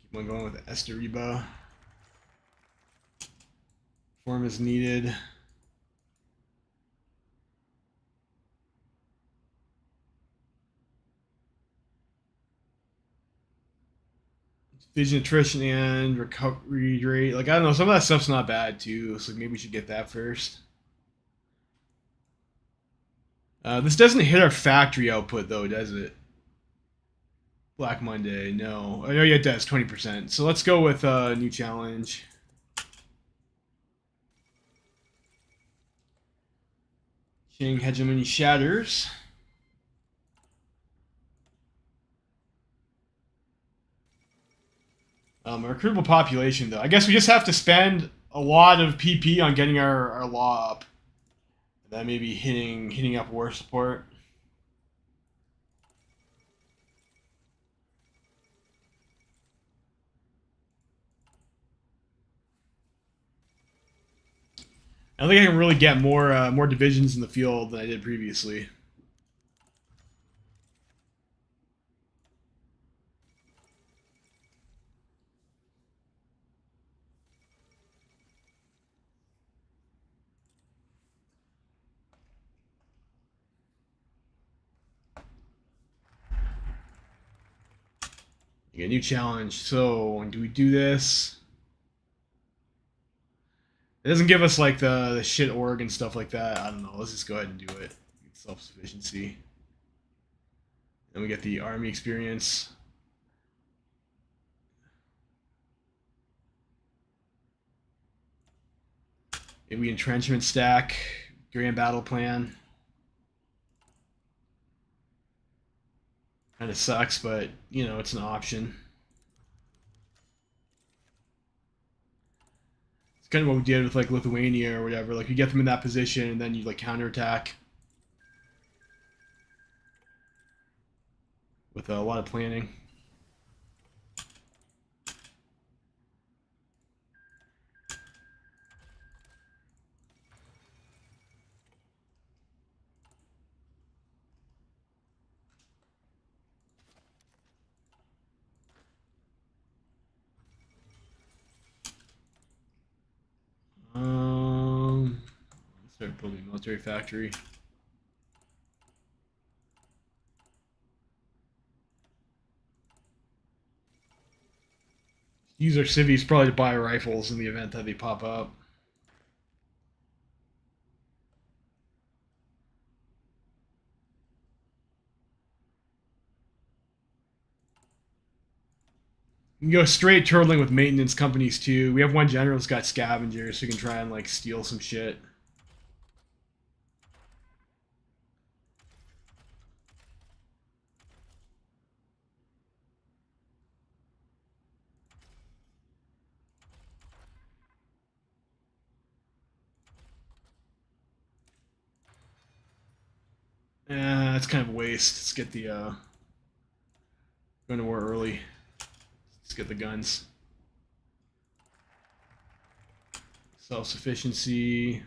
[SPEAKER 1] Keep on going with Esteriba. Form is needed. Vision attrition and recovery rate. Like, I don't know, some of that stuff's not bad too, so maybe we should get that first. This doesn't hit our factory output though, does it? Black Monday, no. Oh yeah, it does, 20%. So let's go with new challenge. Qing hegemony shatters. Recruitable population, though. I guess we just have to spend a lot of PP on getting our law up. That may be hitting up war support. I don't think I can really get more divisions in the field than I did previously. Okay, new challenge. So, do we do this? It doesn't give us like the shit org and stuff like that. I don't know. Let's just go ahead and do it. Self-sufficiency. Then we get the army experience. Maybe entrenchment stack. Grand battle plan. Kind of sucks, but you know, it's an option. It's kind of what we did with like Lithuania or whatever. Like you get them in that position and then you like counterattack with a lot of planning. Start building a military factory. Use our civvies probably to buy rifles in the event that they pop up. You can go straight turtling with maintenance companies too. We have one general that's got scavengers, so we can try and like steal some shit. That's kind of a waste. Let's get the going to war early. Let's get the guns. Self-sufficiency.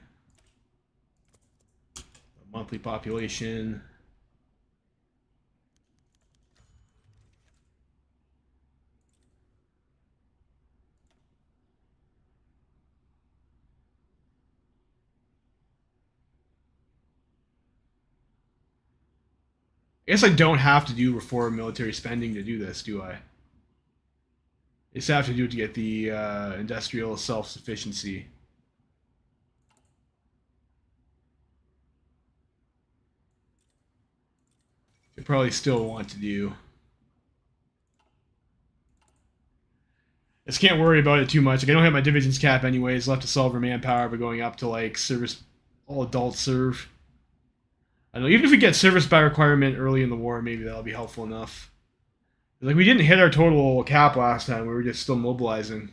[SPEAKER 1] Monthly population. I guess I don't have to do reform military spending to do this, do I? I just have to do it to get the industrial self-sufficiency. probably still want to do. I just can't worry about it too much. Like, I don't have my divisions cap anyways. Left to solve for manpower, but going up to like service, all adult serve. I know even if we get service by requirement early in the war, maybe that'll be helpful enough. Like, we didn't hit our total cap last time. We were just still mobilizing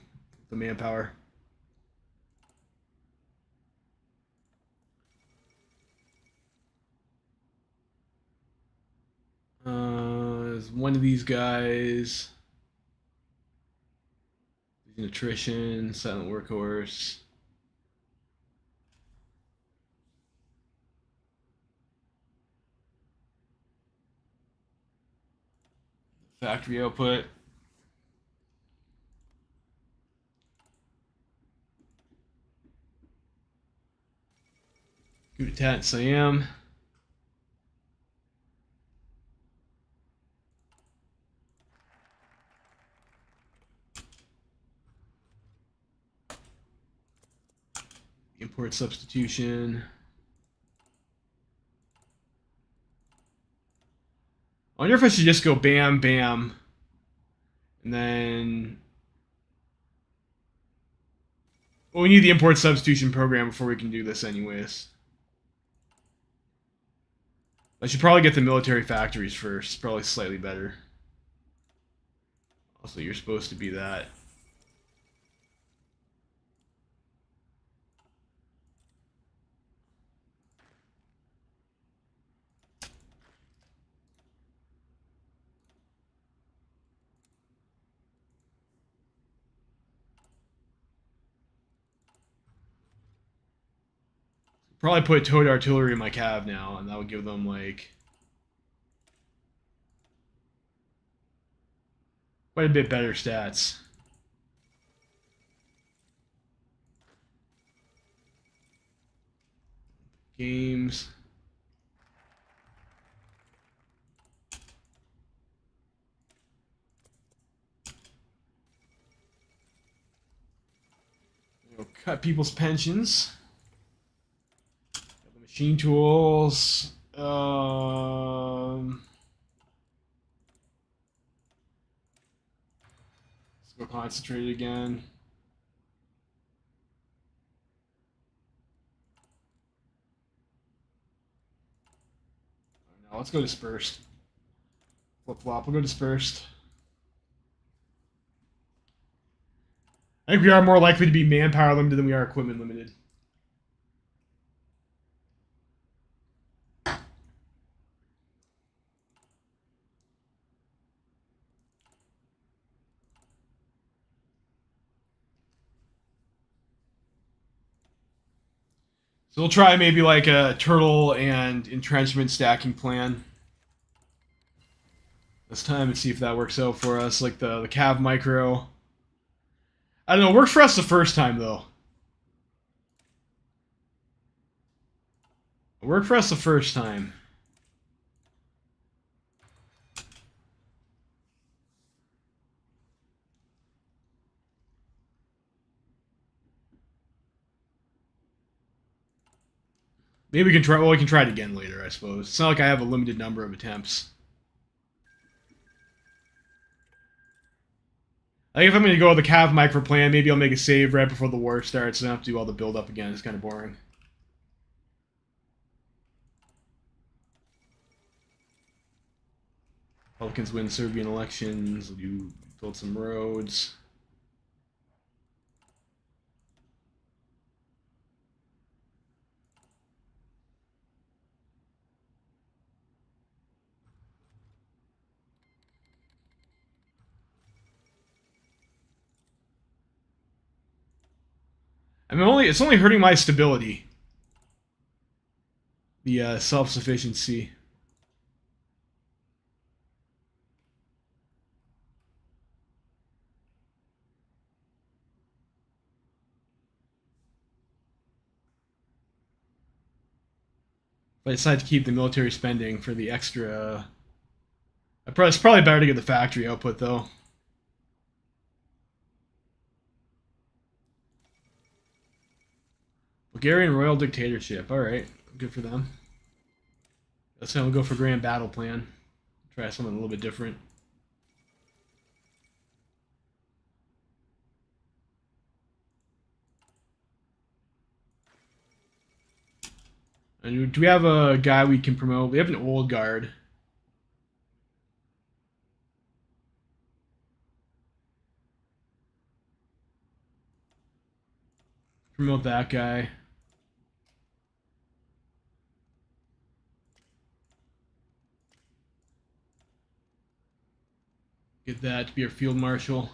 [SPEAKER 1] the manpower. There's one of these guys. Attrition, silent workhorse. Factory output. Coup d'etat in Siam. Import substitution. I wonder if I should just go bam, bam, and then... Well, we need the import substitution program before we can do this anyways. I should probably get the military factories first. Probably slightly better. Also, you're supposed to be that. Probably put towed artillery in my cav now, and that would give them like quite a bit better stats. Games. We'll cut people's pensions. Machine tools. Let's go concentrate again. No, let's go dispersed. Flip flop. We'll go dispersed. I think we are more likely to be manpower limited than we are equipment limited. So we'll try maybe like a turtle and entrenchment stacking plan this time and see if that works out for us. Like the Cav Micro. I don't know, it worked for us the first time though. It worked for us the first time. Maybe we can try. Well, we can try it again later, I suppose. It's not like I have a limited number of attempts. I think if I'm going to go with the Cav Micro plan, maybe I'll make a save right before the war starts, so I don't have to do all the build up again. It's kind of boring. Republicans win Serbian elections. You build some roads. I mean, it's only hurting my stability. The self-sufficiency. If I decide to keep the military spending for the extra... It's probably better to get the factory output, though. Bulgarian Royal Dictatorship. Alright, good for them. That's how we'll go for Grand Battle Plan. Try something a little bit different. And do we have a guy we can promote? We have an old guard. Promote that guy. Get that to be our field marshal.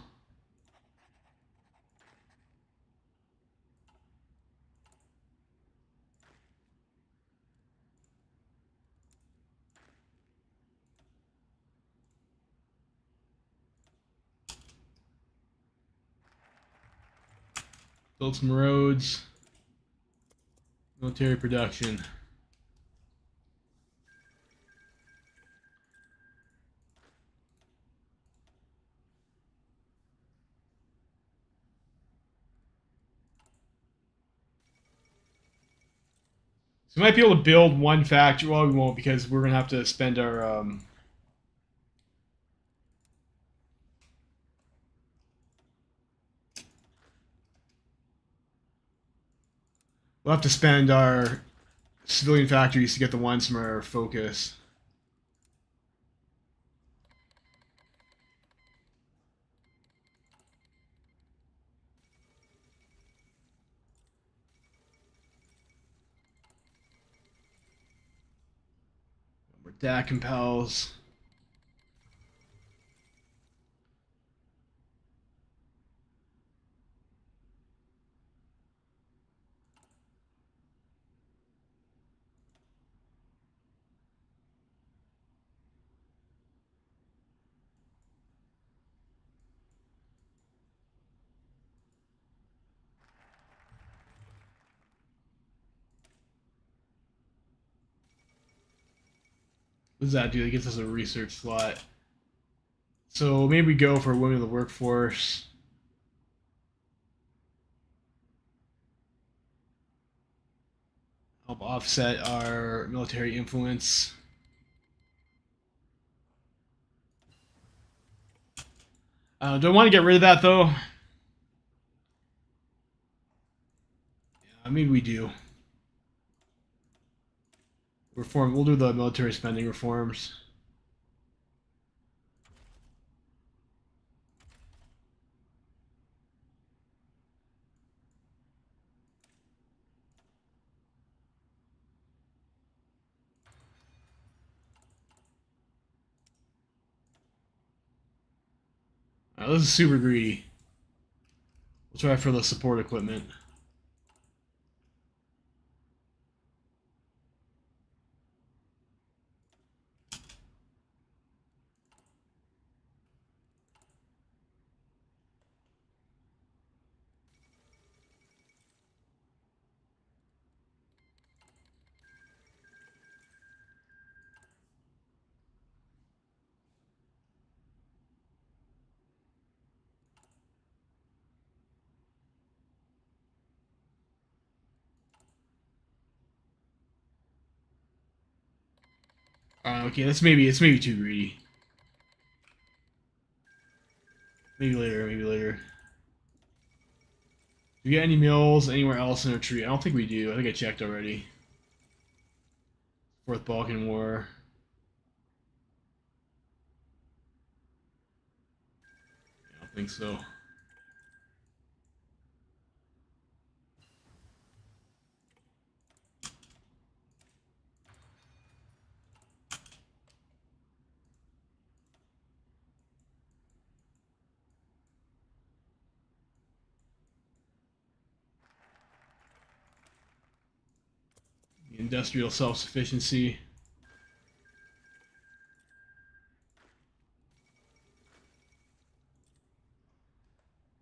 [SPEAKER 1] Build some roads. Military production. So we might be able to build one factory. Well, we won't because we're gonna have to spend our we'll have to spend our civilian factories to get the ones from our focus. Where that compels. What does that do? That gives us a research slot. So maybe we go for women of the workforce. Help offset our military influence. Do I want to get rid of that though? Yeah, I mean we do. Reform. We'll do the military spending reforms. This is super greedy. We'll try for the support equipment. Okay, it's maybe too greedy. Maybe later, maybe later. Do we get any mills anywhere else in our tree? I don't think we do. I think I checked already. Fourth Balkan War. I don't think so. Industrial self-sufficiency.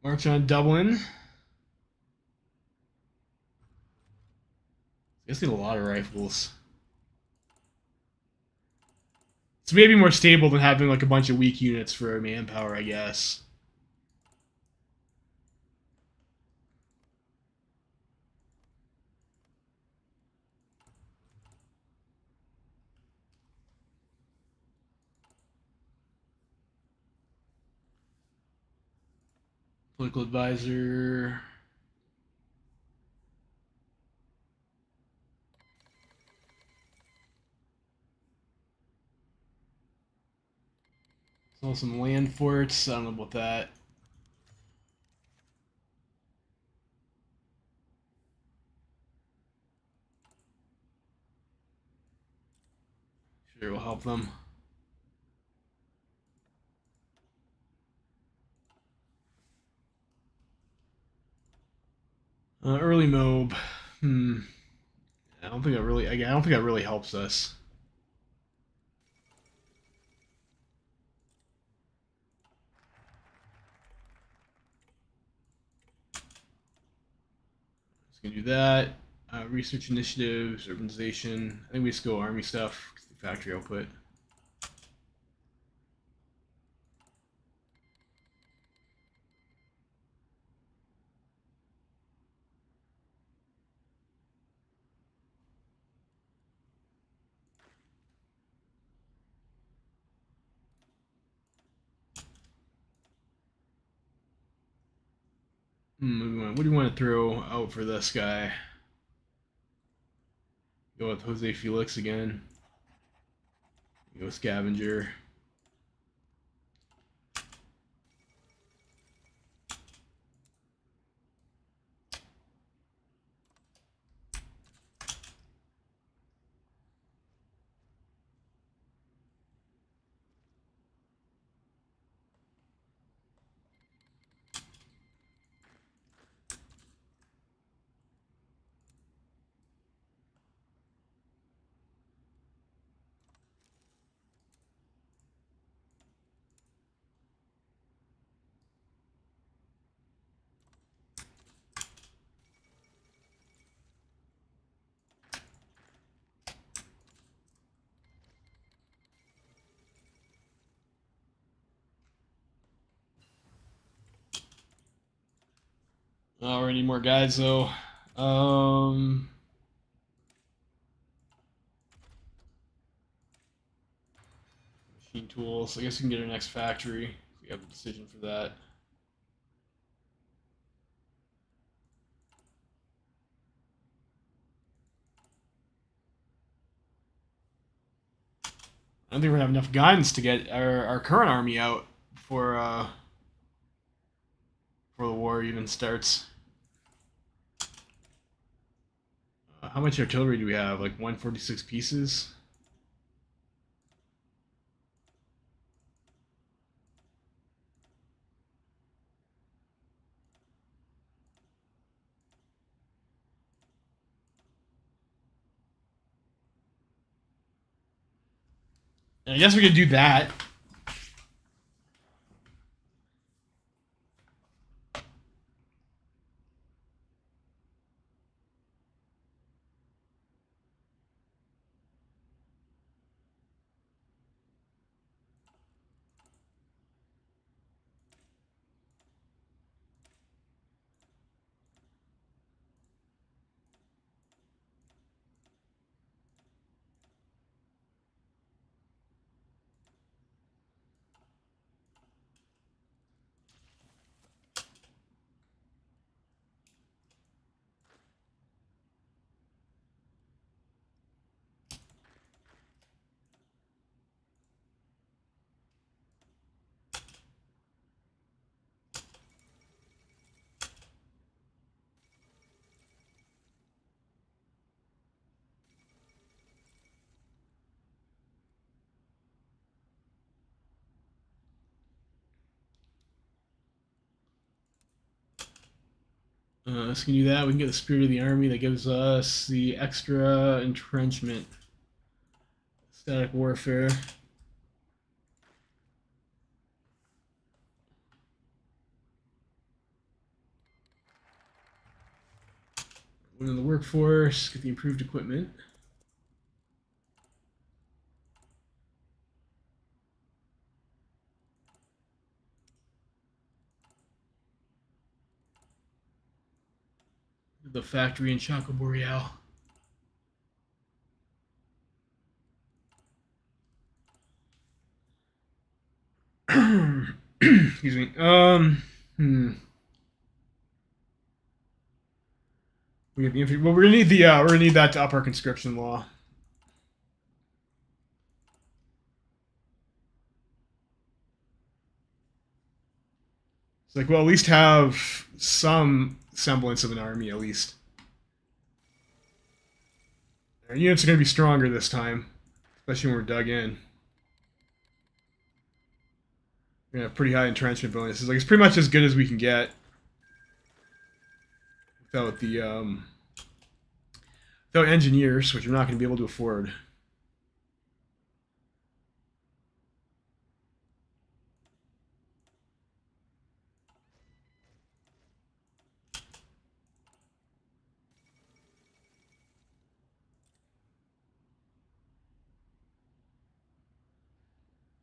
[SPEAKER 1] March on Dublin. I guess need a lot of rifles. It's maybe more stable than having like a bunch of weak units for manpower, I guess. Political advisor. Sell some land forts. I don't know about that. Sure, it will help them. Early mob. I don't think that really. Again, I don't think that really helps us. Just gonna do that. Research initiatives, urbanization. I think we just go army stuff. The factory output. What do you want to throw out for this guy? Go with Jose Felix again. Go scavenger. Oh, we need more guys though. Machine tools. I guess we can get our next factory. We have a decision for that. I don't think we're gonna have enough guns to get our current army out before the war even starts. How much artillery do we have? Like 146 pieces? And I guess we could do that. So we can do that. We can get the spirit of the army that gives us the extra entrenchment. Static warfare. Win the workforce. Get the improved equipment. The factory in Chaco Boreal. Excuse me. We have the infantry. Well, we're gonna need the we're gonna need that to up our conscription law. It's like, well, at least have some semblance of an army, at least. Our units are gonna be stronger this time, especially when we're dug in. We're gonna have pretty high entrenchment bonuses. Like, it's pretty much as good as we can get without the without engineers, which we're not gonna be able to afford.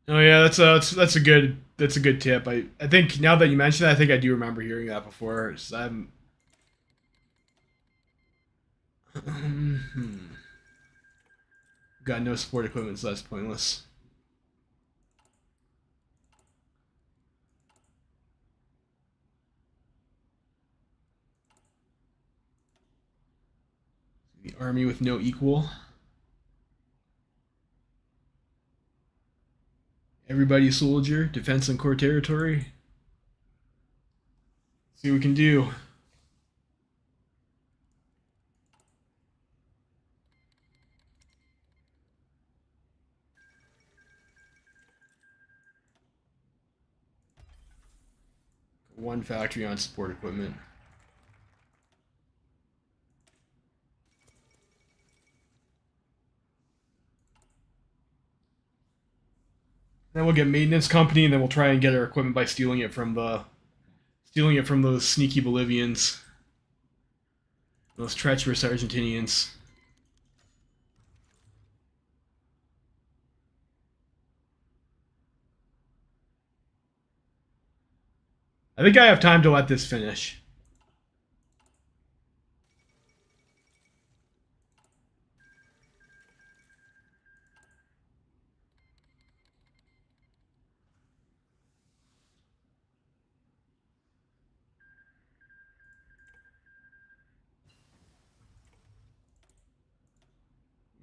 [SPEAKER 1] Oh yeah, that's a good tip. I think now that you mention it, I think I do remember hearing that before. So I'm got no support equipment, so that's pointless. The army with no equal. Everybody soldier, defense on core territory. See what we can do. One factory on support equipment. Then we'll get maintenance company, and then we'll try and get our equipment by stealing it from those sneaky Bolivians, those treacherous Argentinians. I think I have time to let this finish.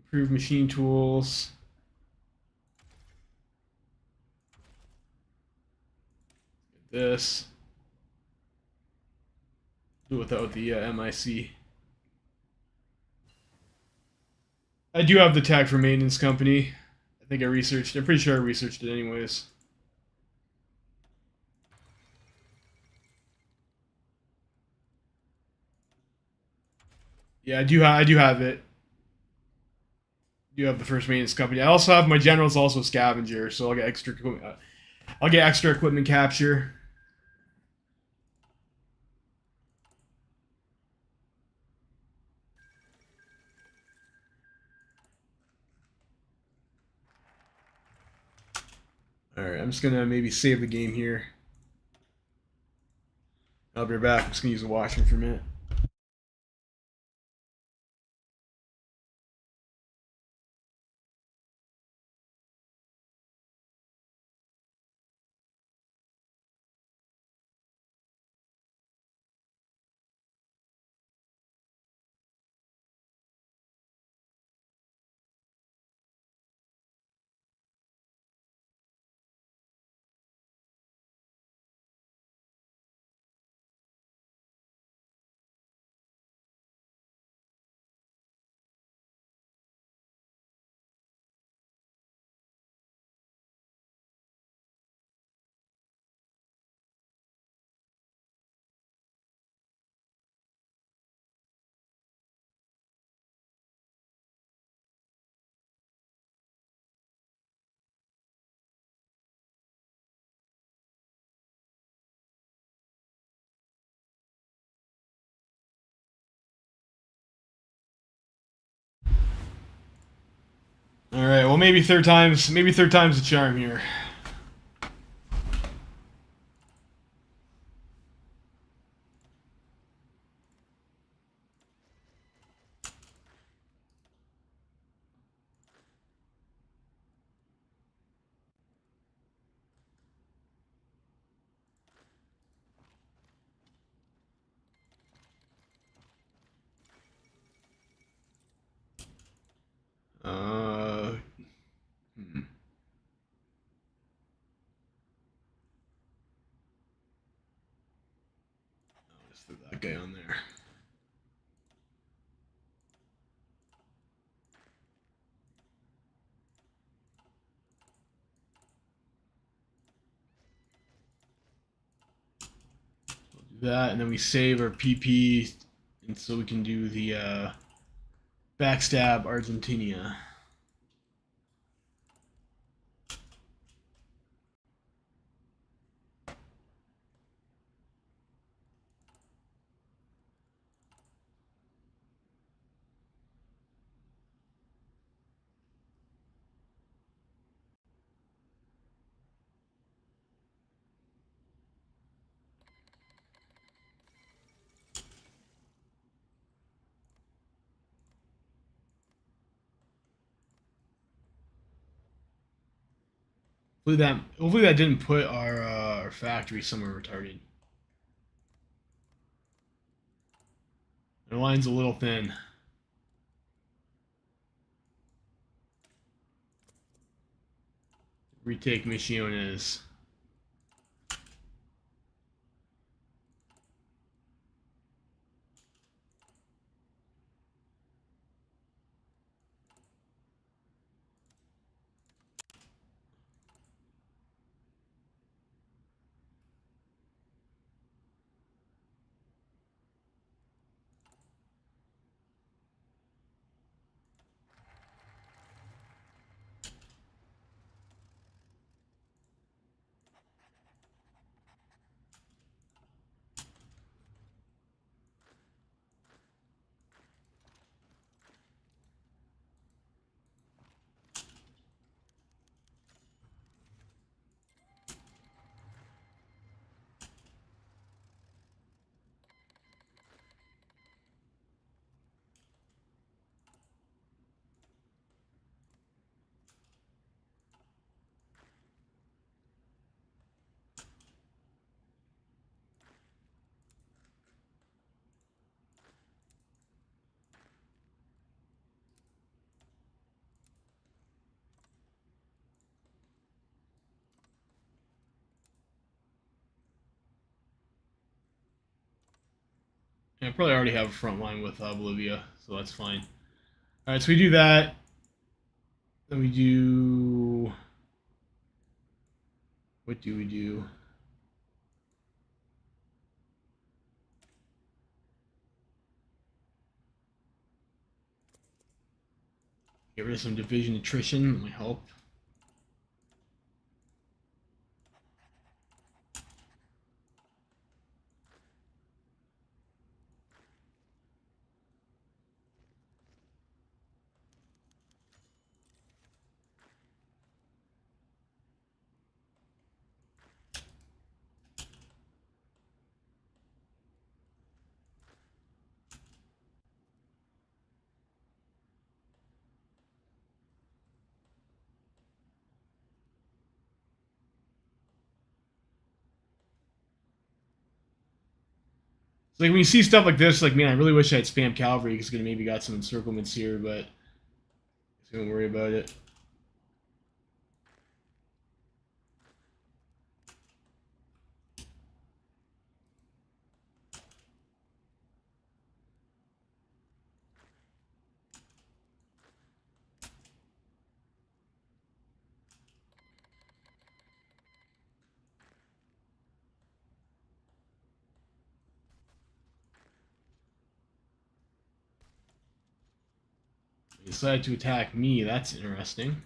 [SPEAKER 1] Improve machine tools. This. Do without the MIC. I do have the tag for maintenance company. I think I researched. I'm pretty sure I researched it anyways. Yeah, I do have it. I do have the first maintenance company. I also have my general's also scavenger, so I'll get extra equipment. I'll get extra equipment capture. All right, I'm just gonna maybe save the game here. I'll be right back. I'm just gonna use the washroom for a minute. All right. Well, maybe third time's the charm here. guy on there. We'll do that, and then we save our PP, and so we can do the backstab Argentina. Hopefully that didn't put our factory somewhere retarded. The line's a little thin. Retake Misiones. I probably already have a front line with Bolivia, so that's fine. All right, so we do that. Then we do. What do we do? Get rid of some division attrition. That might help. It's like when you see stuff like this, like, man, I really wish I had spam cavalry because I could have maybe got some encirclements here, but don't worry about it. They decided to attack me. That's interesting.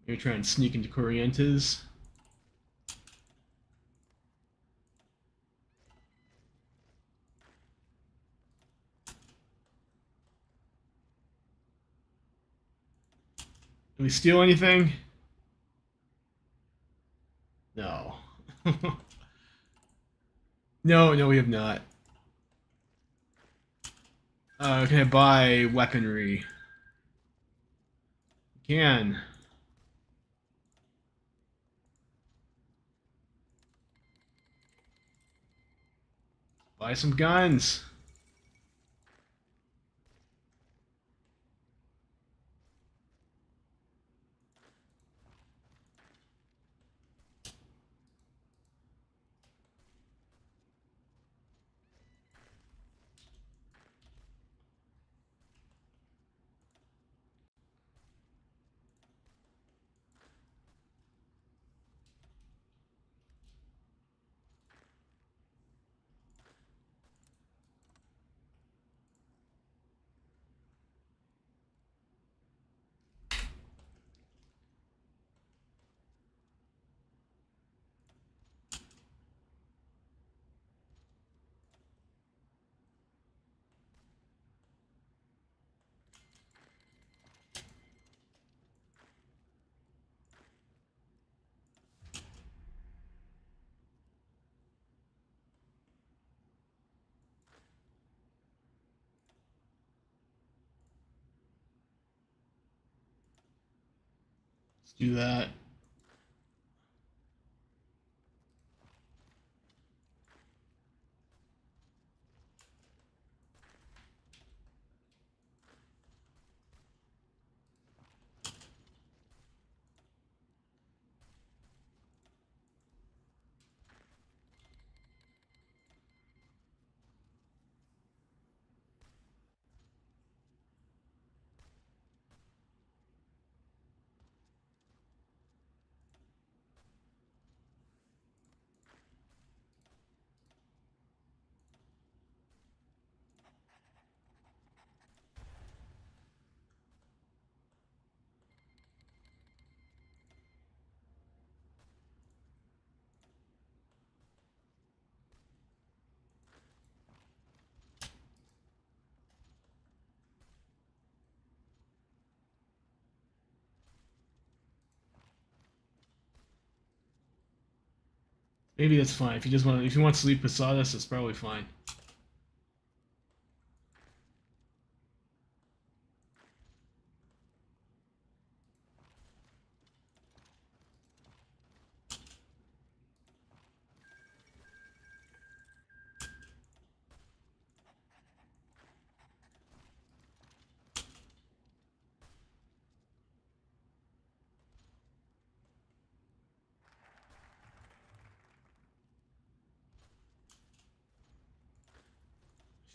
[SPEAKER 1] Maybe try and sneak into Corrientes. Did we steal anything? No. No, we have not. Can I buy weaponry? Can. Buy some guns. Let's do that. Maybe that's fine. If you just want, if you want to sleep beside us, it's probably fine.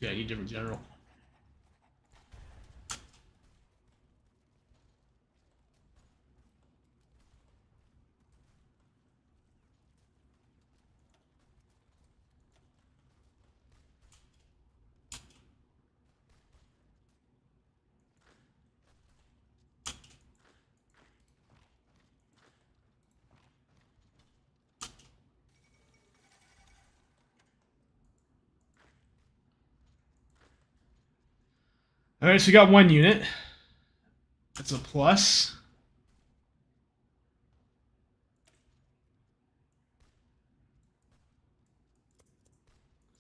[SPEAKER 1] Yeah, I need a different general. All right, so we got one unit. That's a plus.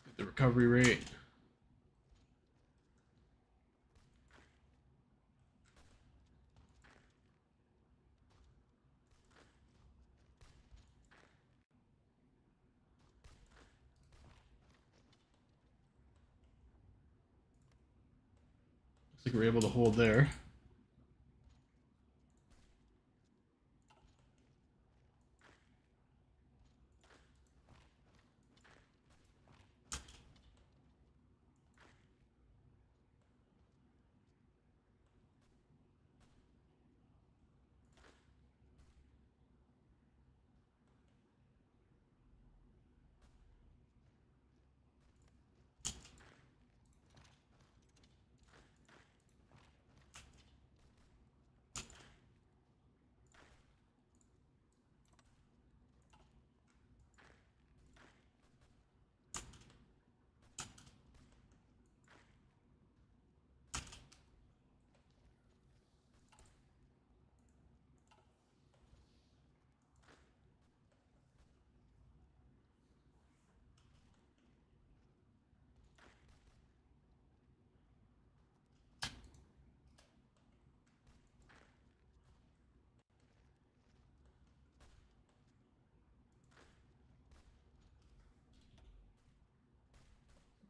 [SPEAKER 1] Get the recovery rate. Looks like we're able to hold there.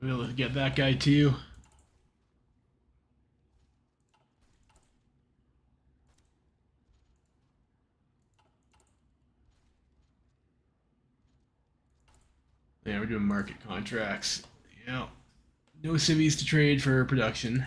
[SPEAKER 1] I'll be able to get that guy too. Yeah, we're doing market contracts. Yeah. No civvies to trade for production.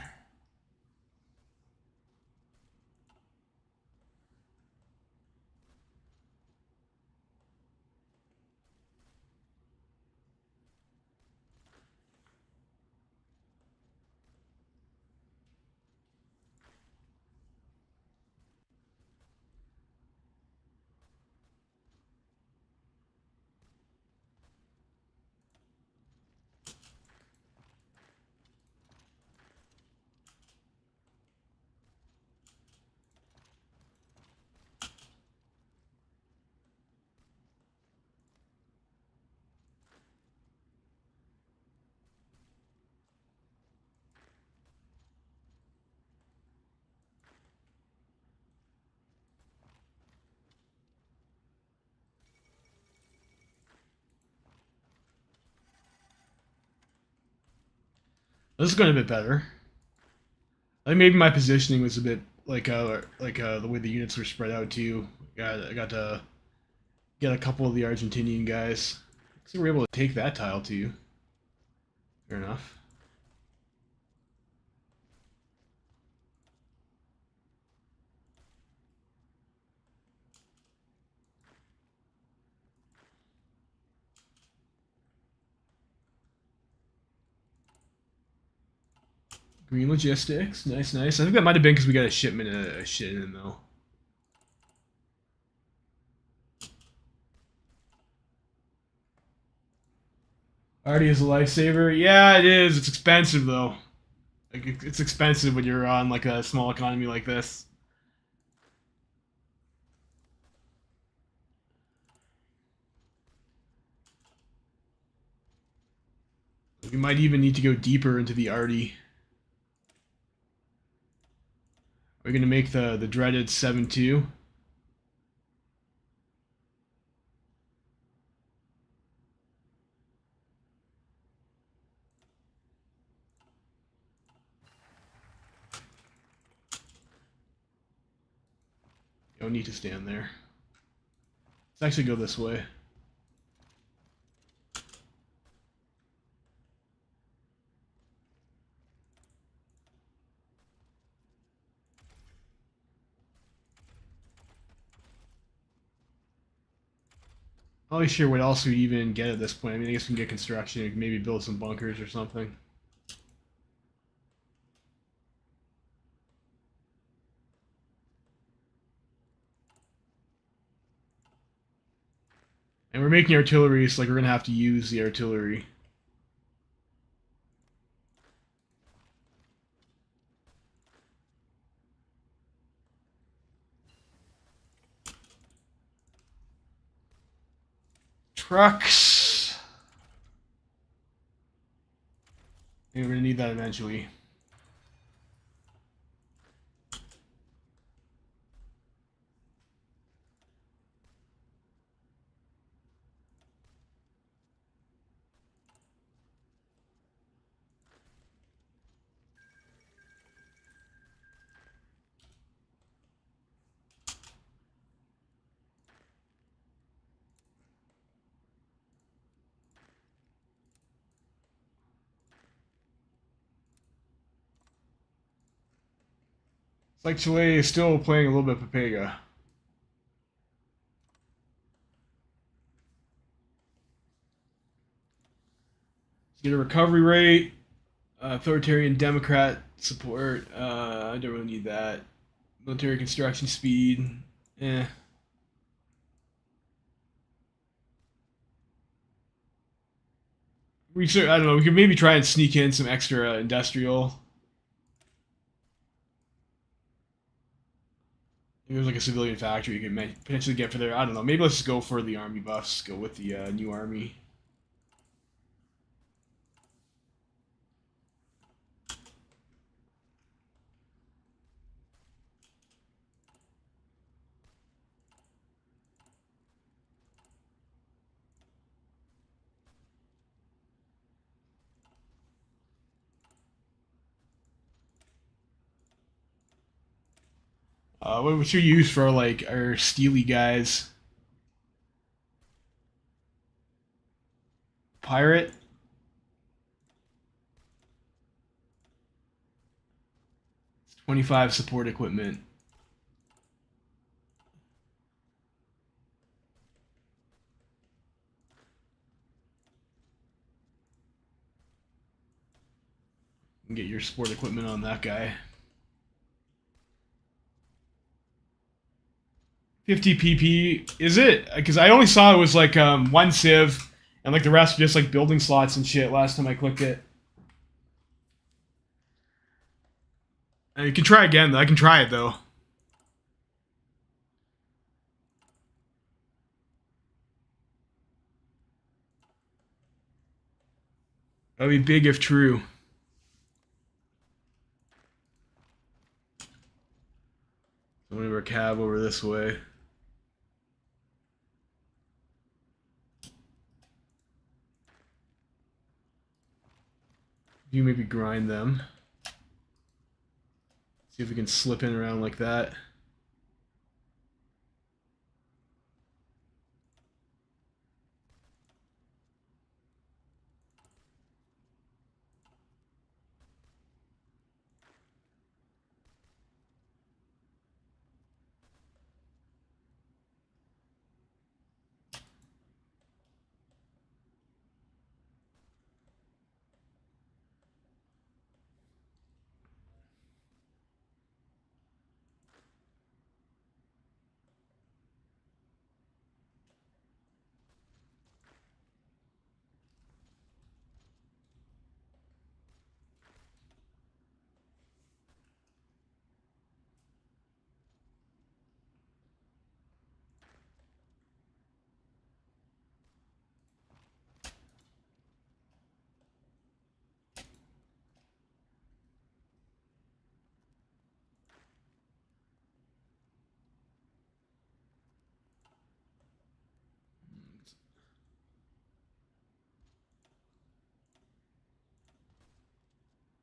[SPEAKER 1] This is going a bit better. I think maybe my positioning was a bit the way the units were spread out too. I got to get a couple of the Argentinian guys. So we're able to take that tile too. Fair enough. Green logistics, nice, nice. I think that might have been because we got a shipment of shit in though. Already is a lifesaver. Yeah, it is. It's expensive though. Like it's expensive when you're on like a small economy like this. We might even need to go deeper into the arty. We're gonna make the dreaded 7-2. You don't need to stand there. Let's actually go this way. Not really sure what else we even get at this point. I mean, I guess we can get construction. We can maybe build some bunkers or something. And we're making artillery, so like we're gonna have to use the artillery. Trucks. And we're gonna need that eventually. It's like Chile is still playing a little bit of Papega. Get a recovery rate, authoritarian Democrat support. I don't really need that. Military construction speed. Eh. I don't know. We could maybe try and sneak in some extra industrial. There's like a civilian factory you could potentially get for there. I don't know. Maybe let's just go for the army buffs. Go with the new army. What's your use for like our steely guys? Pirate. 25 support equipment. Get your support equipment on that guy. 50 PP. Is it? Because I only saw it was like one civ, and like the rest were just like building slots and shit last time I clicked it. You can try again, though. I can try it, though. That would be big if true. I'm gonna cab over this way. You maybe grind them. See if we can slip in around like that.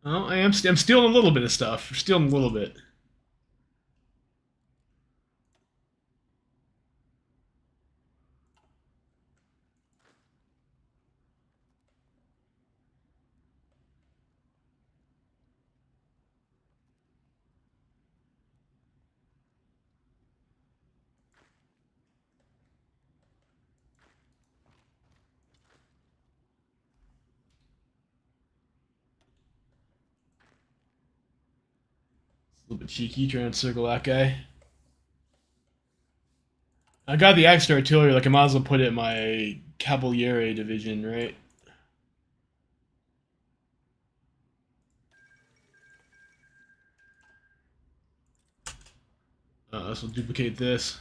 [SPEAKER 1] Oh, I'm stealing a little bit of stuff. We're stealing a little bit. A little bit cheeky trying to circle that guy. I got the extra artillery, like I might as well put it in my Cavaliere division, right? This will duplicate this.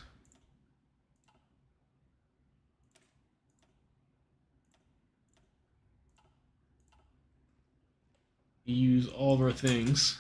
[SPEAKER 1] Use all of our things.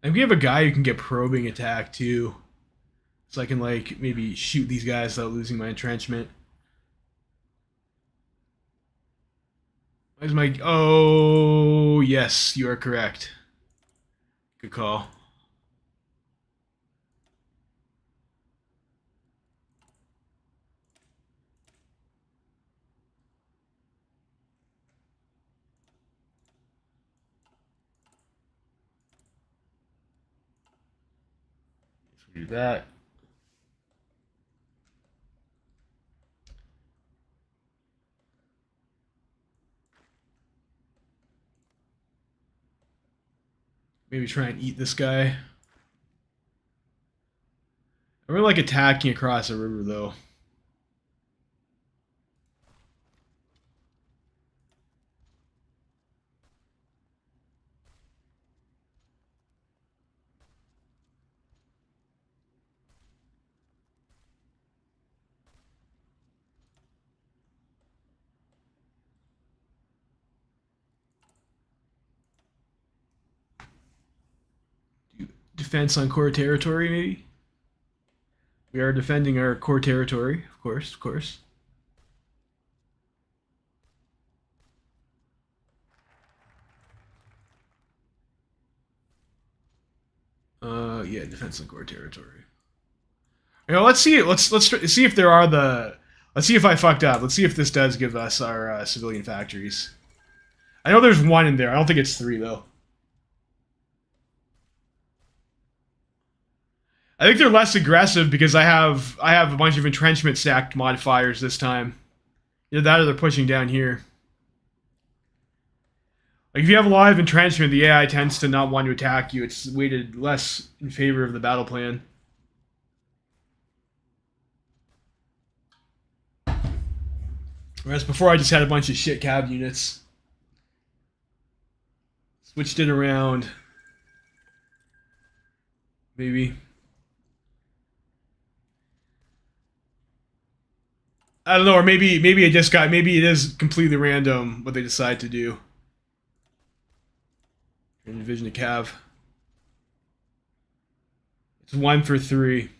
[SPEAKER 1] And we have a guy who can get probing attack too. So I can like maybe shoot these guys without losing my entrenchment. Where's my... Oh, yes, you are correct. Good call. Let's do that. Maybe try and eat this guy. I really like attacking across a river, though. defense on core territory, maybe? We are defending our core territory, of course, of course. Yeah, defense on core territory. You know, let's see. Let's see if there are the. Let's see if I fucked up. Let's see if this does give us our civilian factories. I know there's one in there. I don't think it's 3 though. I think they're less aggressive because I have a bunch of entrenchment stacked modifiers this time. Either that or they're pushing down here. Like if you have a lot of entrenchment, the AI tends to not want to attack you. It's weighted less in favor of the battle plan. Whereas before I just had a bunch of shit cab units. Switched it around. Maybe. I don't know, or maybe it just got, maybe it is completely random what they decide to do. Division of Cav. It's 1 for 3.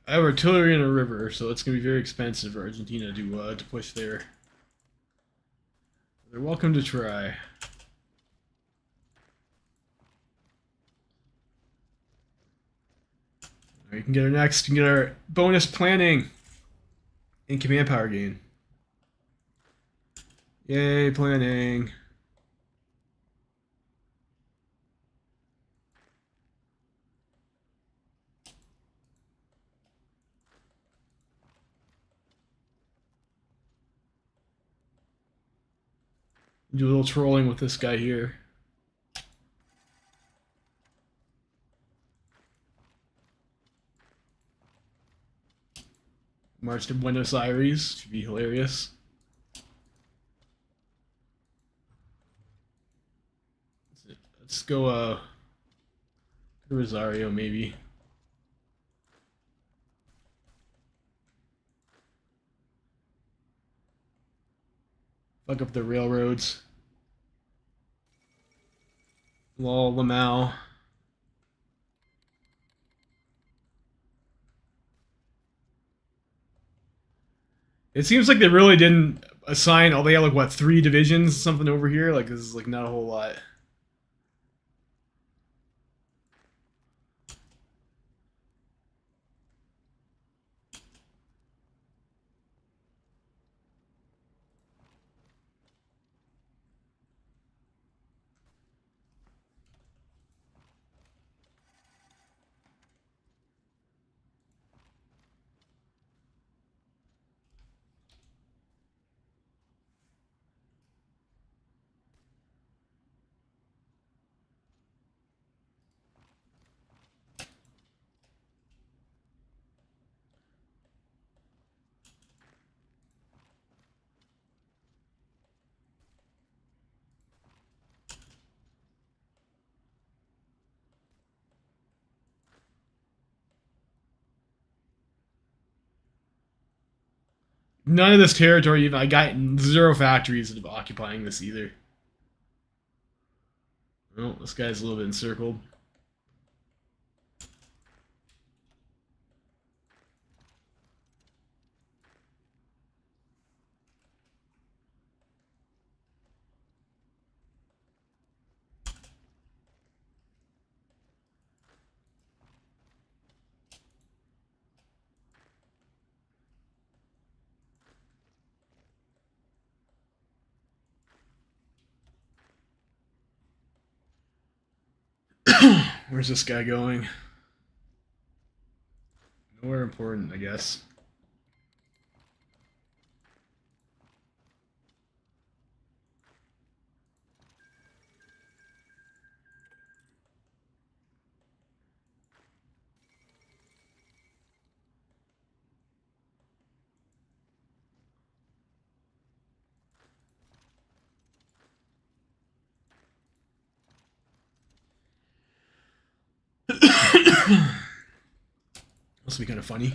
[SPEAKER 1] I have artillery in a river, so it's gonna be very expensive for Argentina to push there. They're welcome to try. We can get our next. We can get our bonus planning and command power gain. Yay, planning. Do a little trolling with this guy here. March to Buenos Aires. Should be hilarious. Let's go to Rosario maybe. Fuck up the railroads. Lol, Lamau. It seems like they really didn't assign. Oh, they had like what, 3 divisions, something over here. Like this is like not a whole lot. None of this territory even. I got 0 factories that are occupying this either. Oh, this guy's a little bit encircled. Where's this guy going? Nowhere important, I guess. This will be kind of funny.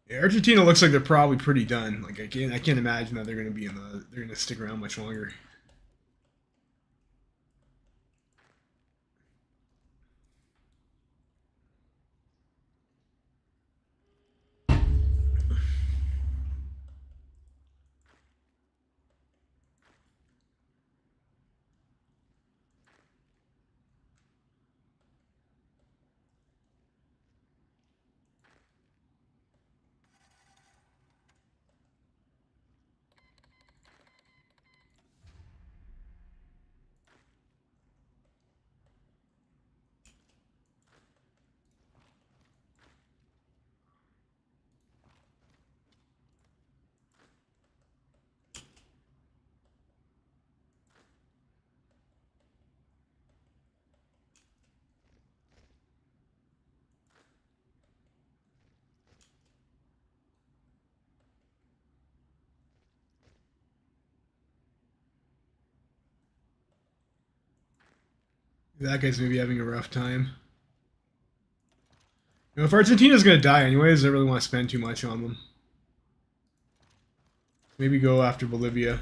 [SPEAKER 1] Yeah, Argentina looks like they're probably pretty done. Like I can't imagine that they're going to be in the they're going to stick around much longer. That guy's maybe having a rough time. You know, if Argentina's going to die anyways, I don't really want to spend too much on them. Maybe go after Bolivia.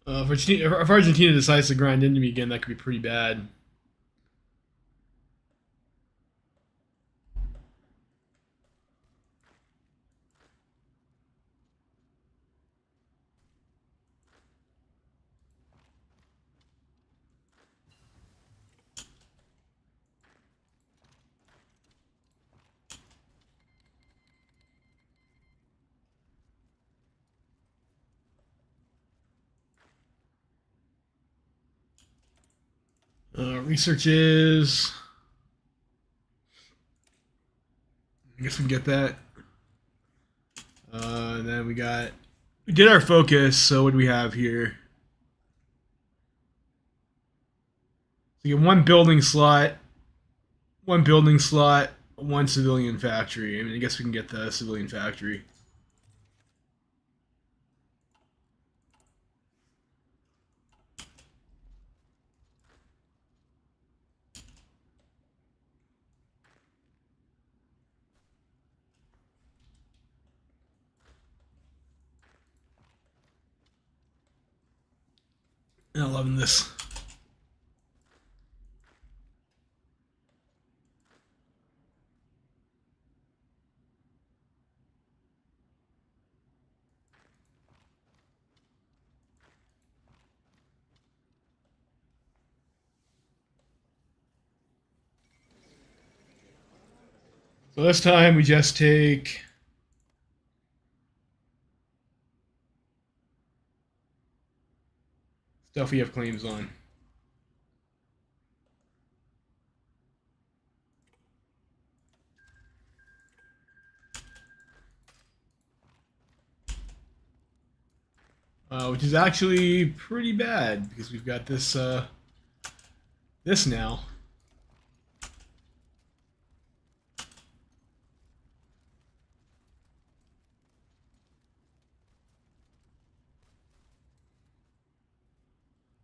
[SPEAKER 1] If Argentina decides to grind into me again, that could be pretty bad. Researches. I guess we can get that. And then we did our focus. So what do we have here? So you get one building slot, one civilian factory. I mean, I guess we can get the civilian factory. I'm loving this. So this time we just take stuff we have claims on. Which is actually pretty bad because we've got this this now.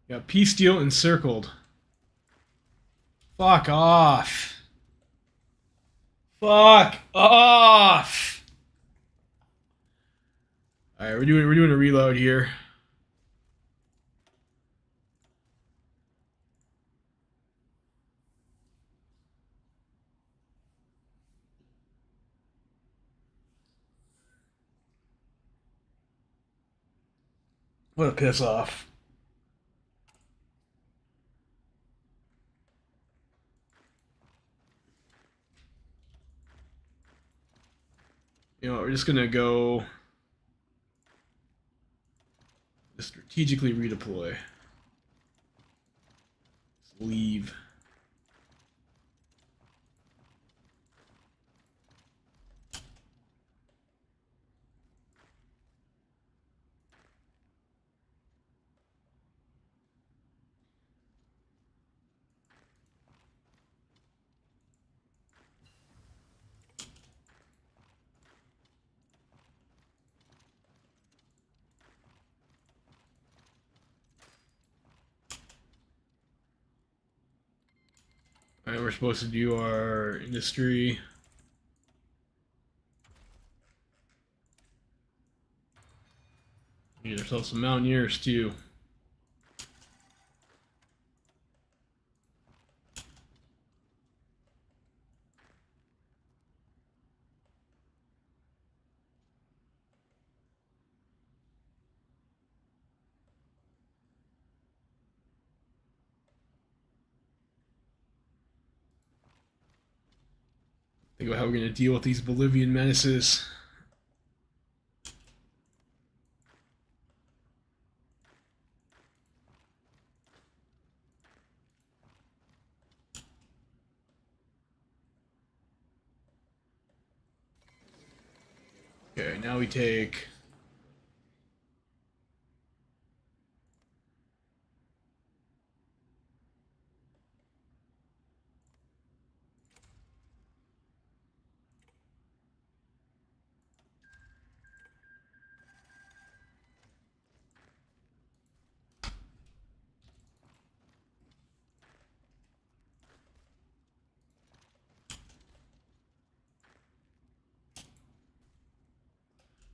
[SPEAKER 1] Got peace deal encircled. Fuck off. Fuck off. All right, we're doing a reload here. What a piss off. You know, we're just gonna go strategically redeploy. Just leave. All right, we're supposed to do our industry. Get ourselves some mountaineers too. Think about how we're gonna deal with these Bolivian menaces. Okay, now we take.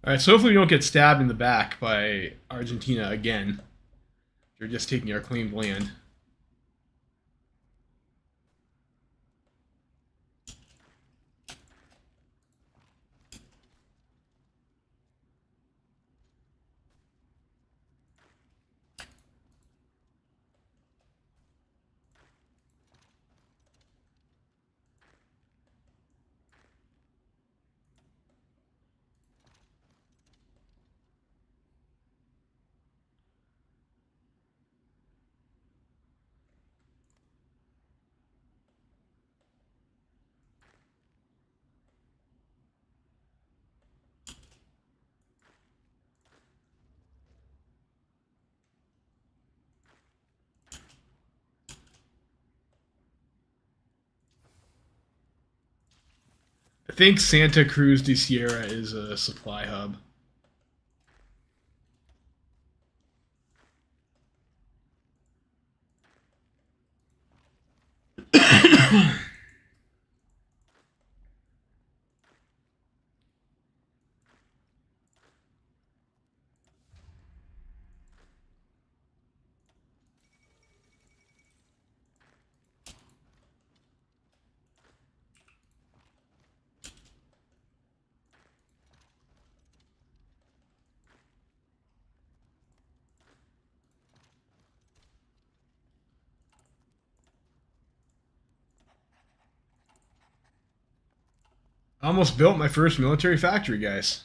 [SPEAKER 1] All right, so hopefully we don't get stabbed in the back by Argentina again. They're just taking our claimed land. think Santa Cruz de Sierra is a supply hub. I almost built my first military factory, guys.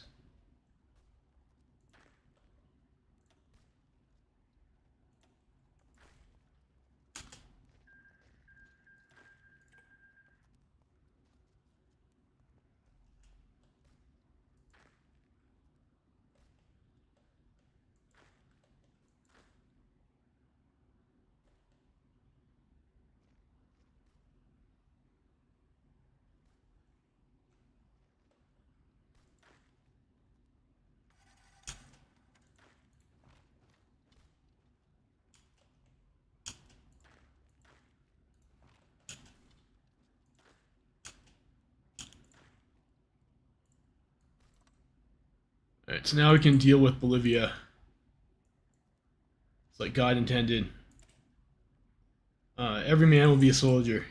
[SPEAKER 1] All right, so now we can deal with Bolivia. It's like God intended. Every man will be a soldier.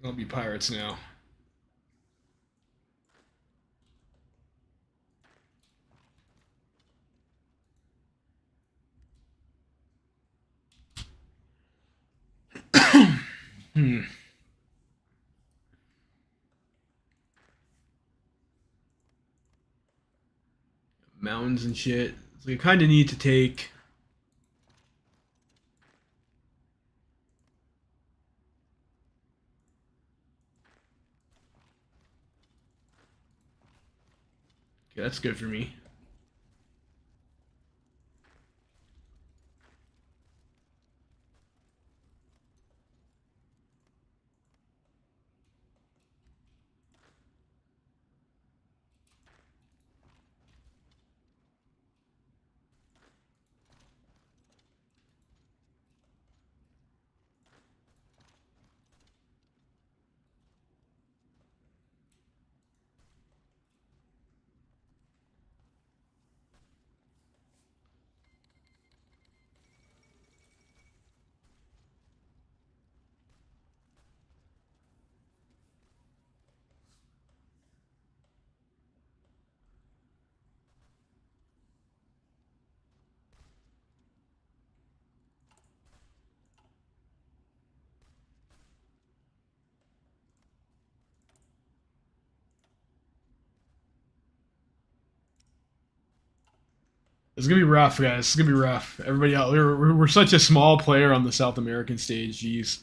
[SPEAKER 1] I'll be pirates now. Hmm. Mountains and shit. So you kind of need to take. Okay, that's good for me. It's gonna be rough, guys. It's gonna be rough. Everybody out there, we're such a small player on the South American stage. Jeez.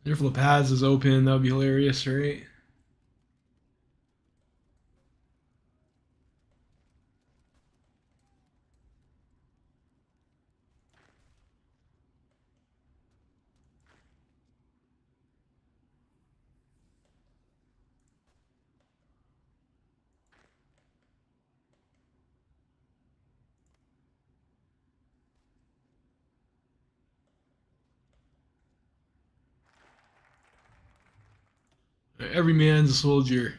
[SPEAKER 1] If La Paz is open, that would be hilarious, right? Every man's a soldier.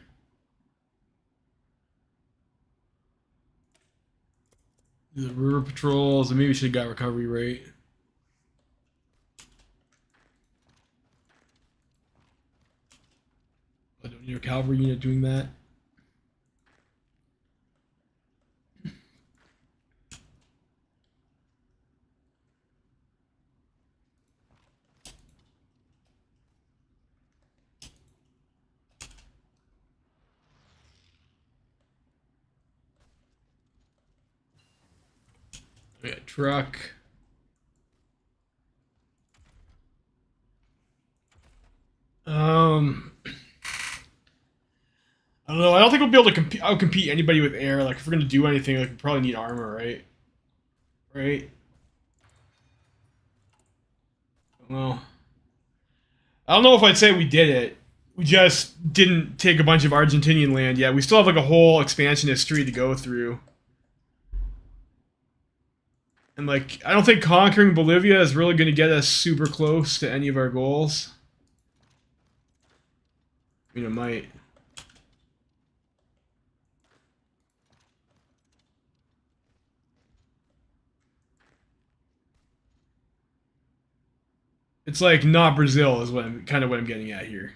[SPEAKER 1] The river patrols, and maybe we should have got recovery right. I don't need a cavalry unit doing that. We got truck. I don't know. I don't think we'll be able to outcompete anybody with air. Like if we're gonna do anything, like we probably need armor, right? Right. Well, I don't know if I'd say we did it. We just didn't take a bunch of Argentinian land yet. We still have like a whole expansionist street to go through. And like, I don't think conquering Bolivia is really going to get us super close to any of our goals. I mean, it might. It's like not Brazil is what I'm kind of what I'm getting at here.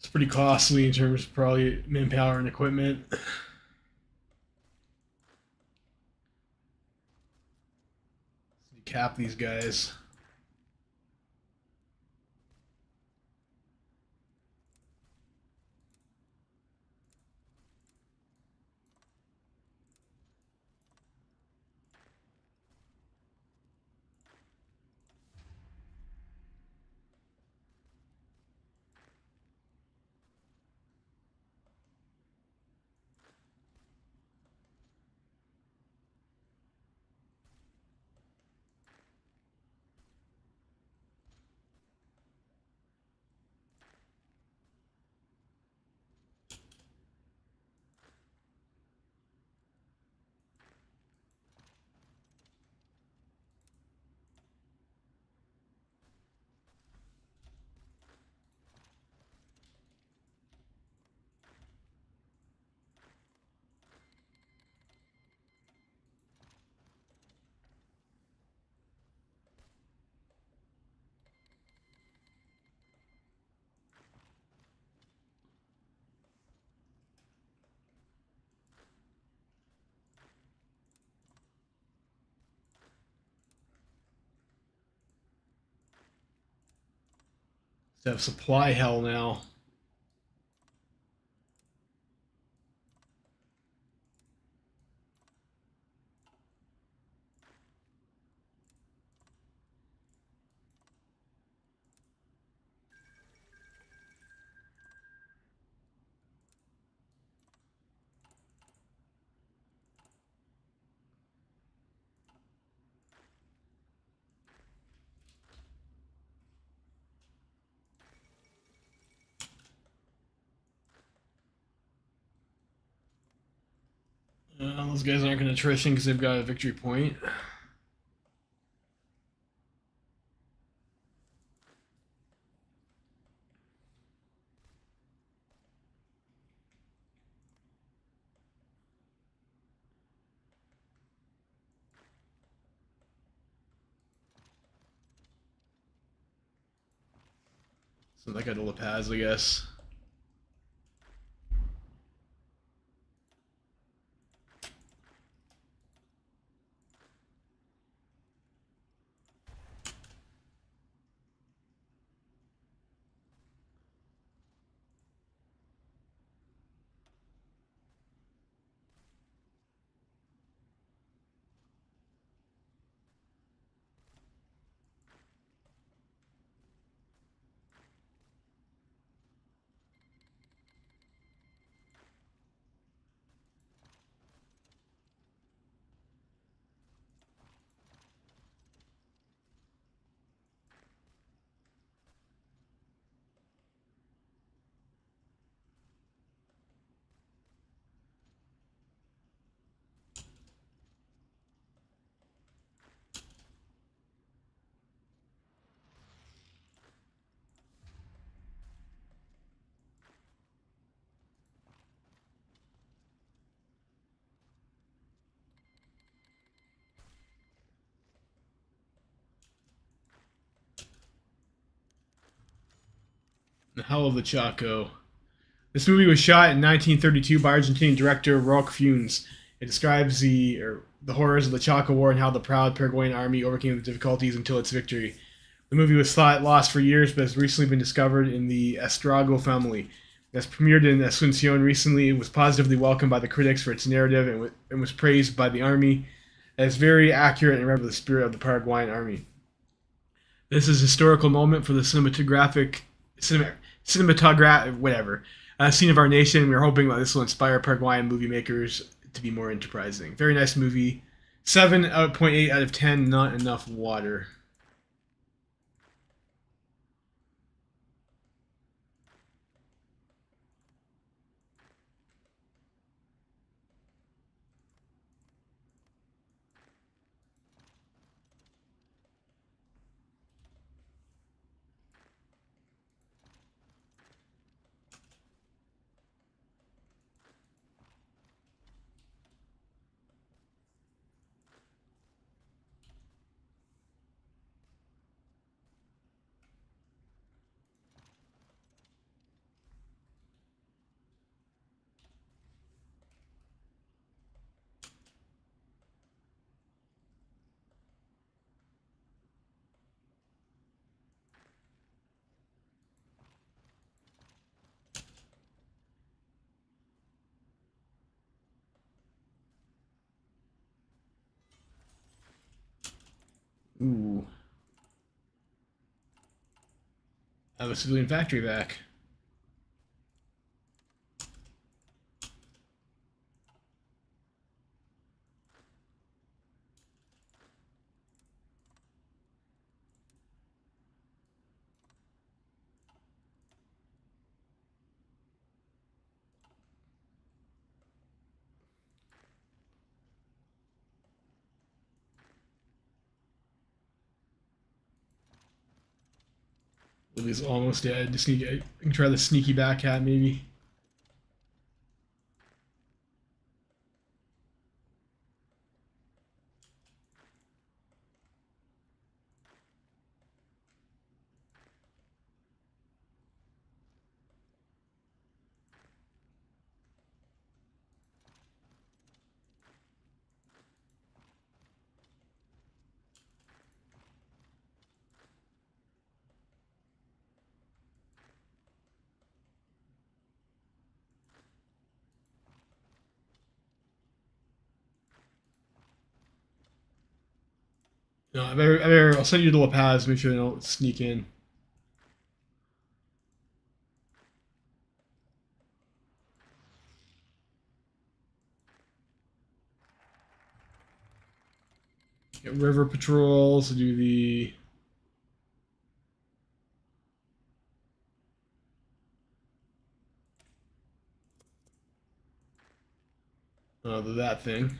[SPEAKER 1] It's pretty costly in terms of probably manpower and equipment. Cap these guys. Have supply hell now. Those guys aren't going to attrition because they've got a victory point. So that got to La Paz, I guess. The Hell of the Chaco. This movie was shot in 1932 by Argentine director Roque Funes. It describes the horrors of the Chaco War and how the proud Paraguayan army overcame the difficulties until its victory. The movie was thought lost for years, but has recently been discovered in the Estrago family. It has premiered in Asuncion recently. It was positively welcomed by the critics for its narrative and was praised by the army. It is very accurate and represents the spirit of the Paraguayan army. This is a historical moment for the whatever, scene of our nation. We're hoping that this will inspire Paraguayan movie makers to be more enterprising. Very nice movie. 7.8 out of 10. Not enough water. Ooh. Have a civilian factory back. Lily's almost dead. Just need to I can try the sneaky back hat maybe. No, I'll send you to La Paz. Make sure they don't sneak in. Get river patrols to do the. that thing.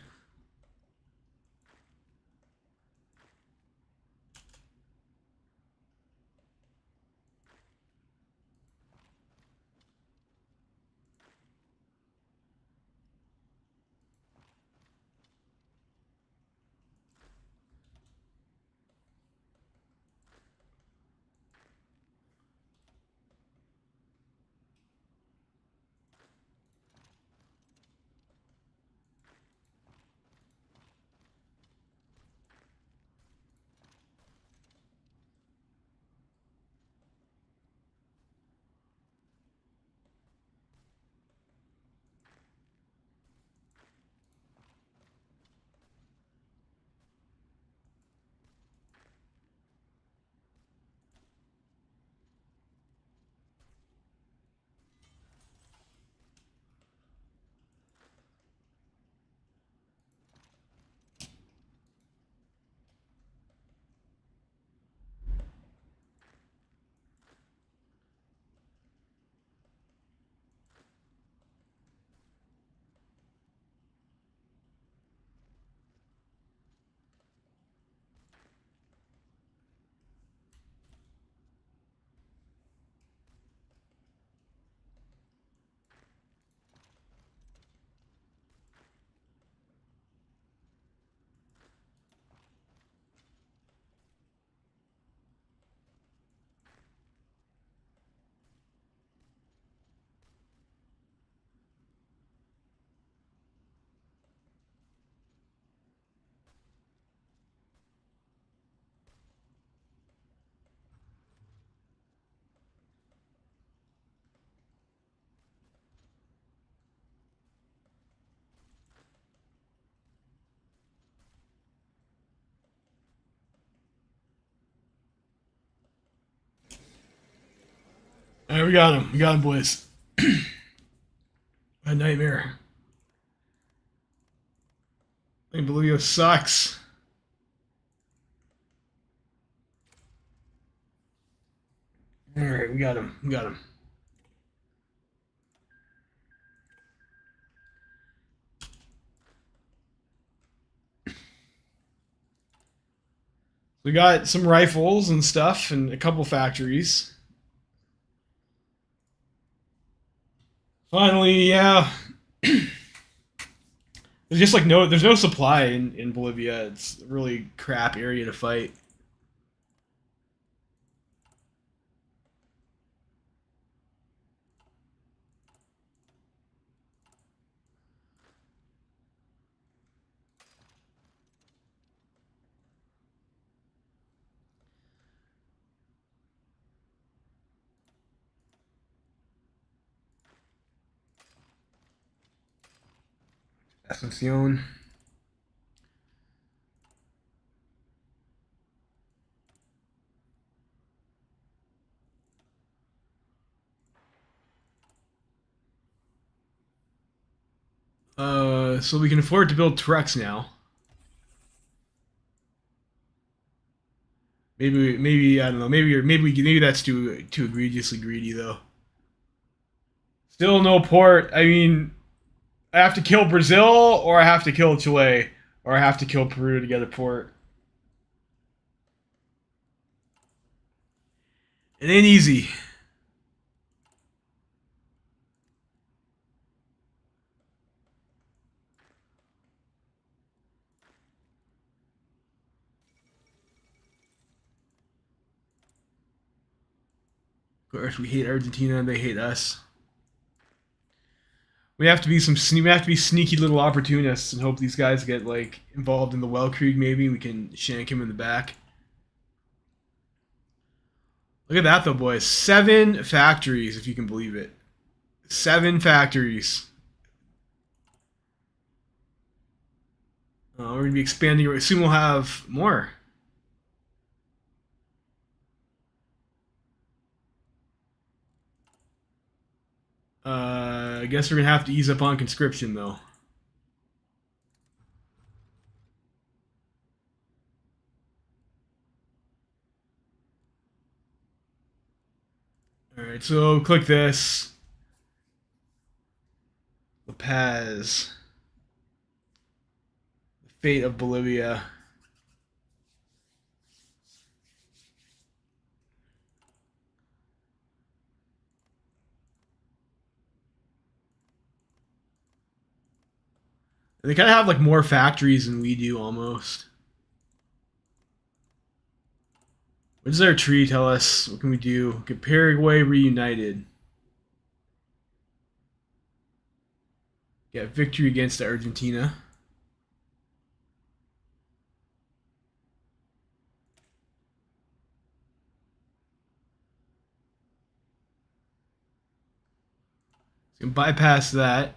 [SPEAKER 1] All right, we got him. We got him, boys. A nightmare. I think Bolivia sucks. All right, we got him. We got him. We got some rifles and stuff and a couple factories. Finally, yeah. There's just like there's no supply in Bolivia. It's a really crap area to fight. Asunción. So we can afford to build trucks now. Maybe I don't know. Maybe that's too egregiously greedy though. Still no port. I mean, I have to kill Brazil, or I have to kill Chile, or I have to kill Peru to get a port. It ain't easy. Of course, we hate Argentina and they hate us. We have to be sneaky little opportunists and hope these guys get like involved in the Weltkrieg. Maybe we can shank him in the back. Look at that though, boys. 7 factories, if you can believe it. 7 factories. We're gonna be expanding. Soon we'll have more. I guess we're gonna have to ease up on conscription though. All right, so click this. La Paz. Fate of Bolivia. They kind of have like more factories than we do almost. What does our tree tell us? What can we do? Get Paraguay reunited. Get victory against Argentina. So bypass that.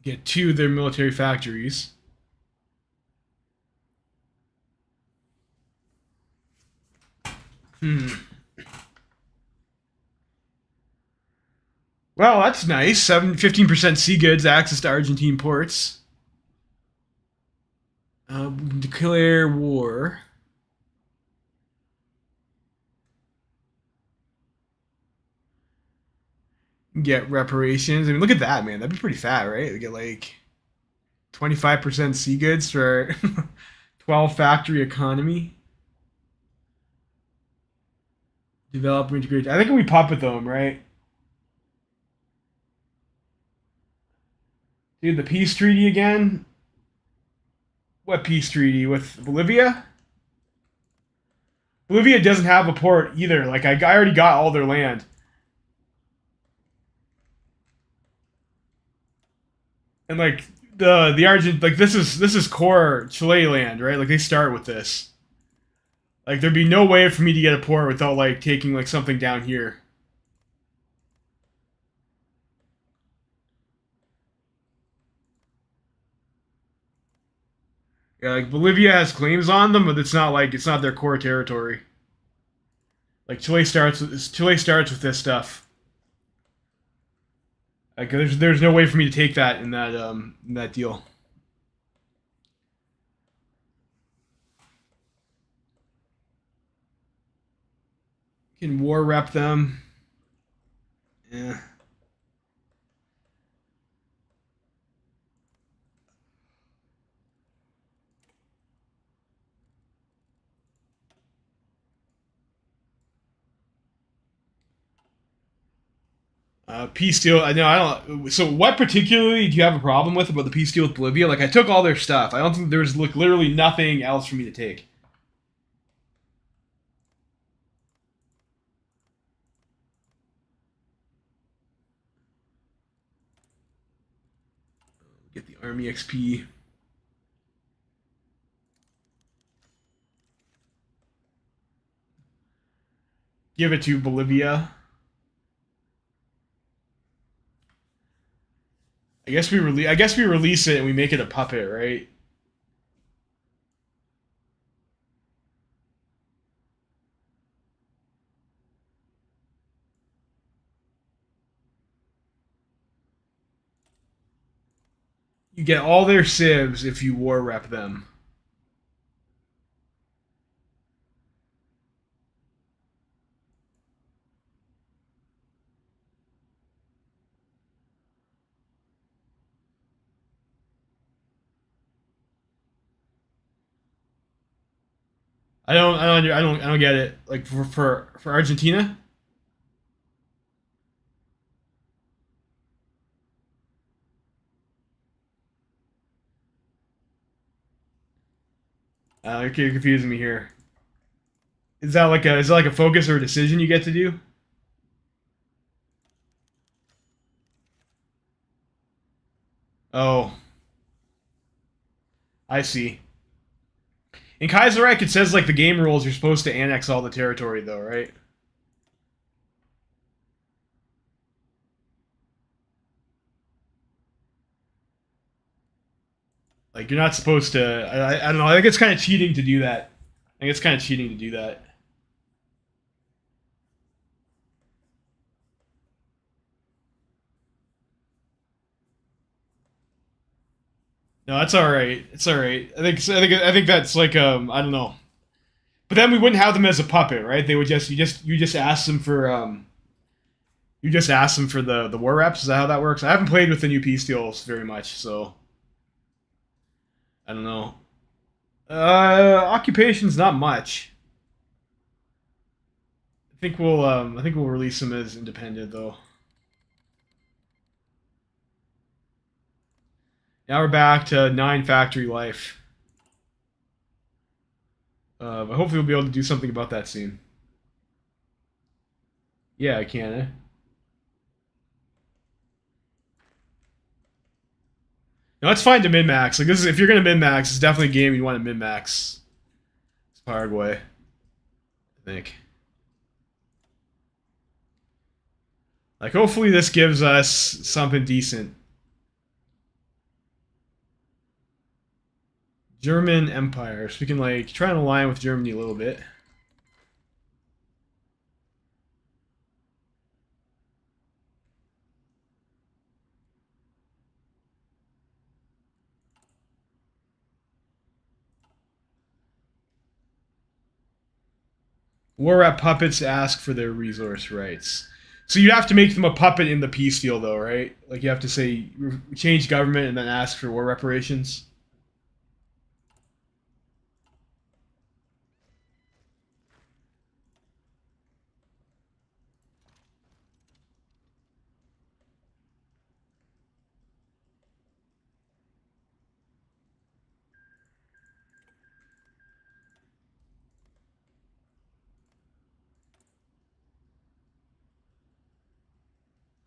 [SPEAKER 1] Get 2 of their military factories. Well, that's nice. 15% sea goods, access to Argentine ports. Declare war. Get reparations. I mean, look at that, man. That'd be pretty fat, right? We get like 25% sea goods for 12 factory economy. Develop, integrate. I think we puppet them, right? Dude, the peace treaty again? What peace treaty? With Bolivia? Bolivia doesn't have a port either. Like, I already got all their land. And like the Argent, like this is core Chile land, right? Like they start with this. Like there'd be no way for me to get a port without like taking like something down here. Yeah, like Bolivia has claims on them, but it's not their core territory. Like Chile starts with this stuff. Like there's no way for me to take that in that deal. Can war rep them. Yeah. Peace deal. I know. I don't. So, what particularly do you have a problem with about the peace deal with Bolivia? Like, I took all their stuff. I don't think there's like literally nothing else for me to take. Get the army XP. Give it to Bolivia. I guess we release it and we make it a puppet, right? You get all their civs if you war rep them. I don't get it. Like for Argentina. You're confusing me here. Is that like a focus or a decision you get to do? Oh, I see. In Kaiserreich, it says like the game rules, you're supposed to annex all the territory, though, right? Like you're not supposed to. I don't know. I think it's kind of cheating to do that. I think it's kind of cheating to do that. No, that's all right. It's all right. I think that's like I don't know. But then we wouldn't have them as a puppet, right? They would just you just ask them for you just ask them for the war reps. Is that how that works? I haven't played with the new peace deals very much, so I don't know. Occupation's not much. I think we'll release them as independent though. Now we're back to 9 factory life. But hopefully we'll be able to do something about that soon. Yeah, I can. Eh? No, it's fine to min max. Like this is if you're gonna min max, it's definitely a game you want to min max. It's Paraguay, I think. Like hopefully this gives us something decent. German Empire, so we can like try and align with Germany a little bit. War rep puppets ask for their resource rights. So you have to make them a puppet in the peace deal, though, right? Like you have to say change government and then ask for war reparations.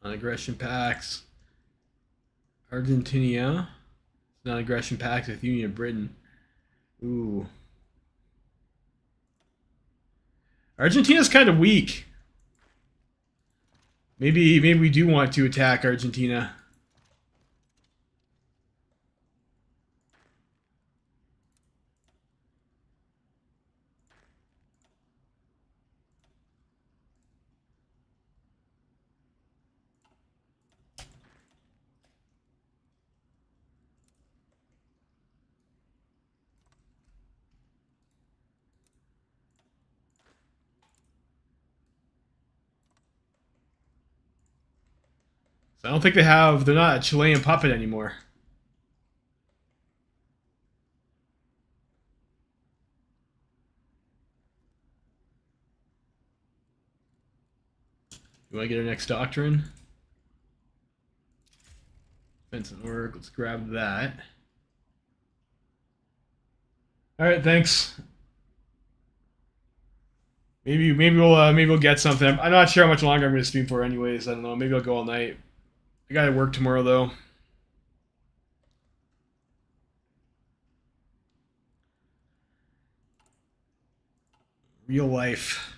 [SPEAKER 1] Non-aggression pacts. Argentina. Non-aggression pacts with Union of Britain. Ooh. Argentina's kind of weak. Maybe we do want to attack Argentina. So I don't think they're not a Chilean puppet anymore. You want to get our next doctrine? Defense and work. Let's grab that. All right, thanks. Maybe we'll get something. I'm not sure how much longer I'm going to stream for, anyways. I don't know. Maybe I'll go all night. I got to work tomorrow though. Real life.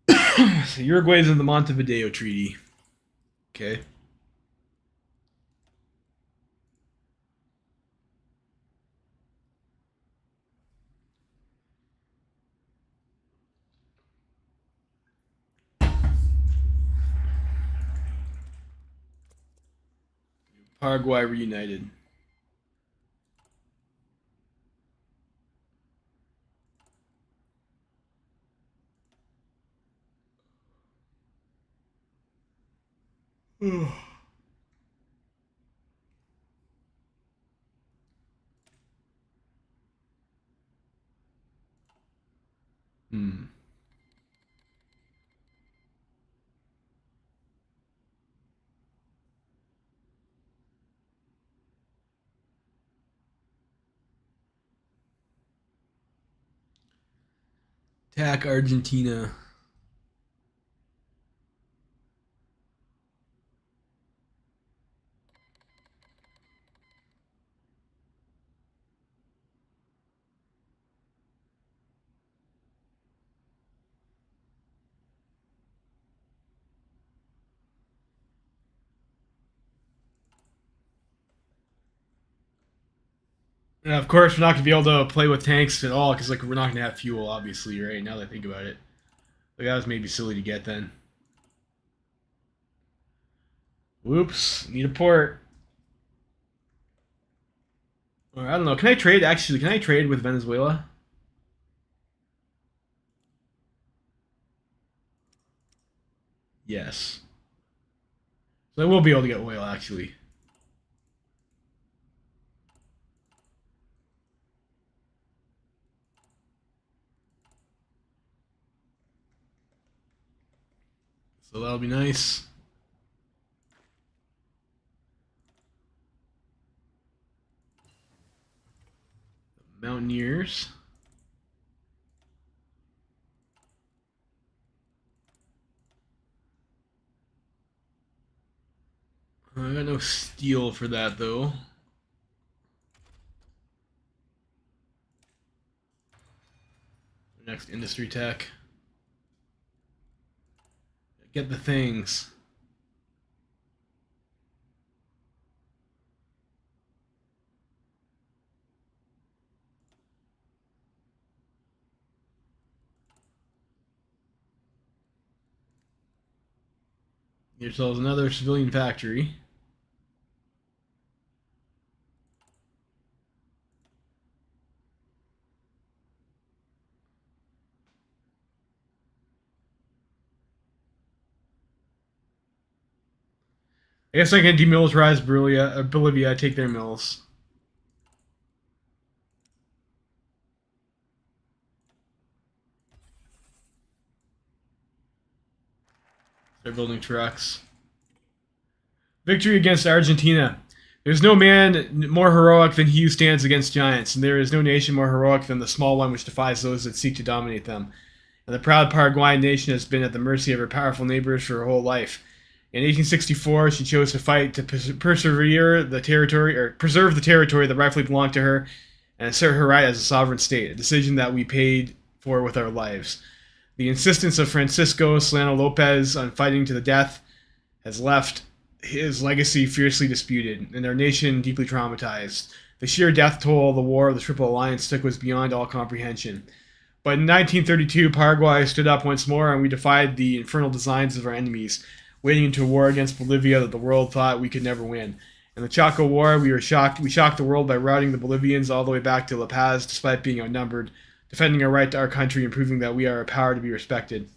[SPEAKER 1] So Uruguay's in the Montevideo Treaty. Okay. Paraguay reunited. Hmm. Attack Argentina. Yeah, of course, we're not gonna be able to play with tanks at all because like we're not gonna have fuel, obviously, right? Now that I think about it, like that was maybe silly to get then. Whoops, need a port. Or, I don't know. Can I trade? Actually, can I trade with Venezuela? Yes. So I will be able to get oil, actually. So that'll be nice. Mountaineers. I got no steel for that, though. Next, industry tech. Get the things. Yourselves another civilian factory. I guess I can demilitarize Bolivia, take their mills. Start building trucks. Victory against Argentina. There's no man more heroic than he who stands against giants, and there is no nation more heroic than the small one which defies those that seek to dominate them. And the proud Paraguayan nation has been at the mercy of her powerful neighbors for her whole life. In 1864, she chose to fight to preserve the territory that rightfully belonged to her, and assert her right as a sovereign state, a decision that we paid for with our lives. The insistence of Francisco Solano Lopez on fighting to the death has left his legacy fiercely disputed, and our nation deeply traumatized. The sheer death toll the War of the Triple Alliance took was beyond all comprehension. But in 1932, Paraguay stood up once more, and we defied the infernal designs of our enemies, wading into a war against Bolivia that the world thought we could never win. In the Chaco War, we shocked the world by routing the Bolivians all the way back to La Paz, despite being outnumbered, defending our right to our country and proving that we are a power to be respected.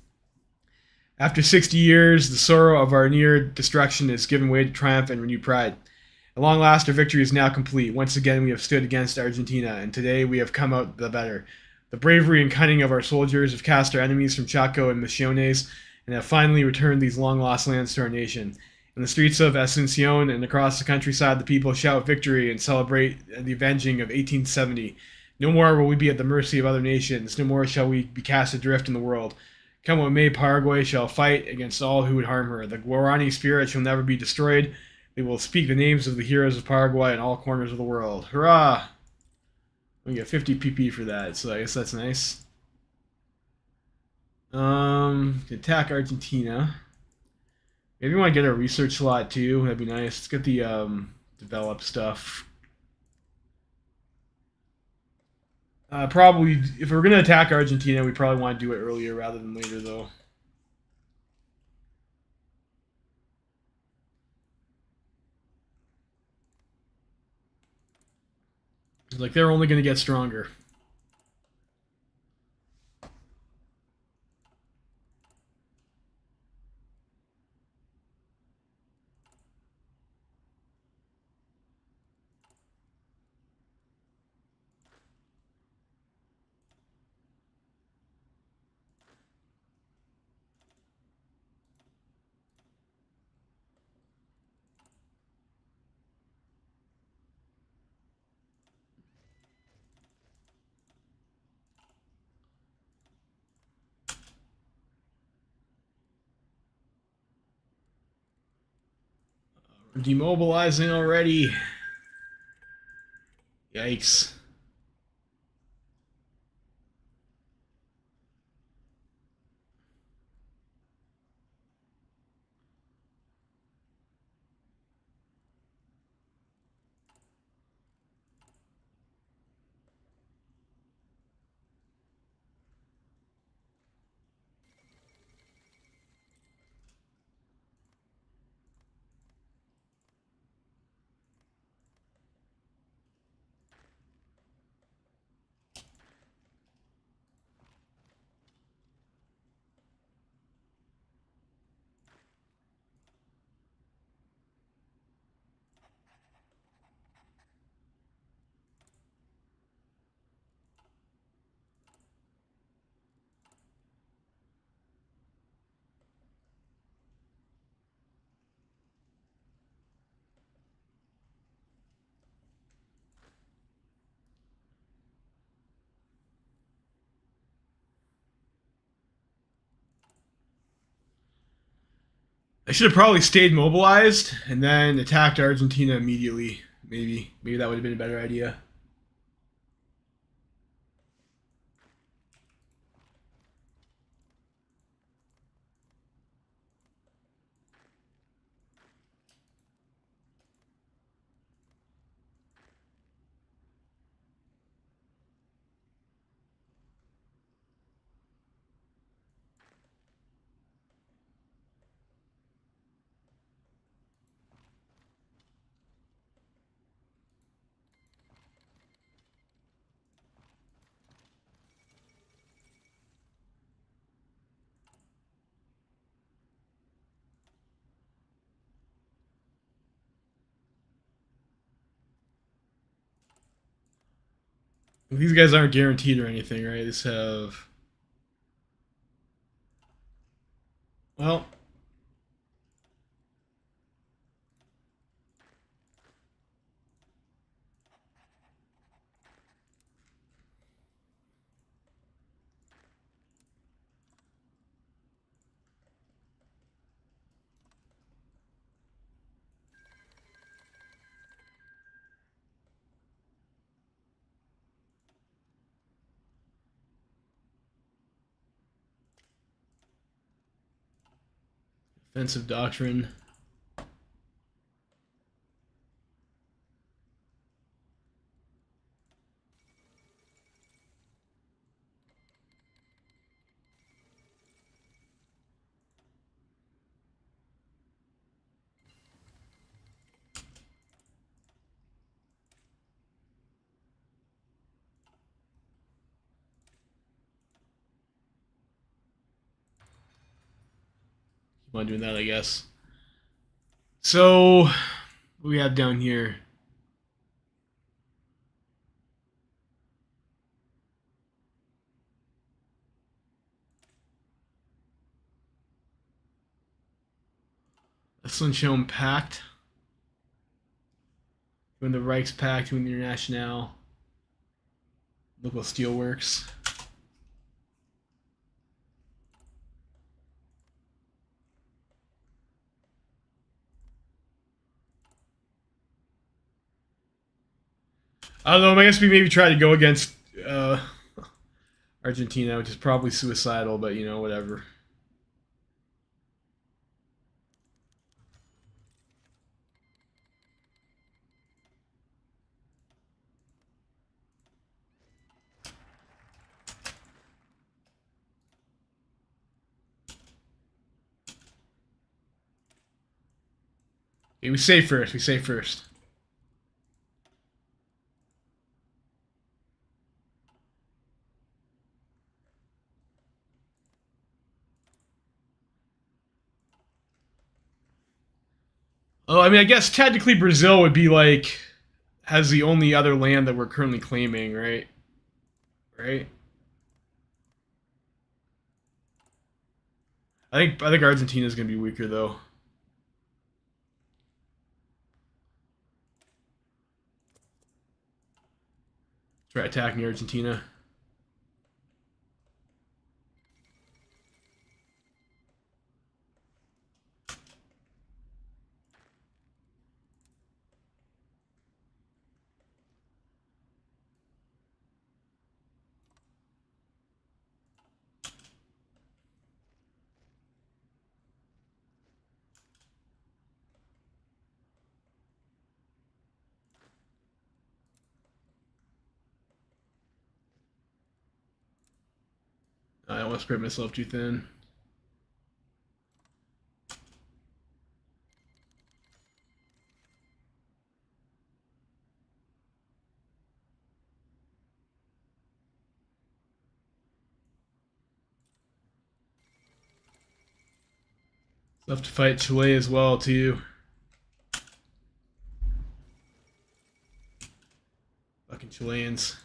[SPEAKER 1] After 60 years, the sorrow of our near destruction has given way to triumph and renewed pride. At long last, our victory is now complete. Once again, we have stood against Argentina, and today we have come out the better. The bravery and cunning of our soldiers have cast our enemies from Chaco and Misiones, and have finally returned these long-lost lands to our nation. In the streets of Asuncion and across the countryside, the people shout victory and celebrate the avenging of 1870. No more will we be at the mercy of other nations. No more shall we be cast adrift in the world. Come what may, Paraguay shall fight against all who would harm her. The Guarani spirit shall never be destroyed. They will speak the names of the heroes of Paraguay in all corners of the world. Hurrah! We get 50 PP for that, so I guess that's nice. Attack Argentina. Maybe we want to get a research slot too. That'd be nice. Let's get the develop stuff. Probably, if we're gonna attack Argentina, we probably want to do it earlier rather than later, though. Like they're only gonna get stronger. We're demobilizing already. Yikes. I should have probably stayed mobilized and then attacked Argentina immediately. Maybe that would have been a better idea. These guys aren't guaranteed or anything, right? They just have. Well, offensive doctrine. Keep on doing that, I guess. So, what do we have down here? This one's shown pact. Doing the Reichspakt, doing the International. Local Steelworks. I don't know. I guess we maybe try to go against Argentina, which is probably suicidal, but you know, whatever. Okay, we save first. We save first. Oh, I mean, I guess technically Brazil would be like has the only other land that we're currently claiming, right? Right. I think Argentina is gonna be weaker though. Try attacking Argentina. I don't want to spread myself too thin. So I have to fight Chile as well too. Fucking Chileans.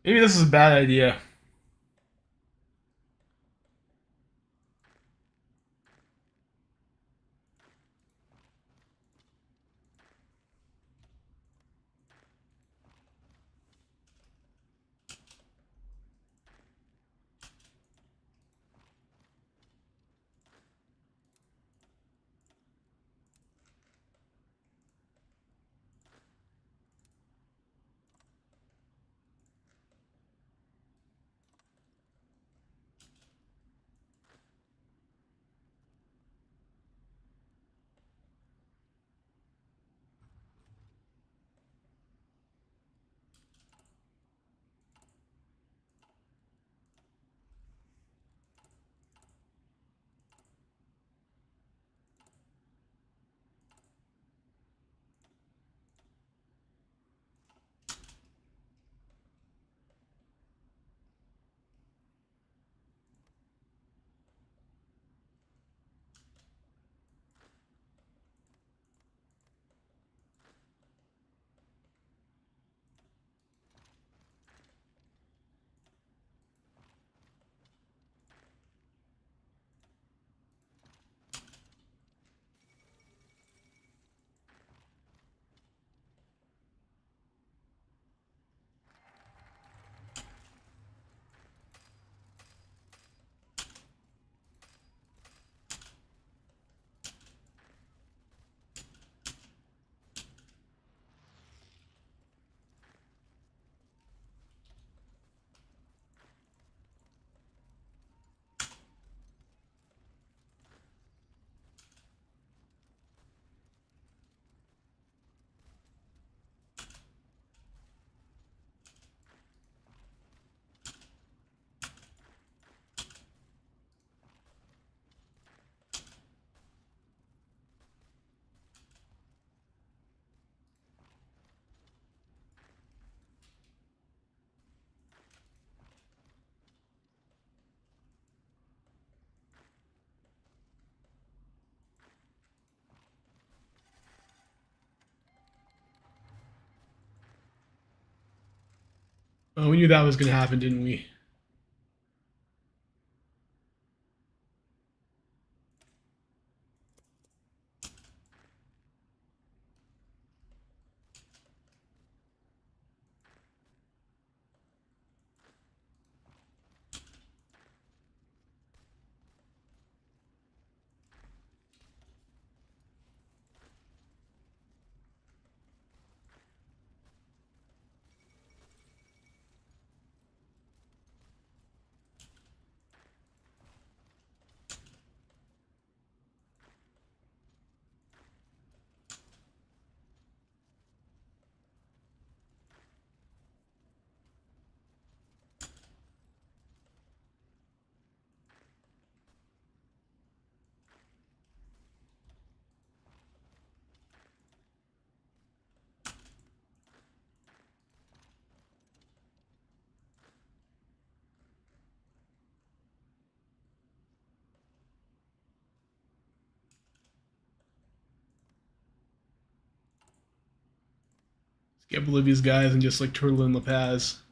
[SPEAKER 1] Maybe this is a bad idea. Oh, we knew that was going to happen, didn't we? Let's get Bolivia's guys and just like turtle in La Paz.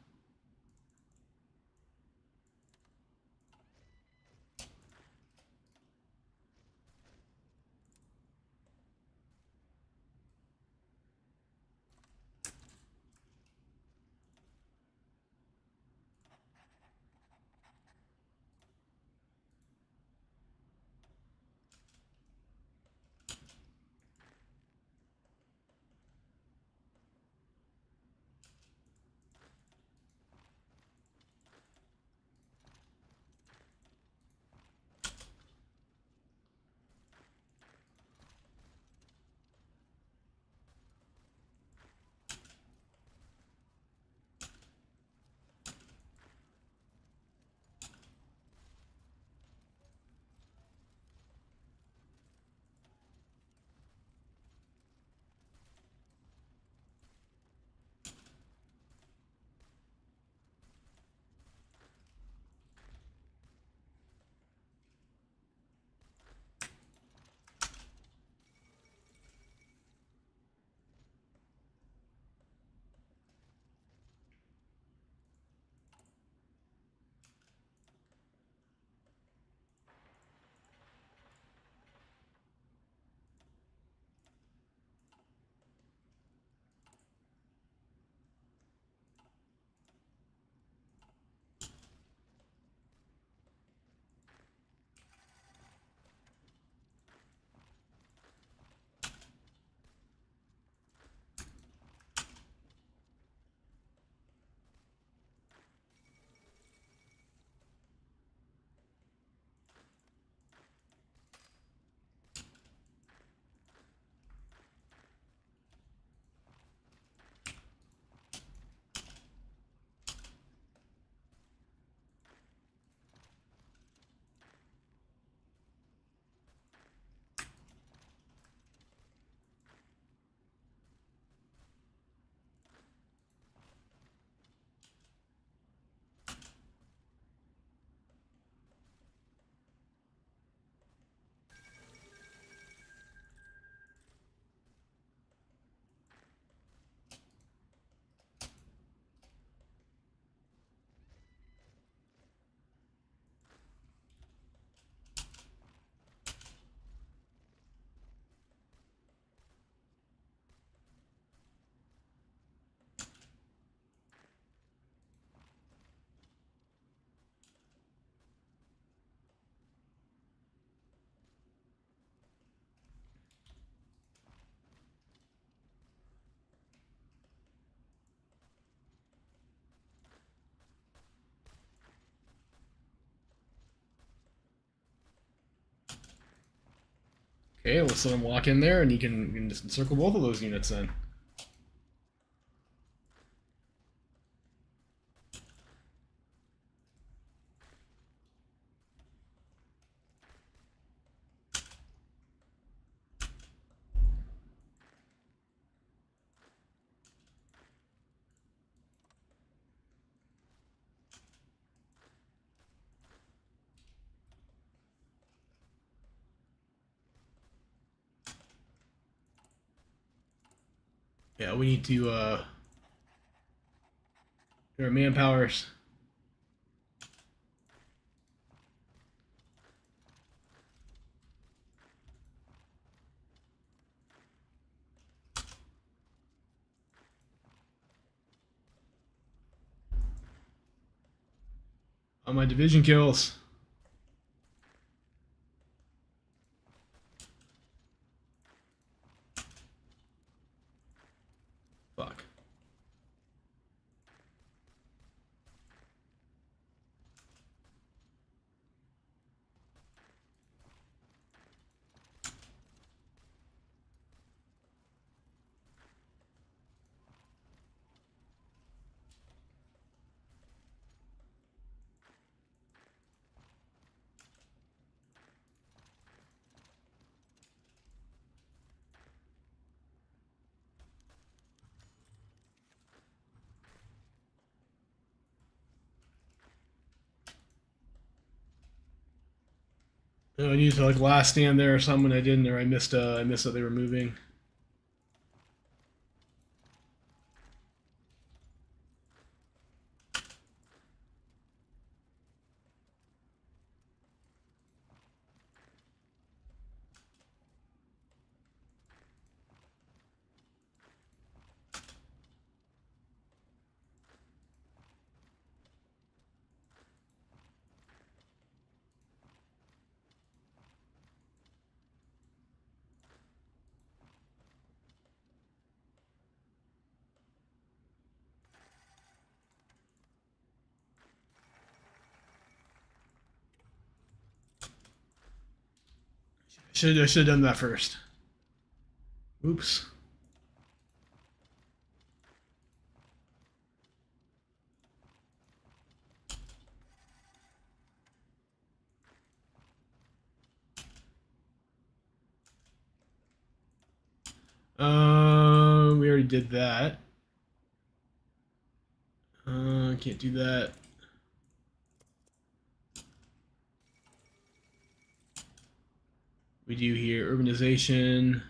[SPEAKER 1] Okay, let's let him walk in there, and you can just encircle both of those units then. Yeah, we need to there are manpowers. On my division kills. Fuck. I needed to like last stand there or something. I didn't, or I missed that they were moving. I should have done that first. Oops. We already did that. Can't do that. We do here urbanization.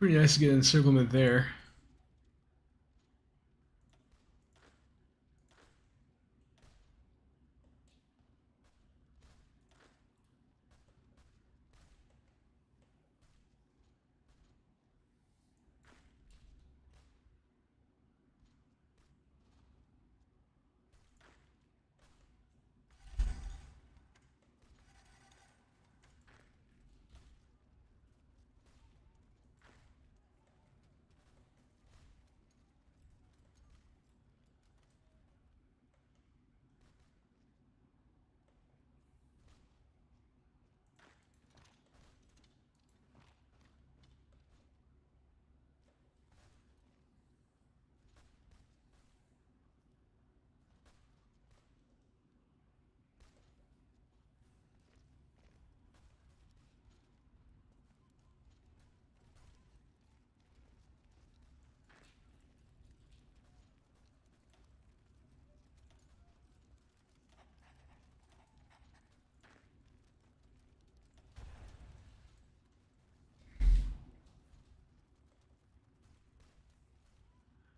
[SPEAKER 1] Pretty nice to get an encirclement there.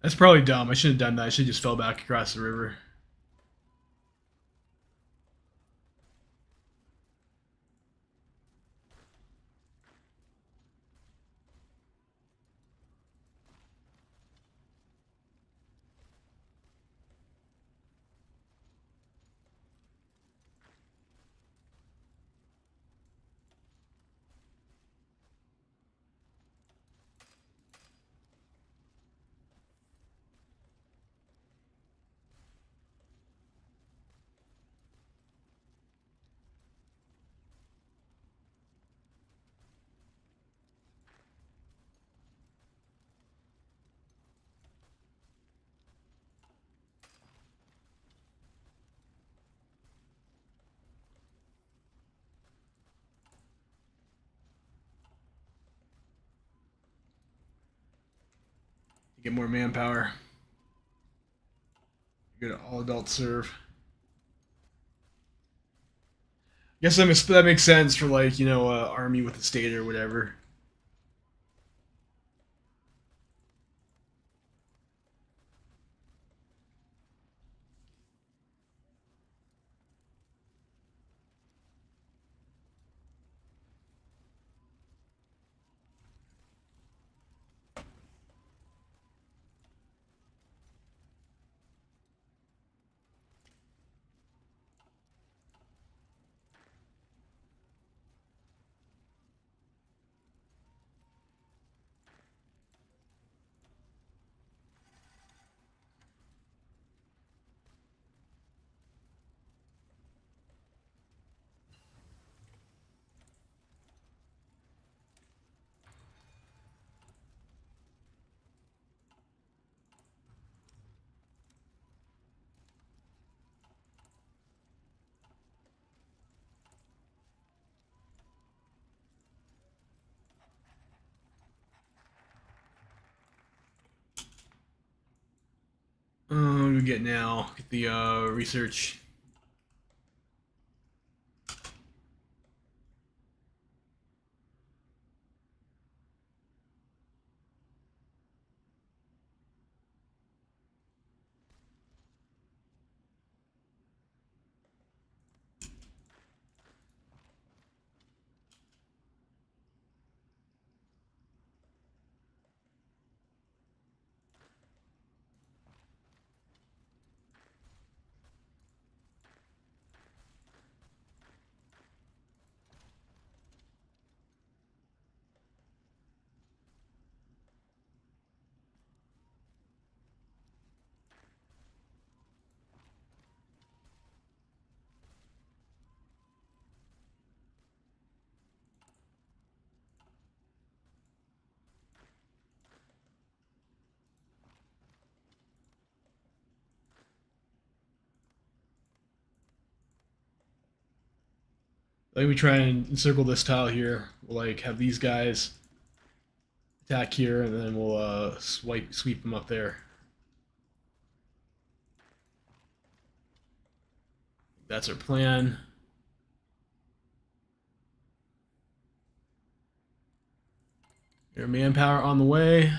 [SPEAKER 1] That's probably dumb. I shouldn't have done that. I should have just fell back across the river. To get more manpower. Get an all-adult serve. Guess that makes sense for like army with the state or whatever. What do we get now? Get the research. Let me try and encircle this tile here. We'll like have these guys attack here, and then we'll sweep them up there. That's our plan. Their manpower on the way.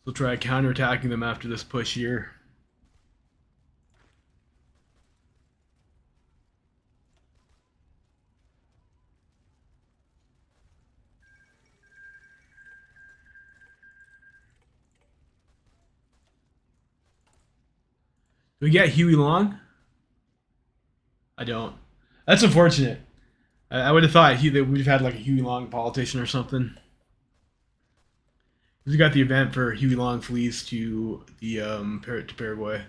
[SPEAKER 1] We'll try counterattacking them after this push here. Do we get Huey Long? I don't. That's unfortunate. I would have thought that we'd have had like a Huey Long politician or something. We got the event for Huey Long flees to the to Paraguay.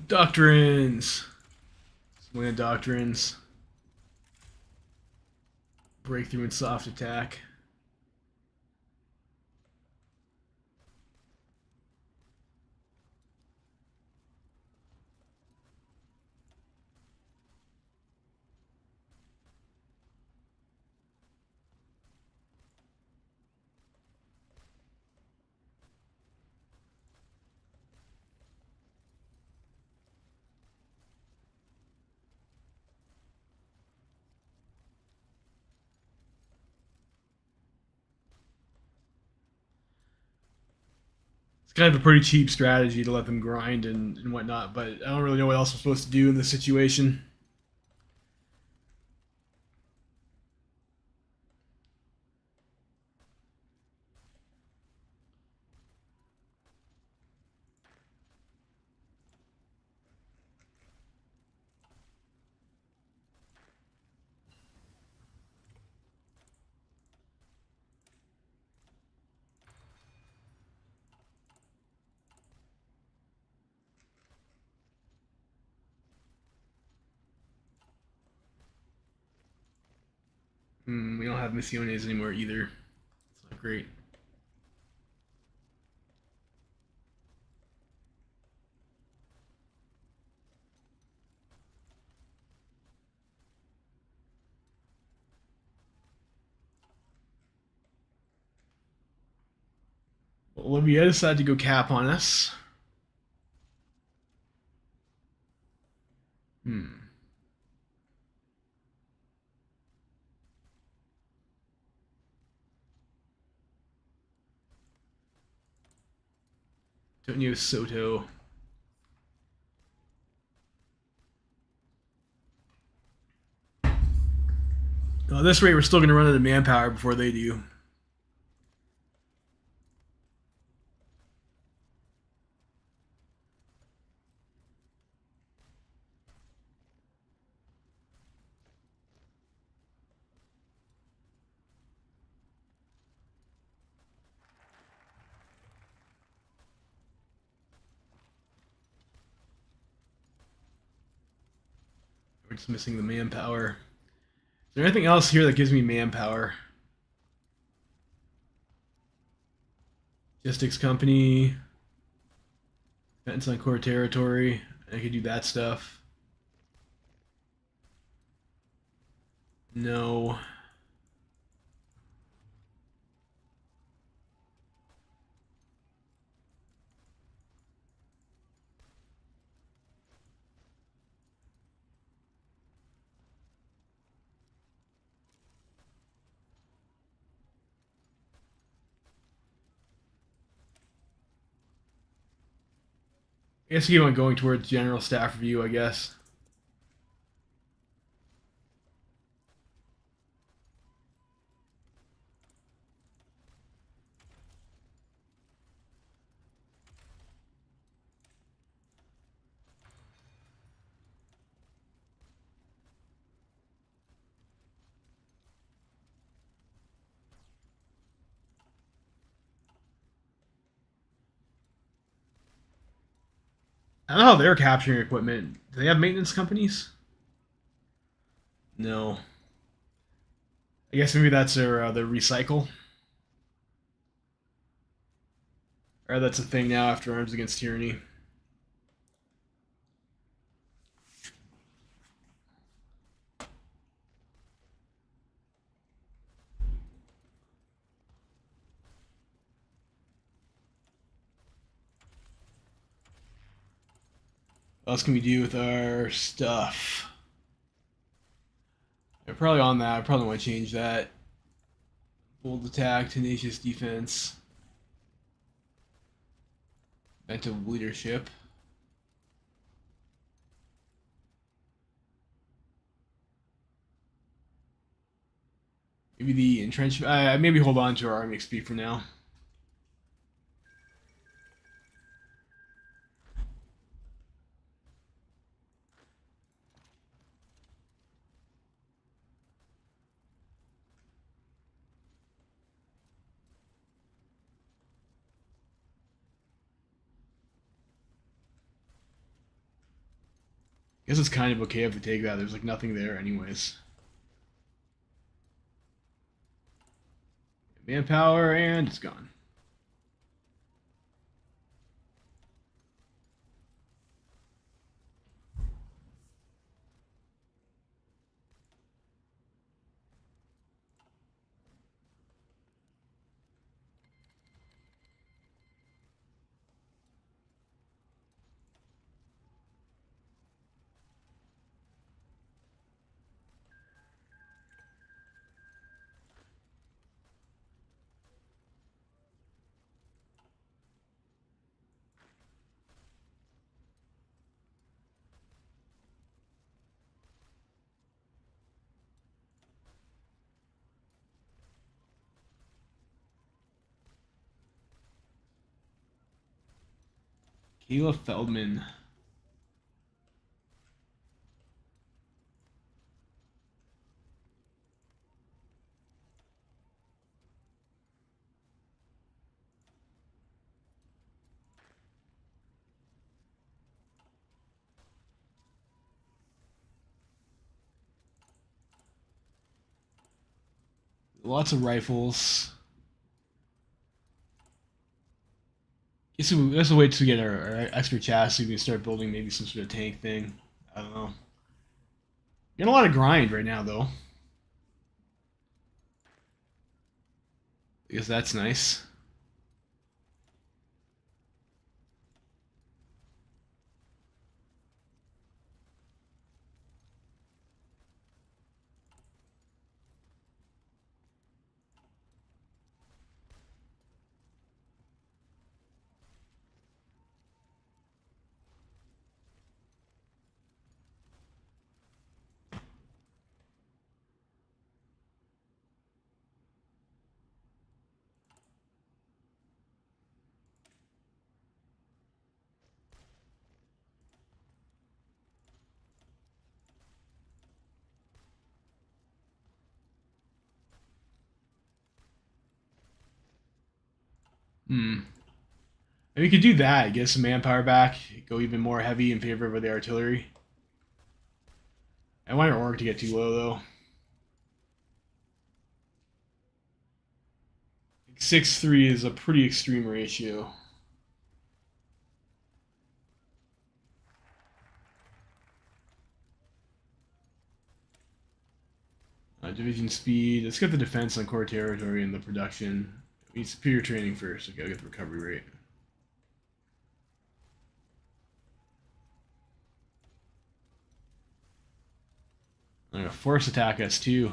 [SPEAKER 1] Doctrines. Land doctrines. Breakthrough and soft attack. It's kind of a pretty cheap strategy to let them grind and whatnot, but I don't really know what else I'm supposed to do in this situation. We don't have Misiones anymore either. It's not great. Olivia decided to go cap on us. Antonio Soto. At this rate, we're still going to run out of manpower before they do. We're just missing the manpower. Is there anything else here that gives me manpower? Logistics company. Defense on core territory. I could do that stuff. No. I guess keep on going towards general staff review, I guess. I don't know how they're capturing equipment. Do they have maintenance companies? No. I guess maybe that's their recycle. Or that's a thing now after Arms Against Tyranny. What else can we do with our stuff? They're probably on that. I probably want to change that. Bold attack, tenacious defense, mental leadership. Maybe the entrenchment. Maybe hold on to our army XP for now. I guess it's kind of okay if we take that. There's like nothing there anyways. Manpower, and it's gone. Kayla Feldman. Lots of rifles. Guess let's wait till we get our extra chassis. We can start building maybe some sort of tank thing. I don't know. Getting a lot of grind right now, though. I guess that's nice. Hmm. And we could do that. Get some manpower back. Go even more heavy in favor of the artillery. I want our org to get too low, though. 6-3 is a pretty extreme ratio. Division speed. Let's get the defense on core territory and the production. We need superior training first. We gotta get the recovery rate. They're gonna force attack us too.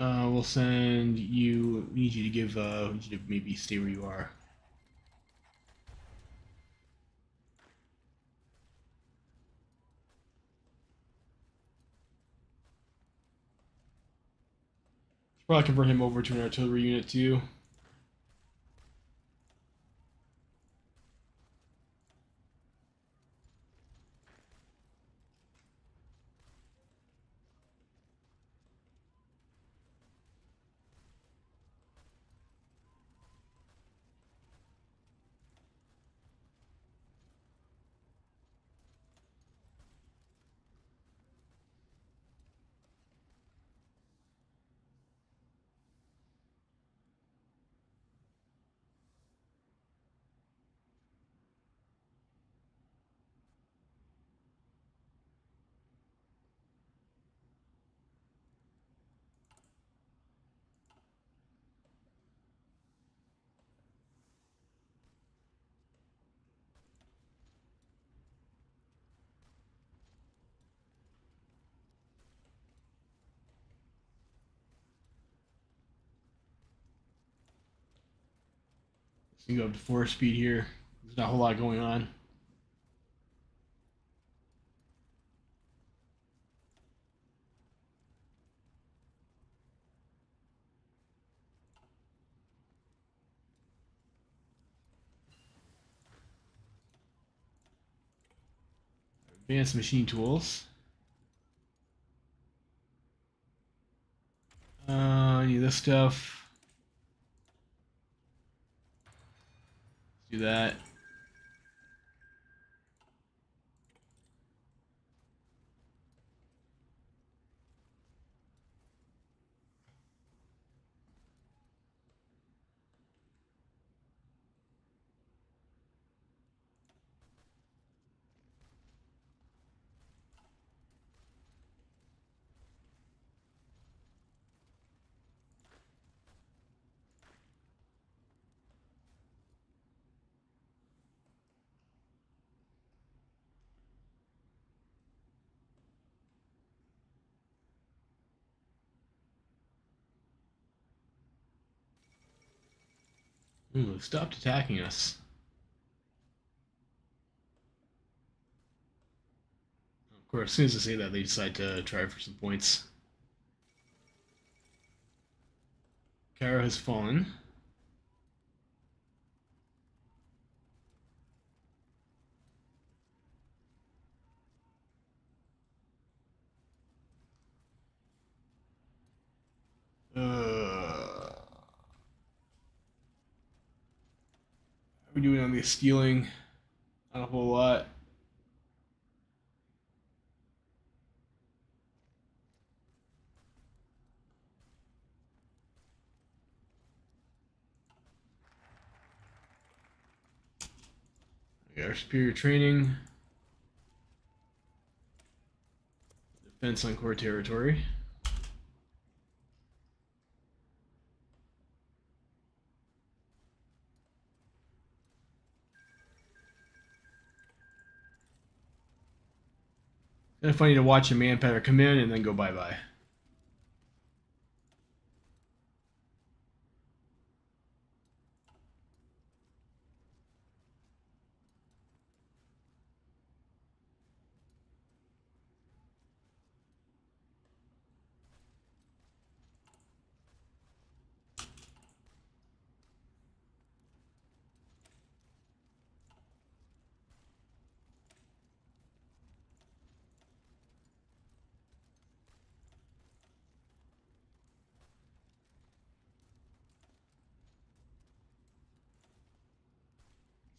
[SPEAKER 1] We'll send you. We need you to give. We need you to maybe stay where you are. Probably convert him over to an artillery unit too. So you go up to 4 speed here. There's not a whole lot going on. Advanced machine tools. Any of this stuff. Let's do that. Ooh, stopped attacking us. Of course, as soon as I say that, they decide to try for some points. Cairo has fallen. How are we doing on the stealing? Not a whole lot. We got our superior training. Defense on core territory. Kind of funny to watch a manpower come in and then go bye-bye.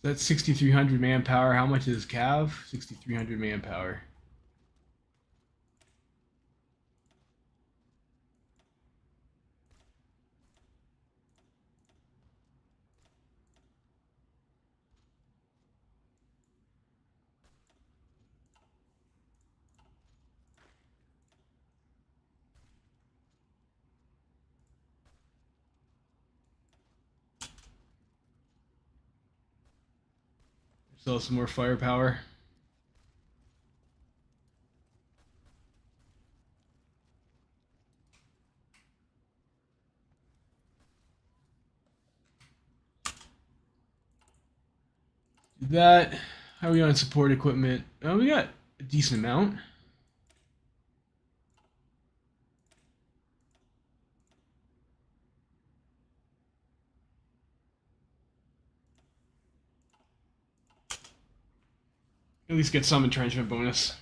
[SPEAKER 1] That's 6,300 manpower. How much is Cav? 6,300 manpower. Sell some more firepower. Do that. How are we on support equipment? Oh, we got a decent amount. At least get some entrenchment bonus.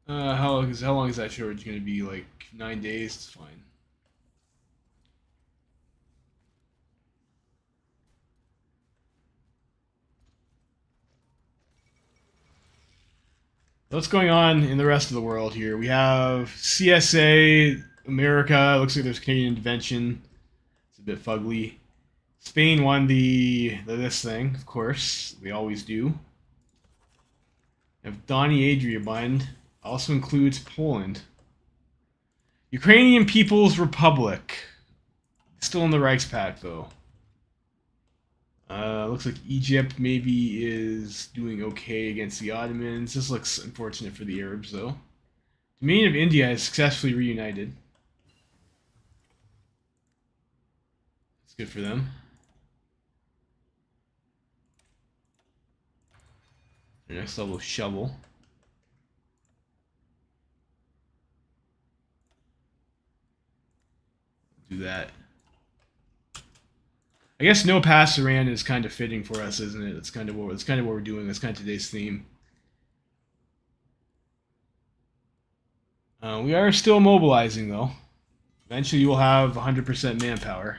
[SPEAKER 1] How long is that shortage going to be? Like 9 days? It's fine. What's going on in the rest of the world here? We have CSA, America. Looks like there's Canadian intervention. It's a bit fugly. Spain won the this thing, of course. We always do. We have Donny Adria bind. Also includes Poland. Ukrainian People's Republic. Still in the Reichspakt, though. Looks like Egypt maybe is doing okay against the Ottomans. This looks unfortunate for the Arabs, though. Dominion of India is successfully reunited. It's good for them. Their next level, shovel. Do that. I guess no pass Iran is kind of fitting for us, isn't it? That's kind of what we're doing. That's kind of today's theme. We are still mobilizing though. Eventually, you will have 100% manpower.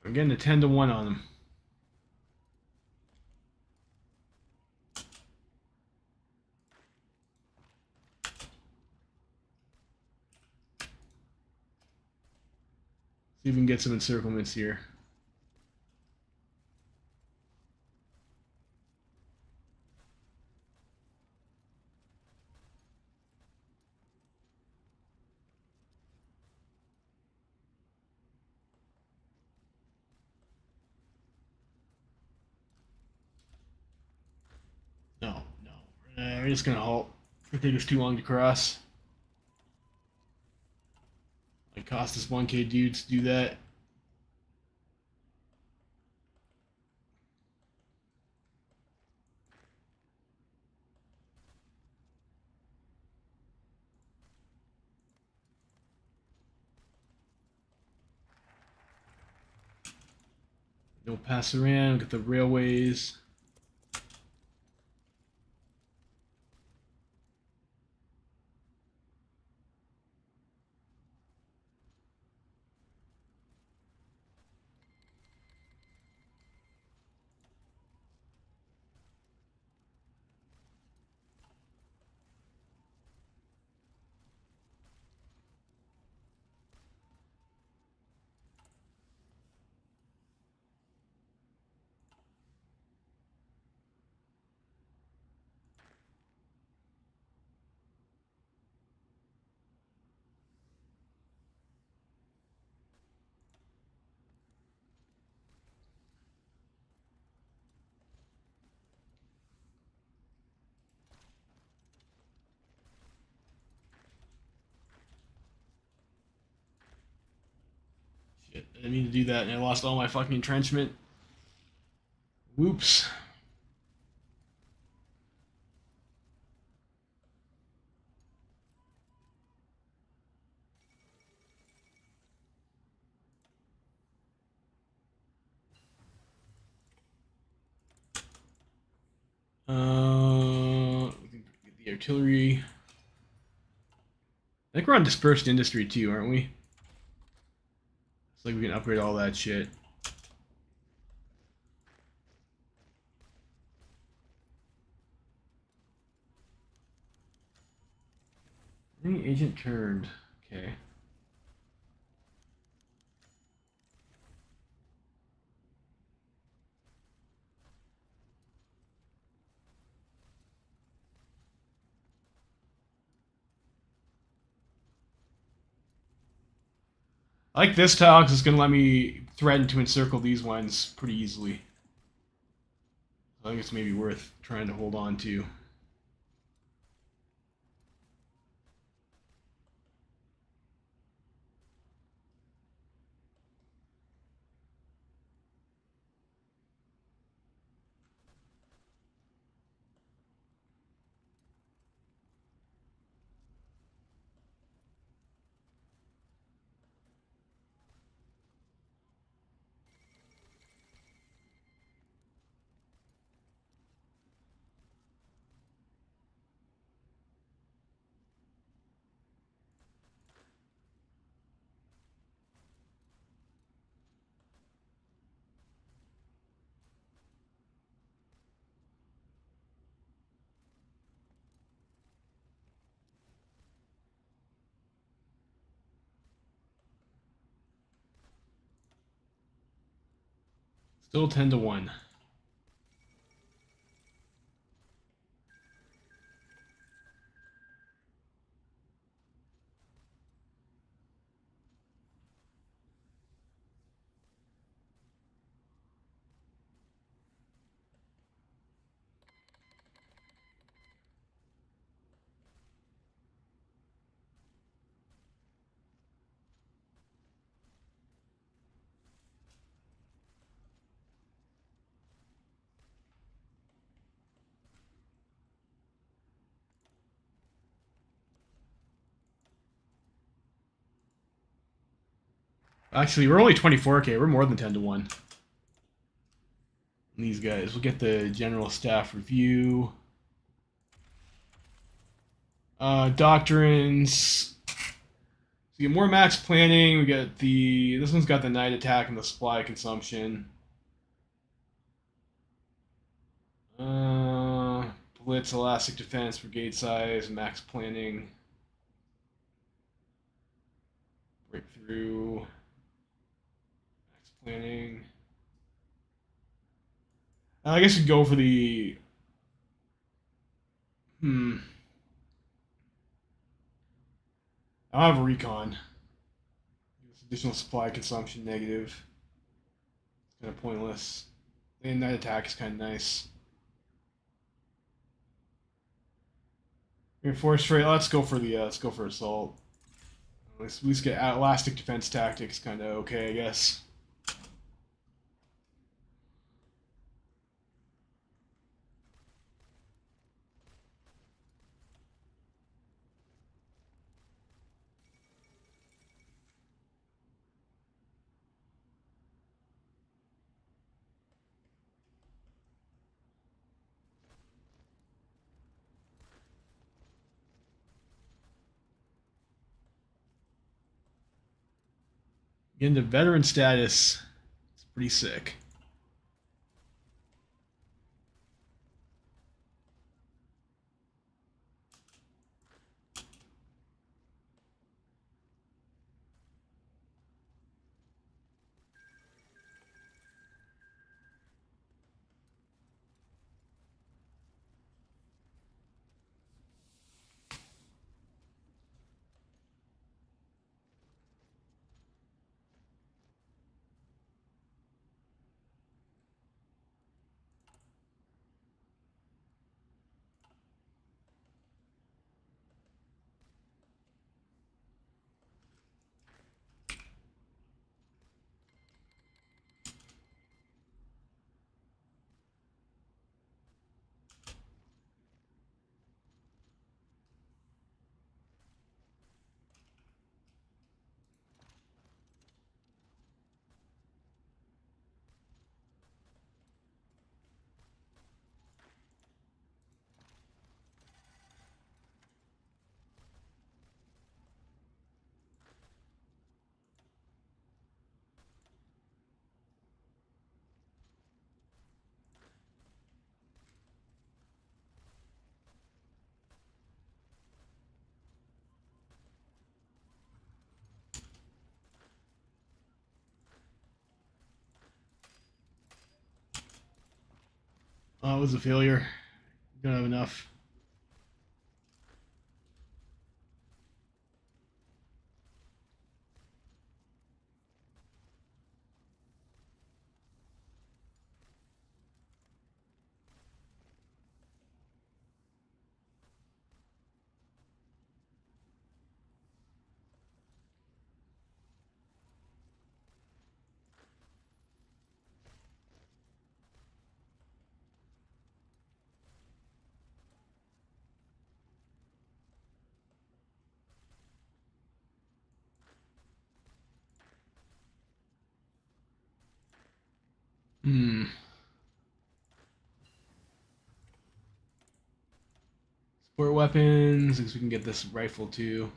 [SPEAKER 1] I'm getting a 10-1 on them. See if we can get some encirclements here. No, no. We're just gonna halt. It take us too long to cross. It cost us 1k dudes to do that. No pass around. Get the railways. Shit, I didn't mean to do that, and I lost all my fucking entrenchment. Whoops. We can get the artillery. I think we're on dispersed industry too, aren't we? It's like we can upgrade all that shit. Any agent turned. Okay. I like this tile because it's going to let me threaten to encircle these ones pretty easily. I think it's maybe worth trying to hold on to. Still 10 to 1. Actually, we're only 24k. We're more than 10 to 1. These guys. We'll get the general staff review. Doctrines. So we get more max planning. We get the. This one's got the night attack and the supply consumption. Blitz, elastic defense, brigade size, max planning. Breakthrough. Max planning. I guess we'd go for the. I'll have recon. Additional supply consumption negative. It's kind of pointless. And night attack is kind of nice. Reinforced rate. Let's go for the. Let's go for assault. Let's at least get elastic defense tactics. Kind of okay, I guess. Getting the veteran status. It's pretty sick. Oh, it was a failure. Don't have enough. Hmm. Sport weapons. Looks we can get this rifle too.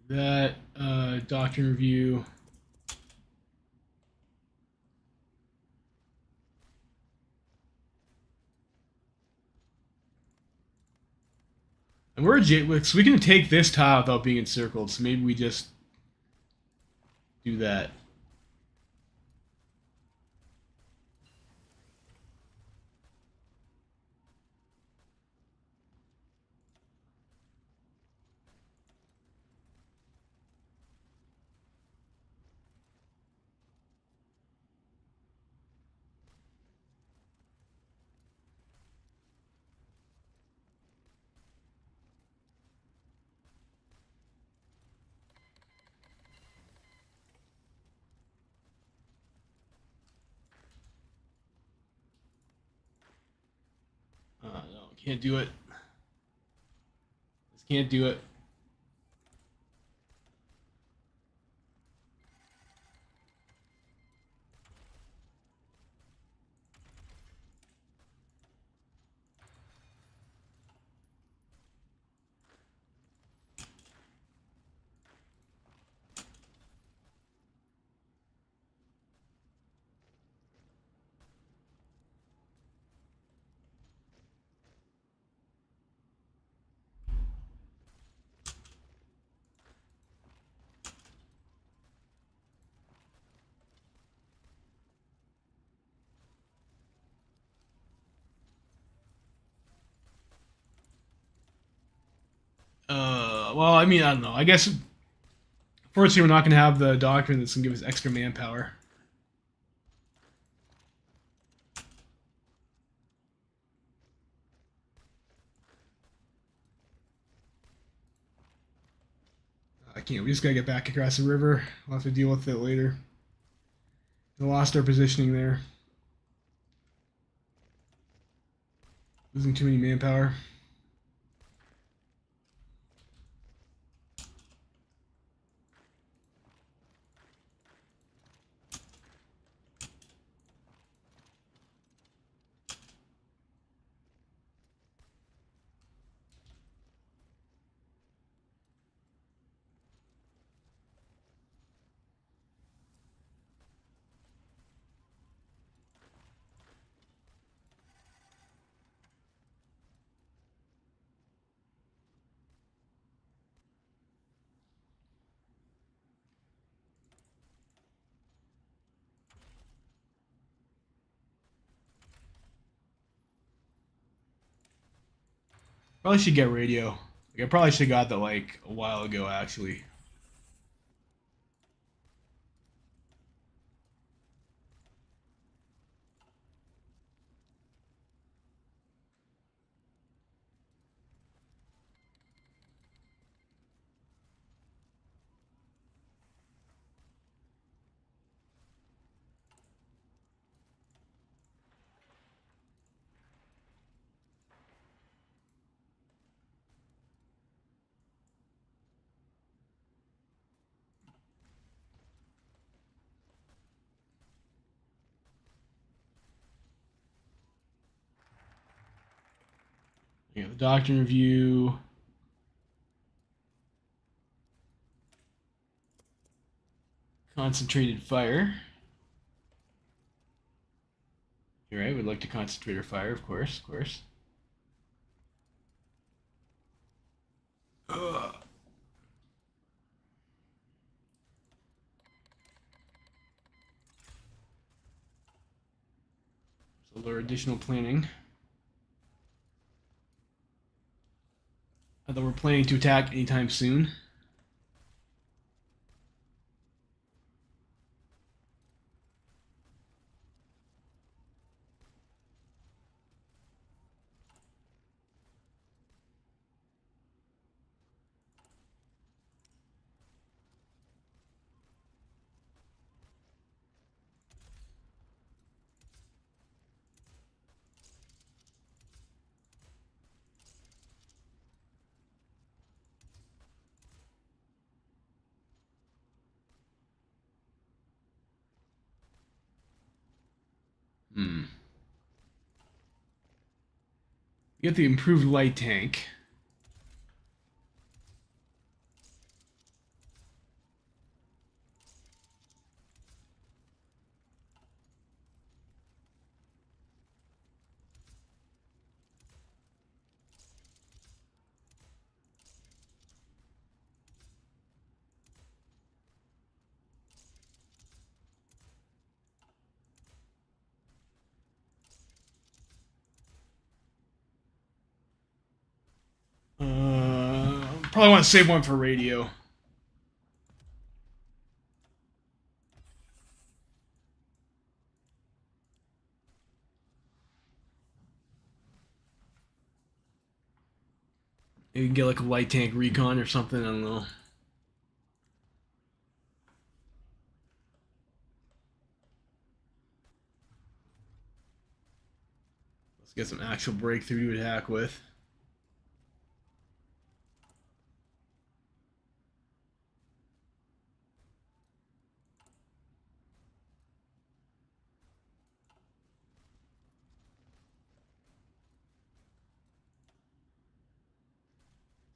[SPEAKER 1] That doctrine review. And we're adjacent, so we can take this tile without being encircled. So maybe we just do that. No, can't do it. Just can't do it. Well, I mean, I don't know. I guess, fortunately, we're not going to have the doctrine that's going to give us extra manpower. I can't. We just got to get back across the river. We'll have to deal with it later. We lost our positioning there. Losing too many manpower. Probably should get radio. Like, I probably should have got that like a while ago, actually. Yeah, the doctrine review. Concentrated fire. You're right, we'd like to concentrate our fire, of course, of course. Ugh. So there are additional planning. Although we're planning to attack anytime soon. You get the improved light tank. Probably want to save one for radio. You can get like a light tank recon or something, I don't know. Let's get some actual breakthrough to attack with.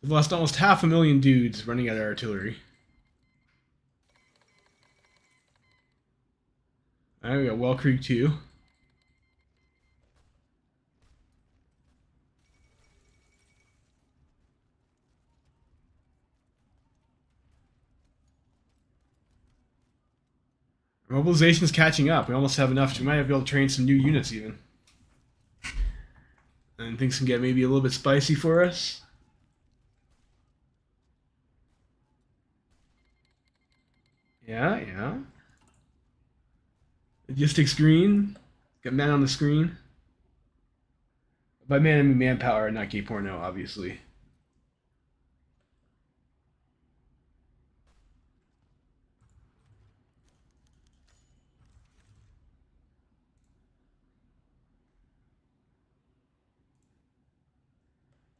[SPEAKER 1] We've lost almost 500,000 dudes running at our artillery. Alright, we got Well Creek 2. Our mobilization's catching up. We almost have enough. We might be able to train some new units even. And things can get maybe a little bit spicy for us. Yeah. Logistics green. Got man on the screen. By man, I mean manpower, not gay porno, obviously.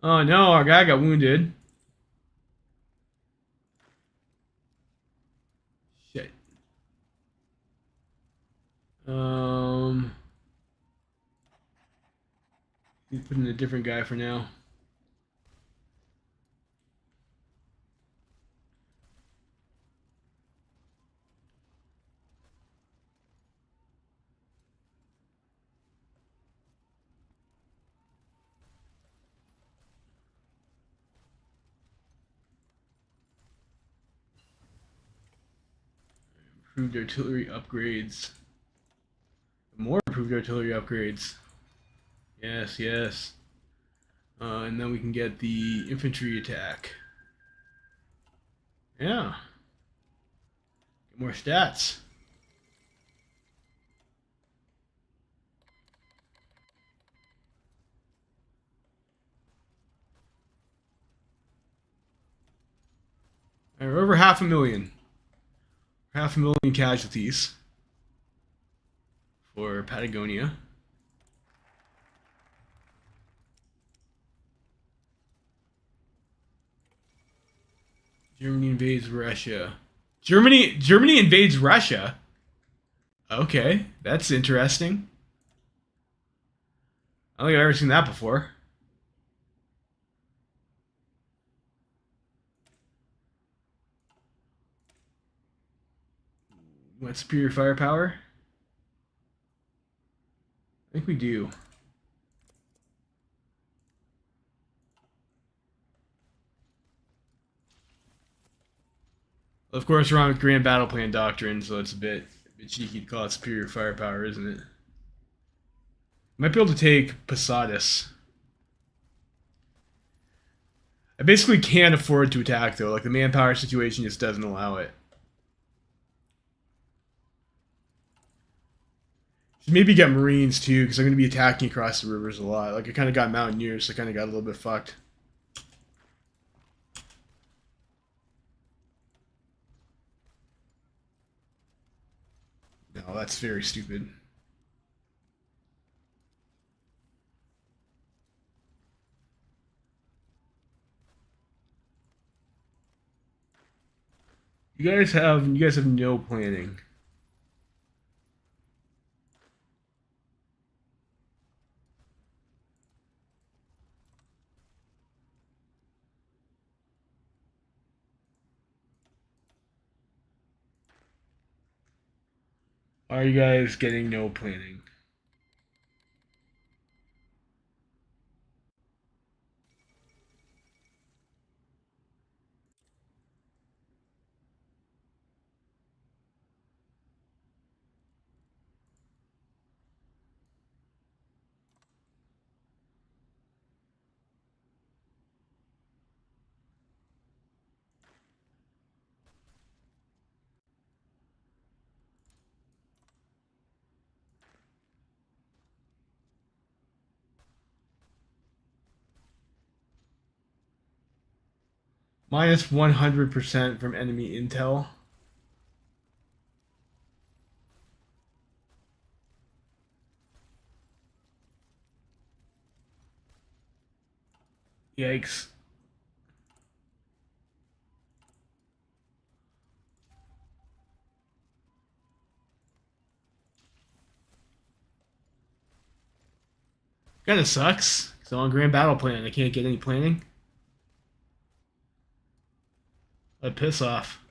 [SPEAKER 1] Oh no, our guy got wounded. Shit. He's putting a different guy for now. Improved artillery upgrades. More improved artillery upgrades. Yes. And then we can get the infantry attack. Yeah. Get more stats. All right, we're over 500,000. 500,000 casualties for Patagonia. Germany invades Russia. Germany invades Russia. Okay, that's interesting. I don't think I've ever seen that before. What, superior firepower? I think we do. Of course, we're on with Grand Battle Plan Doctrine, so it's a bit cheeky to call it superior firepower, isn't it? Might be able to take Posadas. I basically can't afford to attack, though. Like, the manpower situation just doesn't allow it. Should maybe get Marines, too, because I'm going to be attacking across the rivers a lot. Like, I kind of got Mountaineers, so I kind of got a little bit fucked. No, that's very stupid. You guys have no planning. Are you guys getting no planning? Minus 100% from enemy intel. Yikes. Kinda sucks. So on Grand Battle Plan, I can't get any planning. A piss off.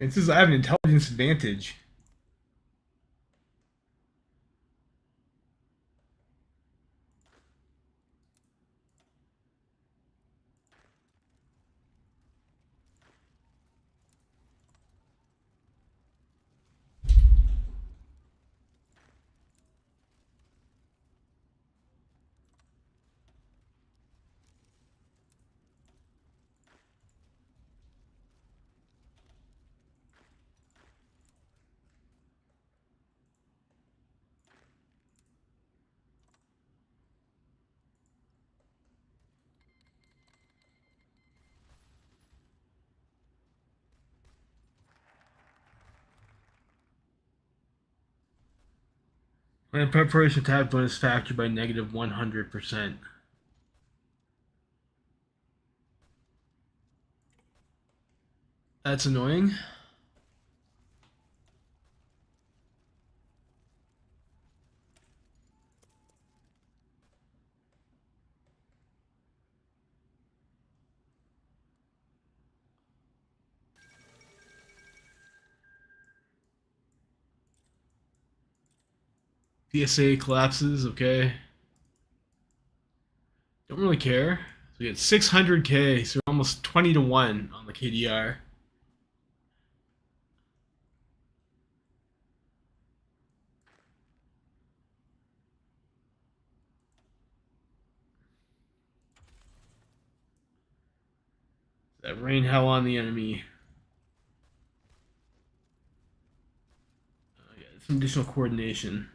[SPEAKER 1] It says I have an intelligence advantage. When preparation attack bonus factor by negative 100%. That's annoying. PSA collapses. Okay. Don't really care. So we get 600K, so almost 20 to 1 on the KDR. That rain hell on the enemy. Yeah, some additional coordination.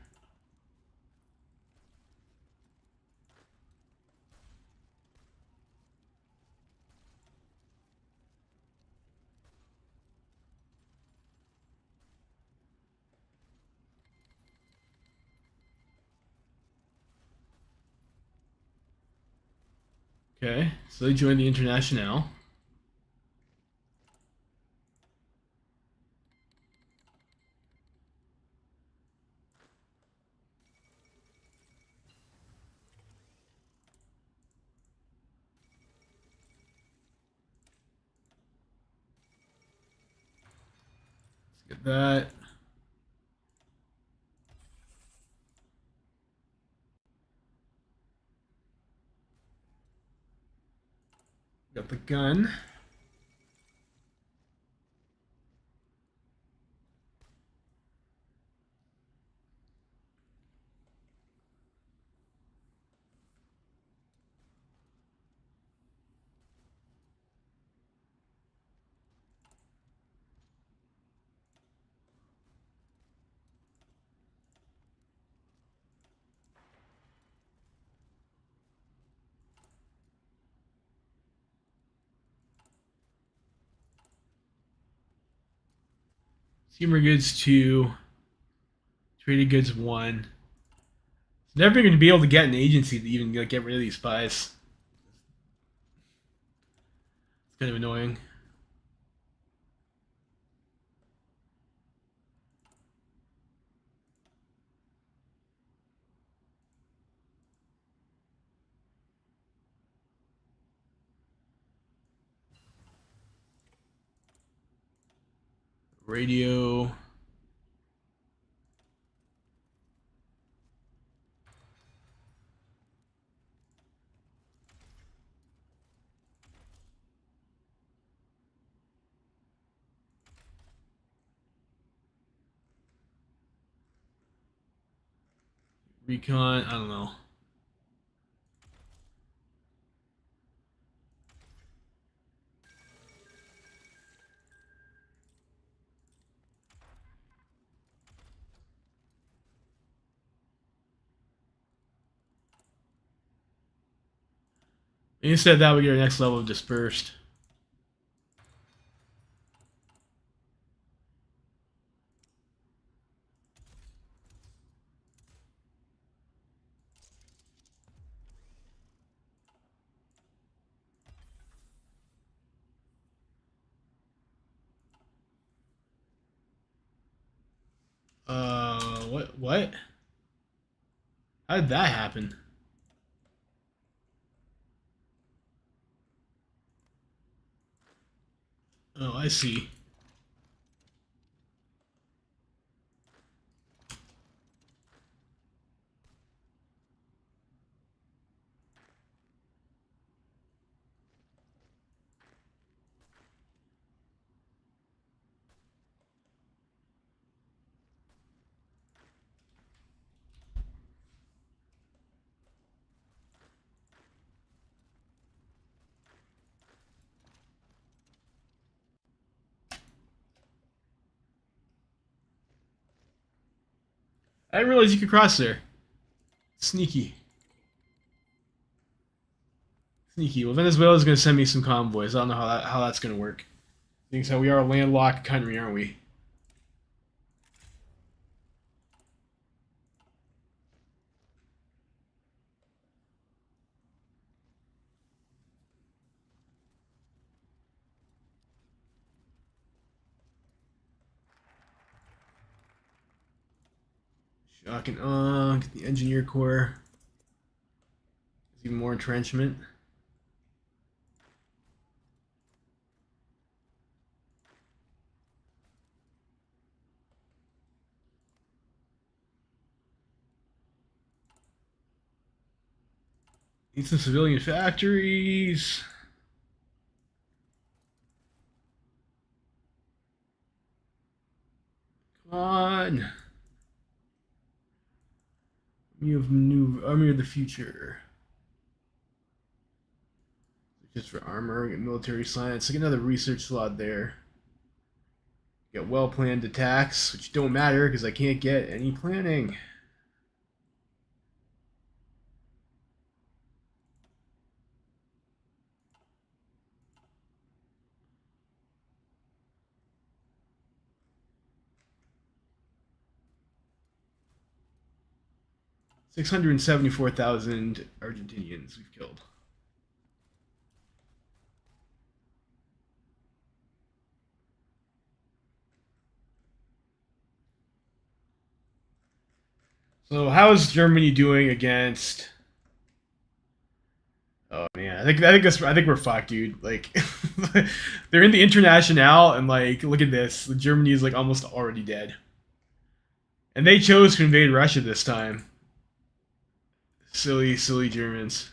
[SPEAKER 1] Okay, so they joined the Internationale. Let's get that. Got the gun. Consumer goods 2. Traded goods 1. It's never going to be able to get an agency to even get rid of these spies. It's kind of annoying. Radio. Recon. I don't know. Instead of that, we get our next level of dispersed. What? How did that happen? Oh, I see. I didn't realize you could cross there. Sneaky. Sneaky. Well, Venezuela's going to send me some convoys. I don't know how that's going to work. Being so we are a landlocked country, aren't we? Shock and get the engineer corps. There's even more entrenchment. Need some civilian factories. Come on. You have new Army of the Future. Just for armor, get military science. Like another research slot there. Get well-planned attacks, which don't matter because I can't get any planning. $674,000 Argentinians we've killed. So how is Germany doing against? Oh man, I think we're fucked, dude. Like, they're in the Internationale, and like, look at this. Germany is like almost already dead, and they chose to invade Russia this time. Silly, silly Germans.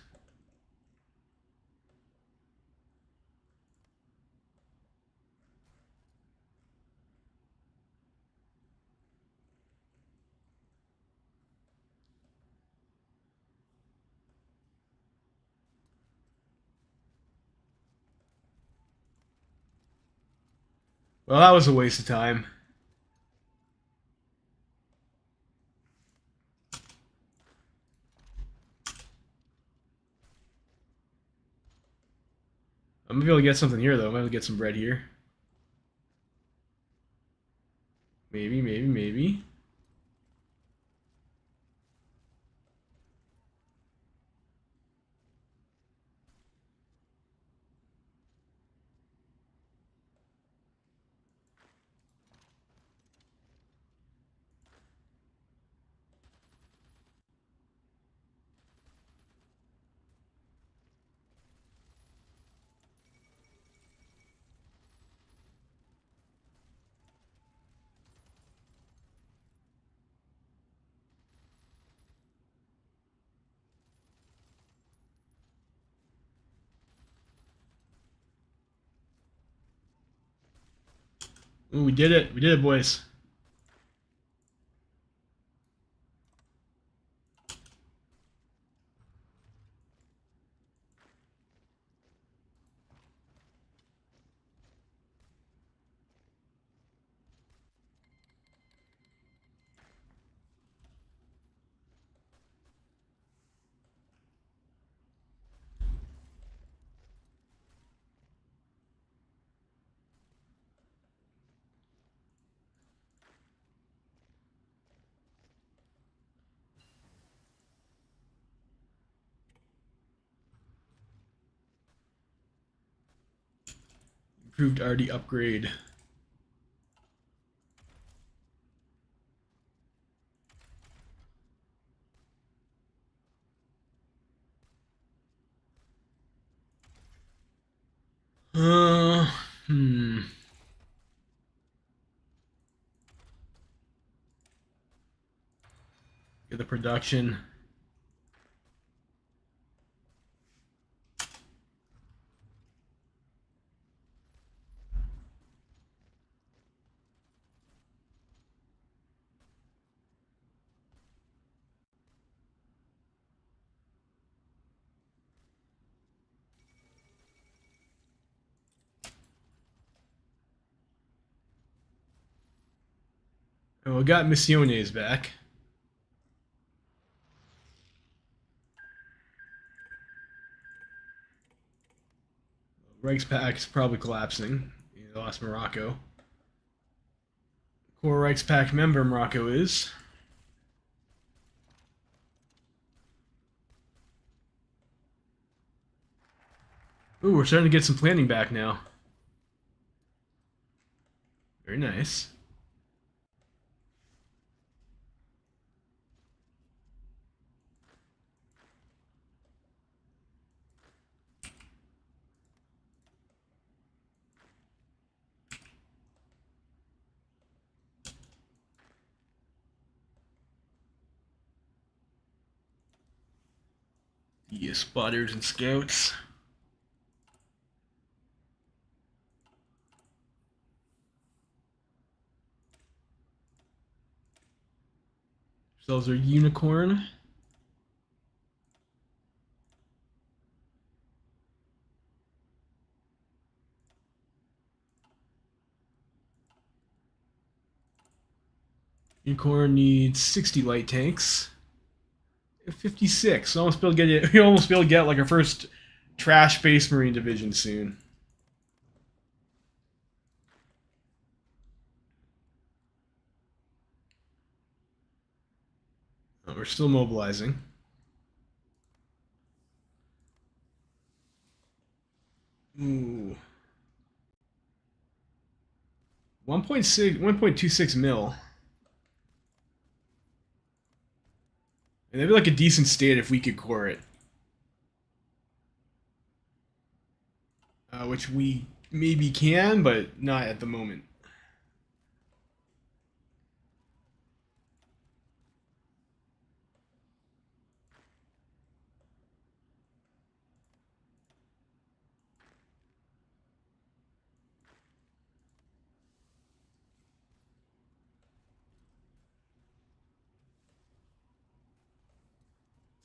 [SPEAKER 1] Well, that was a waste of time. I'm gonna be able to get something here though. I'm gonna get some bread here. Maybe, maybe, maybe. Ooh, we did it. We did it, boys. Improved RD upgrade. Uh, hmm. Get the production. Oh, we got Misiones back. Reichspak's probably collapsing. They lost Morocco. Core Reichspak member Morocco is. Ooh, we're starting to get some planning back now. Very nice. the spotters and scouts. Those are unicorn. Unicorn needs 60 light tanks. 56. So almost be able to get it. We almost be able to get like our first trash Space Marine division soon. Oh, we're still mobilizing. Ooh. 1.26 mil. And that'd be like a decent state if we could core it. Which we maybe can, but not at the moment.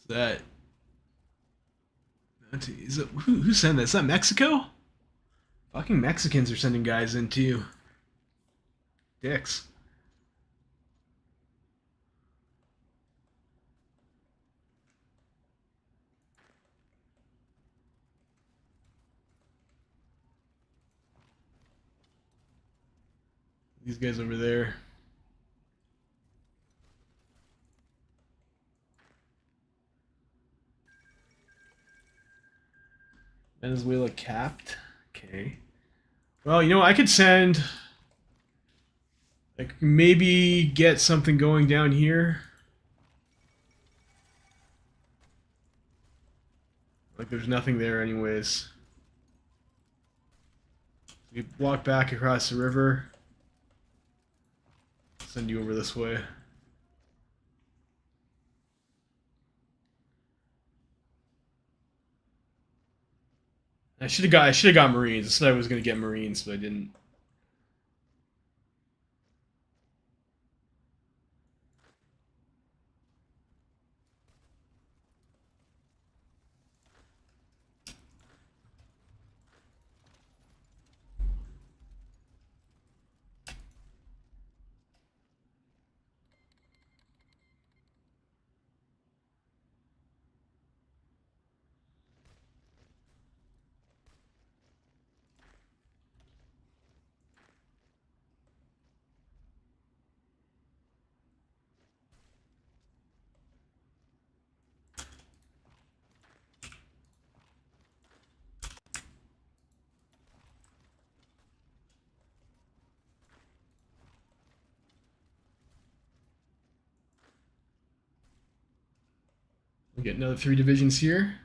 [SPEAKER 1] That is it, who sent that? Is that Mexico? Fucking Mexicans are sending guys in too. Dicks. These guys over there. Venezuela capped. Okay. Well, you know, I could send, like, maybe get something going down here. Like, there's nothing there anyways. We walk back across the river. Send you over this way. I should have got Marines. I said I was gonna get Marines, but I didn't. We'll get another 3 divisions here.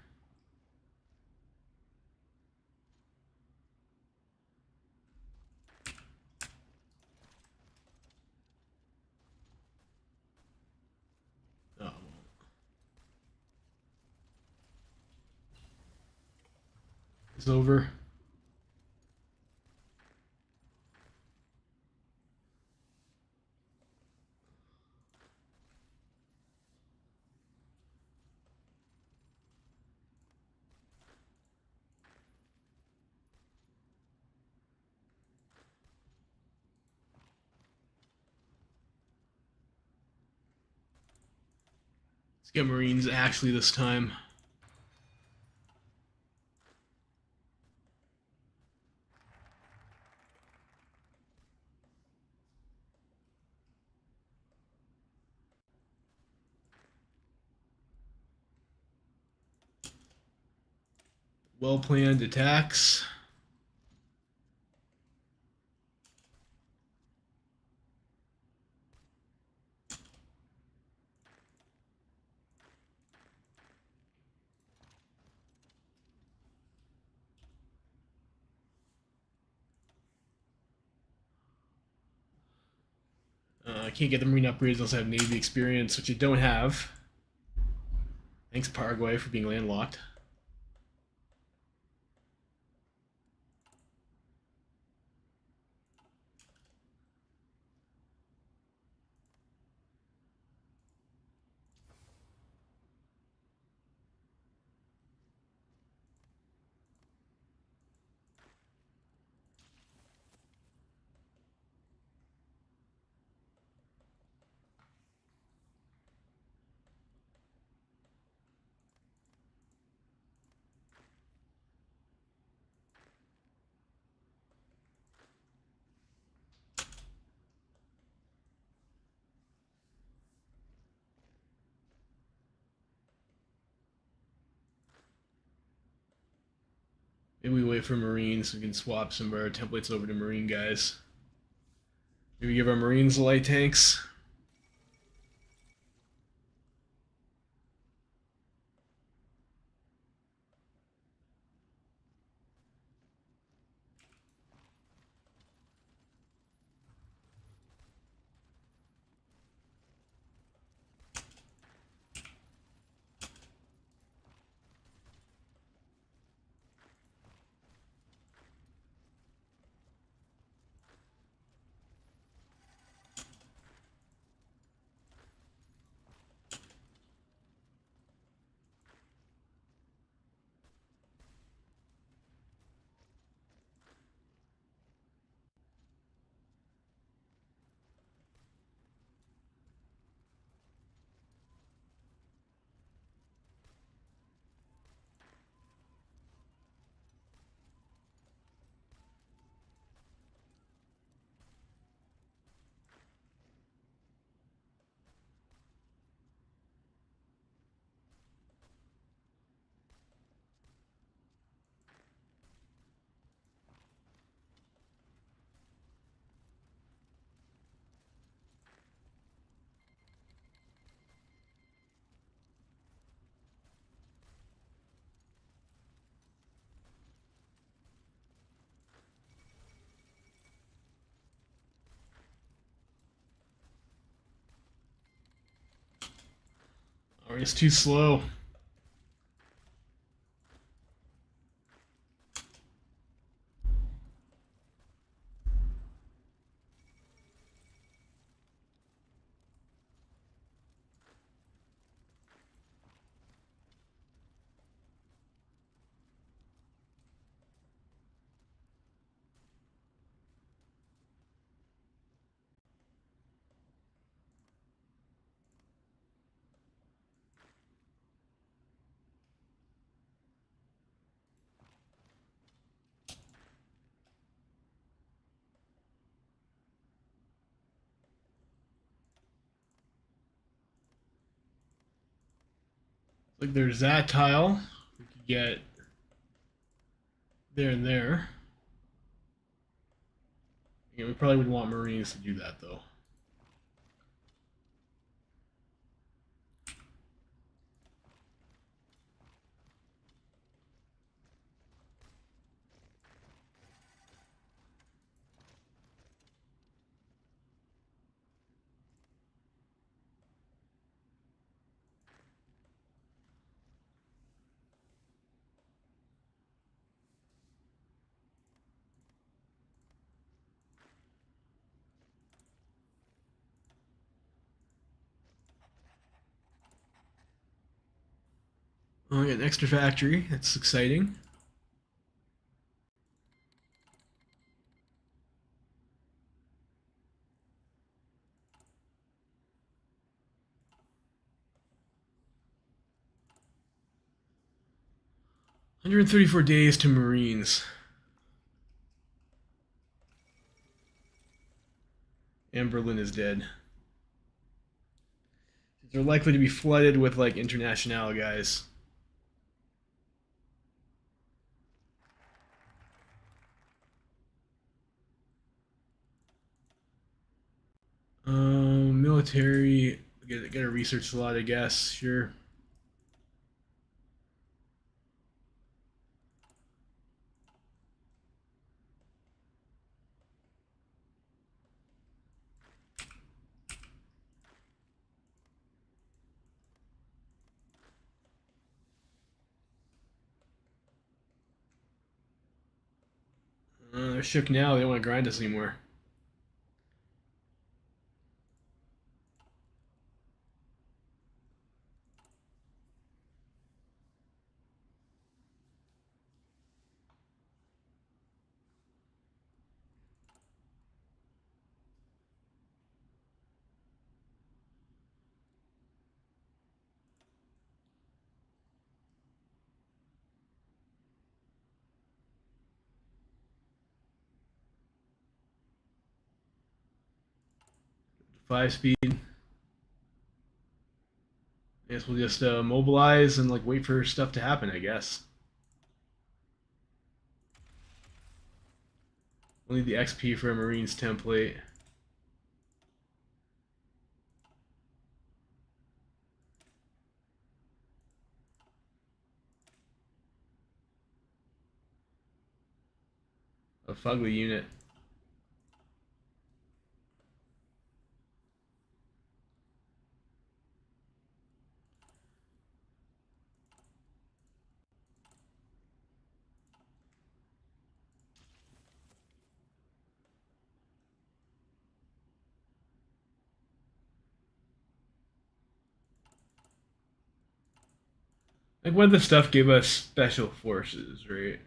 [SPEAKER 1] Oh. It's over. Let's get Marines actually this time. Well-planned attacks. I can't get the Marine upgrades unless I have Navy experience, which I don't have. Thanks, Paraguay, for being landlocked. Maybe we wait for Marines so we can swap some of our templates over to Marine guys. Maybe give our Marines light tanks. Or it's too slow. Like there's that tile. We could get there and there. Yeah, we probably would want Marines to do that though. Oh, we got an extra factory. That's exciting. $134 days to Marines. And Berlin is dead. They're likely to be flooded with like international guys. Military. Get a research slot, I guess. Sure. they're shook now. They don't want to grind us anymore. Five speed. I guess we'll just mobilize and like wait for stuff to happen, I guess. We'll need the XP for a Marines template. A fugly unit. Like what the stuff gave us special forces, right?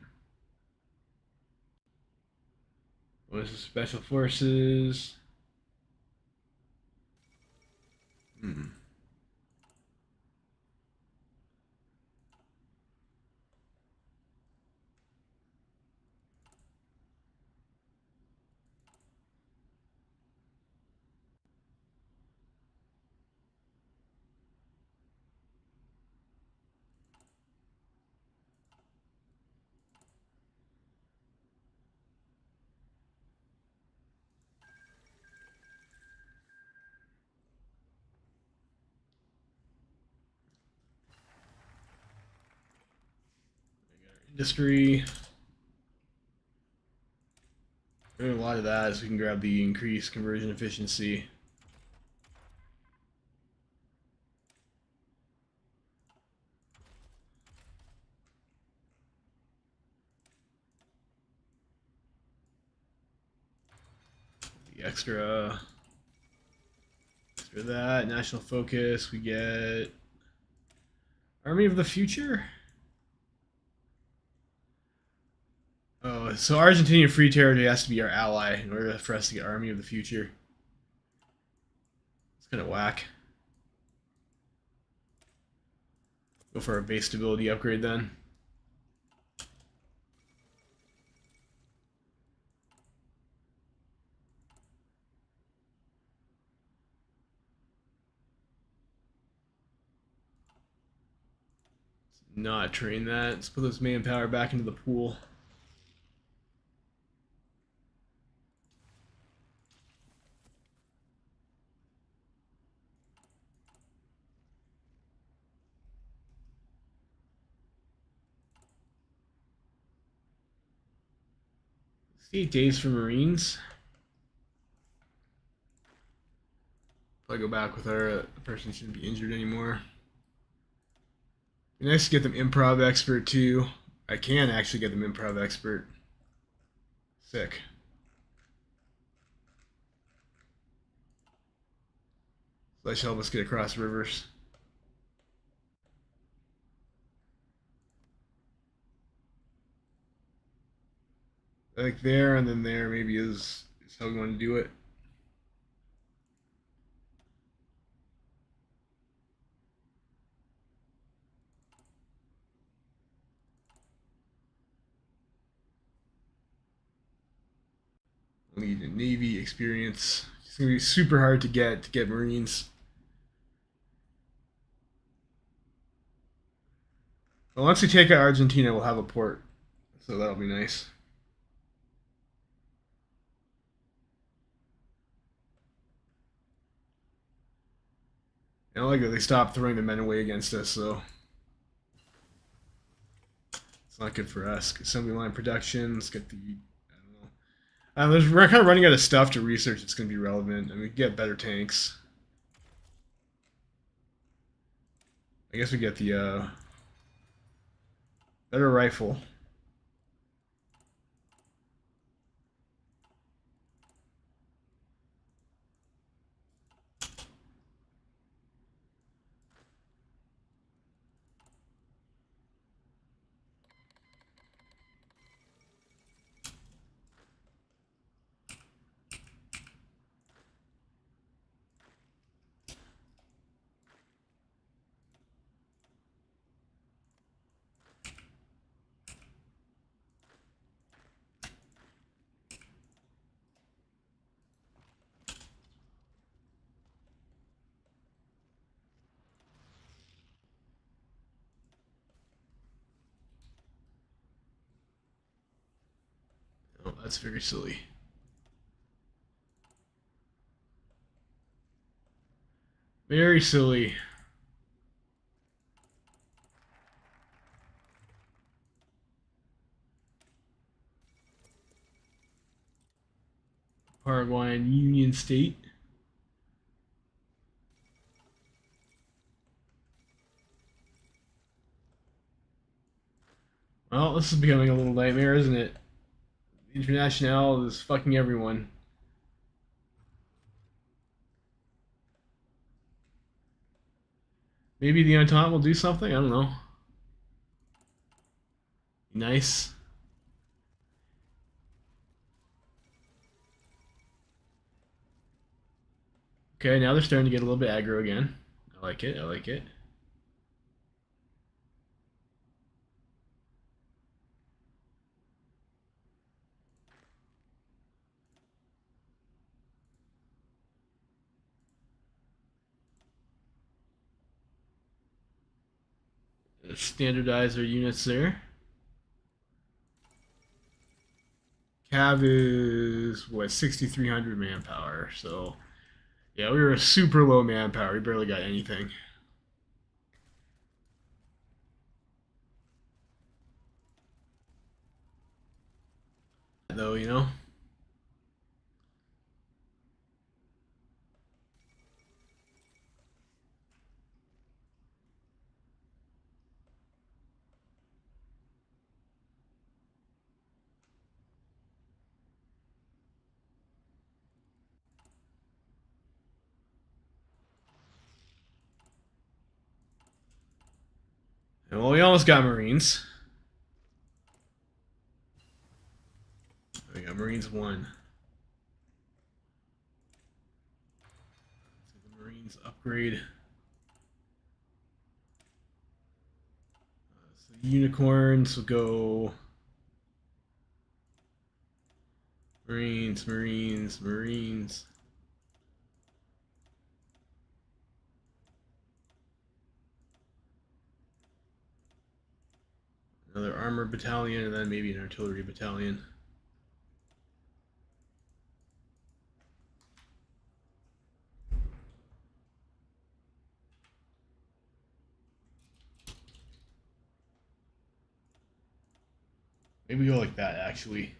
[SPEAKER 1] What is the special forces? Hmm. Industry. Doing a lot of that, so we can grab the increased conversion efficiency. The extra that national focus. We get Army of the Future. Oh, so Argentinian Free Territory has to be our ally in order for us to get Army of the Future. It's kind of whack. Go for a base stability upgrade then. Let's not train that. Let's put this manpower back into the pool. See 8 days for Marines. If I go back with her, the person shouldn't be injured anymore. Be nice to get them improv expert too. I can actually get them improv expert. Sick. So that should help us get across rivers. Like there and then there maybe is how we want to do it. We'll need a Navy experience. It's gonna be super hard to get Marines. But once we take out Argentina, we'll have a port, so that'll be nice. I don't like that they stopped throwing the men away against us, so it's not good for us. Assembly line production. Let's get the I don't know. We're kind of running out of stuff to research that's going to be relevant. I mean, we get better tanks. I guess we get the better rifle. That's very silly. Very silly. Paraguayan Union State. Well, this is becoming a little nightmare, isn't it? International is fucking everyone. Maybe the Entente will do something? I don't know. Nice. Okay, now they're starting to get a little bit aggro again. I like it, I like it. Standardize our units there. Cav is, what, 6,300 manpower, so... Yeah, we were super low manpower. We barely got anything. Though, you know? And, well, we almost got Marines. We got Marines 1. So the Marines upgrade. So the Unicorns will go... Marines, Marines, Marines. Another armor battalion, and then maybe an artillery battalion. Maybe go like that, actually.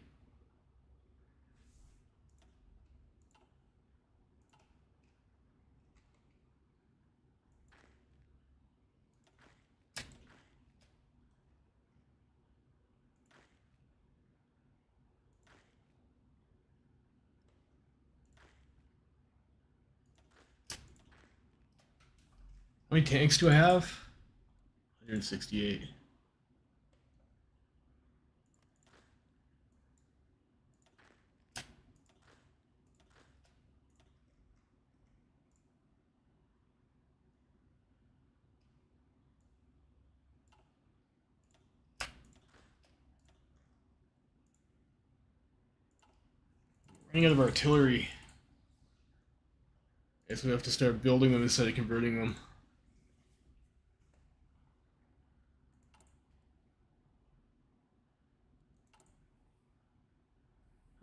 [SPEAKER 1] How many tanks do I have? 168. Running out of artillery. I guess we have to start building them instead of converting them.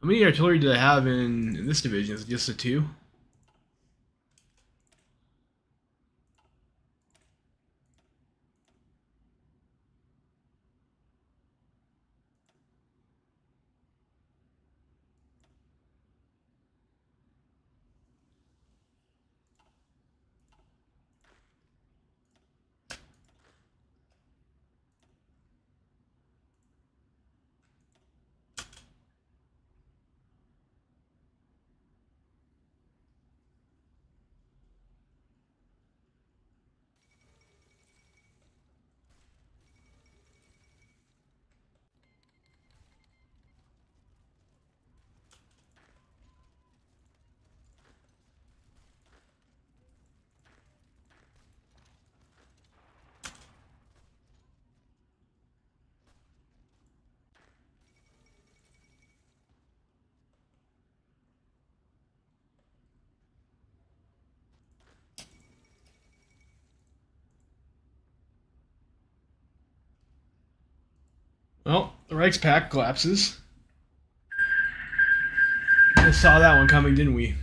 [SPEAKER 1] How many artillery did I have in this division? Is it just a 2? Well, the Reichspakt collapses. Kind of saw that one coming, didn't we?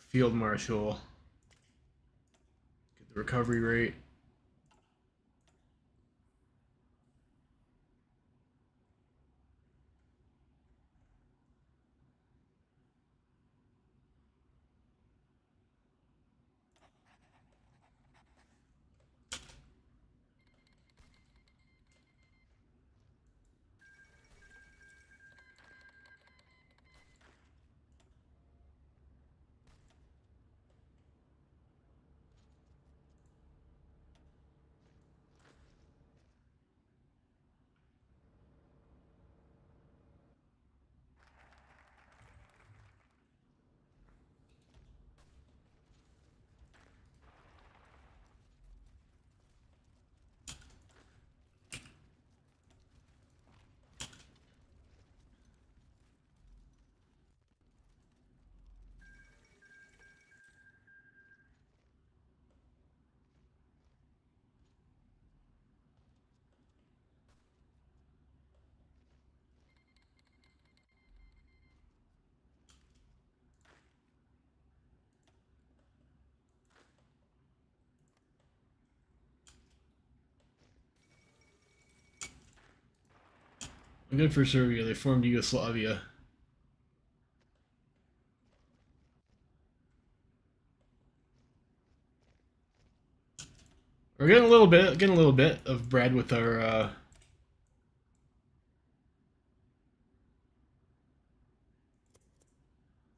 [SPEAKER 1] Field marshal. Get the recovery rate. Good for Serbia. They formed Yugoslavia. We're getting a little bit of bread with our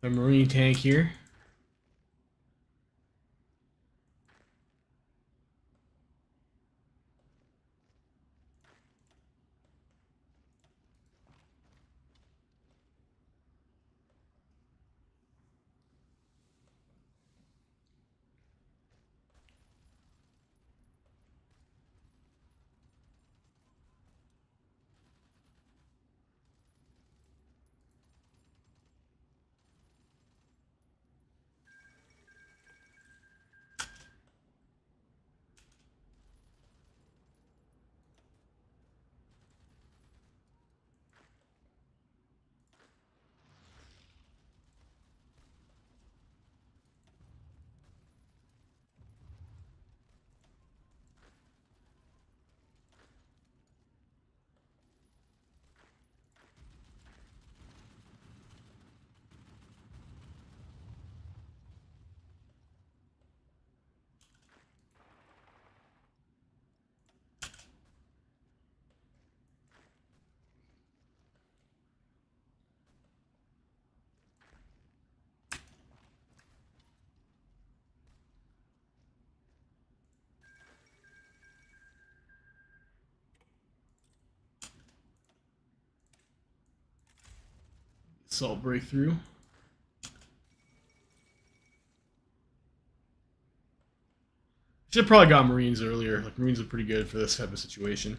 [SPEAKER 1] Marine tank here. Assault breakthrough. Should have probably got Marines earlier. Like Marines are pretty good for this type of situation.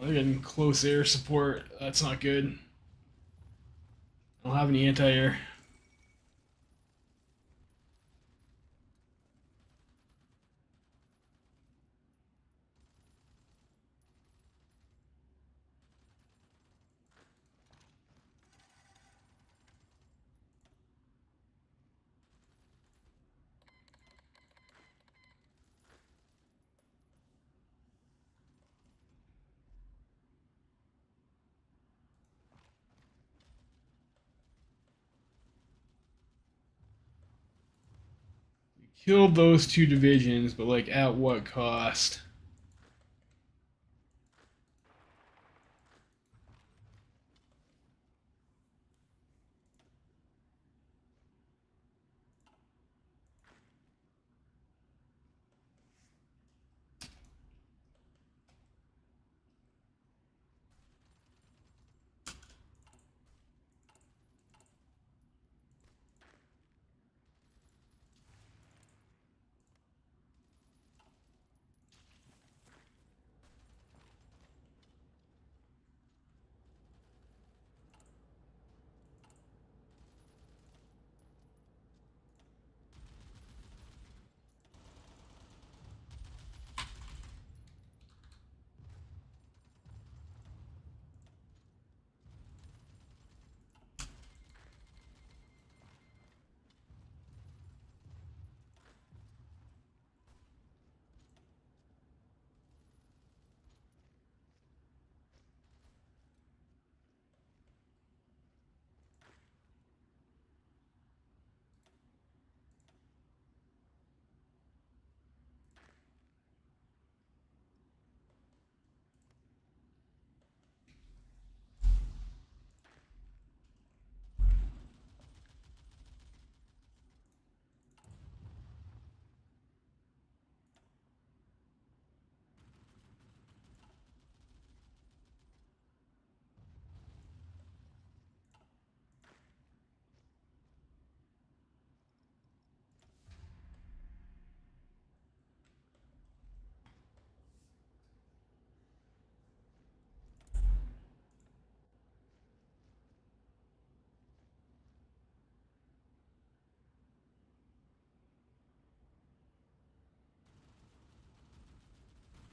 [SPEAKER 1] they're getting close air support. That's not good. I don't have any anti-air. Killed those two divisions, but like at what cost?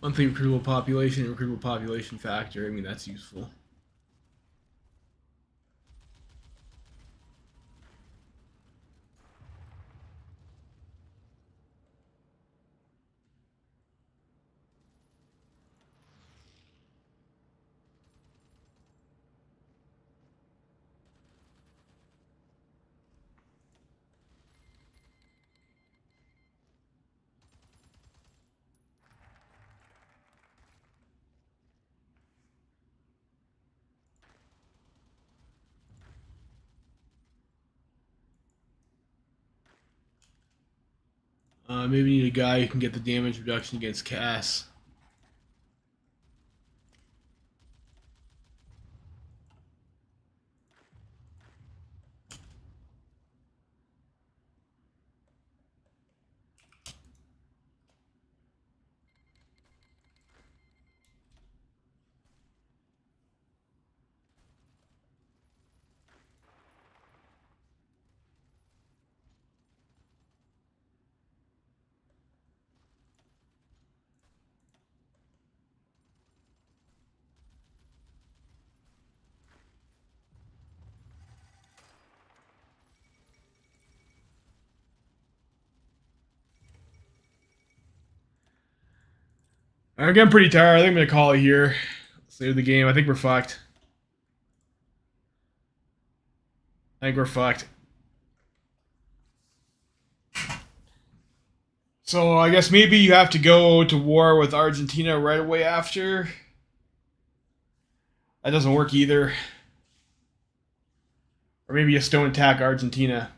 [SPEAKER 1] Monthly recruitable population factor. I mean, that's useful. Maybe need a guy who can get the damage reduction against Cass. I'm getting pretty tired. I think I'm gonna call it here. Save the game. I think we're fucked. I think we're fucked. So I guess maybe you have to go to war with Argentina right away after. That doesn't work either. Or maybe you just don't attack Argentina.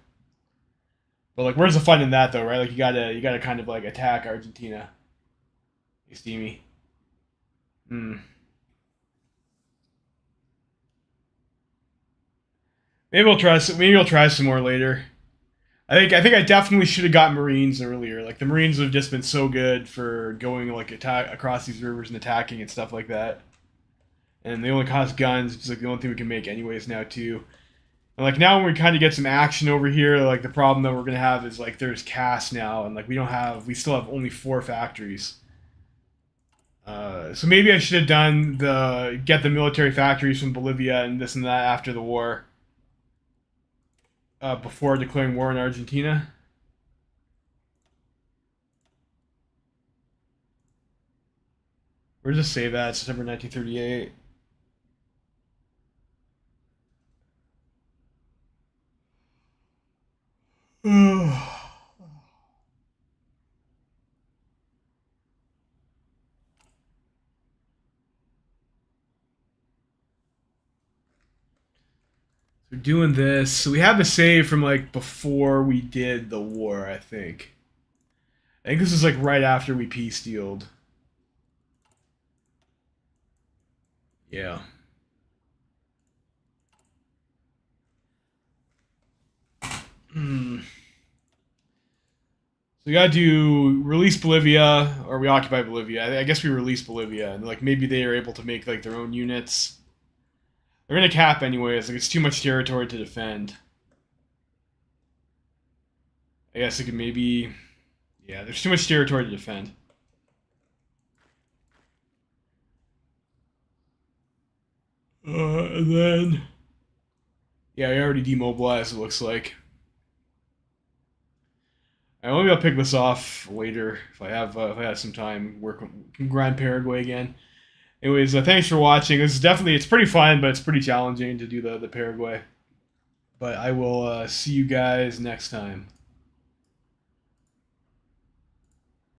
[SPEAKER 1] But like, where's the fun in that though, right? Like you gotta kind of like attack Argentina. You see me? Hmm. Maybe we'll try some more later. I think I definitely should have got Marines earlier. Like the Marines have just been so good for going like attack across these rivers and attacking and stuff like that. and they only cost guns, which is like the only thing we can make anyways now too. And like now when we kind of get some action over here, like the problem that we're gonna have is like there's cast now, and like we still have only 4 factories. So maybe I should have done get the military factories from Bolivia and this and that after the war, before declaring war on Argentina. Where does it say that? September 1938. We're doing this. So we have a save from like before we did the war, I think. I think this is like right after we peace dealed. Yeah. So we gotta do release Bolivia, or we occupy Bolivia. I guess we release Bolivia, and like maybe they are able to make like their own units. They're gonna cap anyways. Like it's too much territory to defend. I guess it could maybe, yeah. There's too much territory to defend. And then, yeah, I already demobilized. It looks like. Maybe I'll pick this off later if I have some time. Can grind Paraguay again. Anyways, thanks for watching. It's pretty fun, but it's pretty challenging to do the Paraguay. But I will see you guys next time.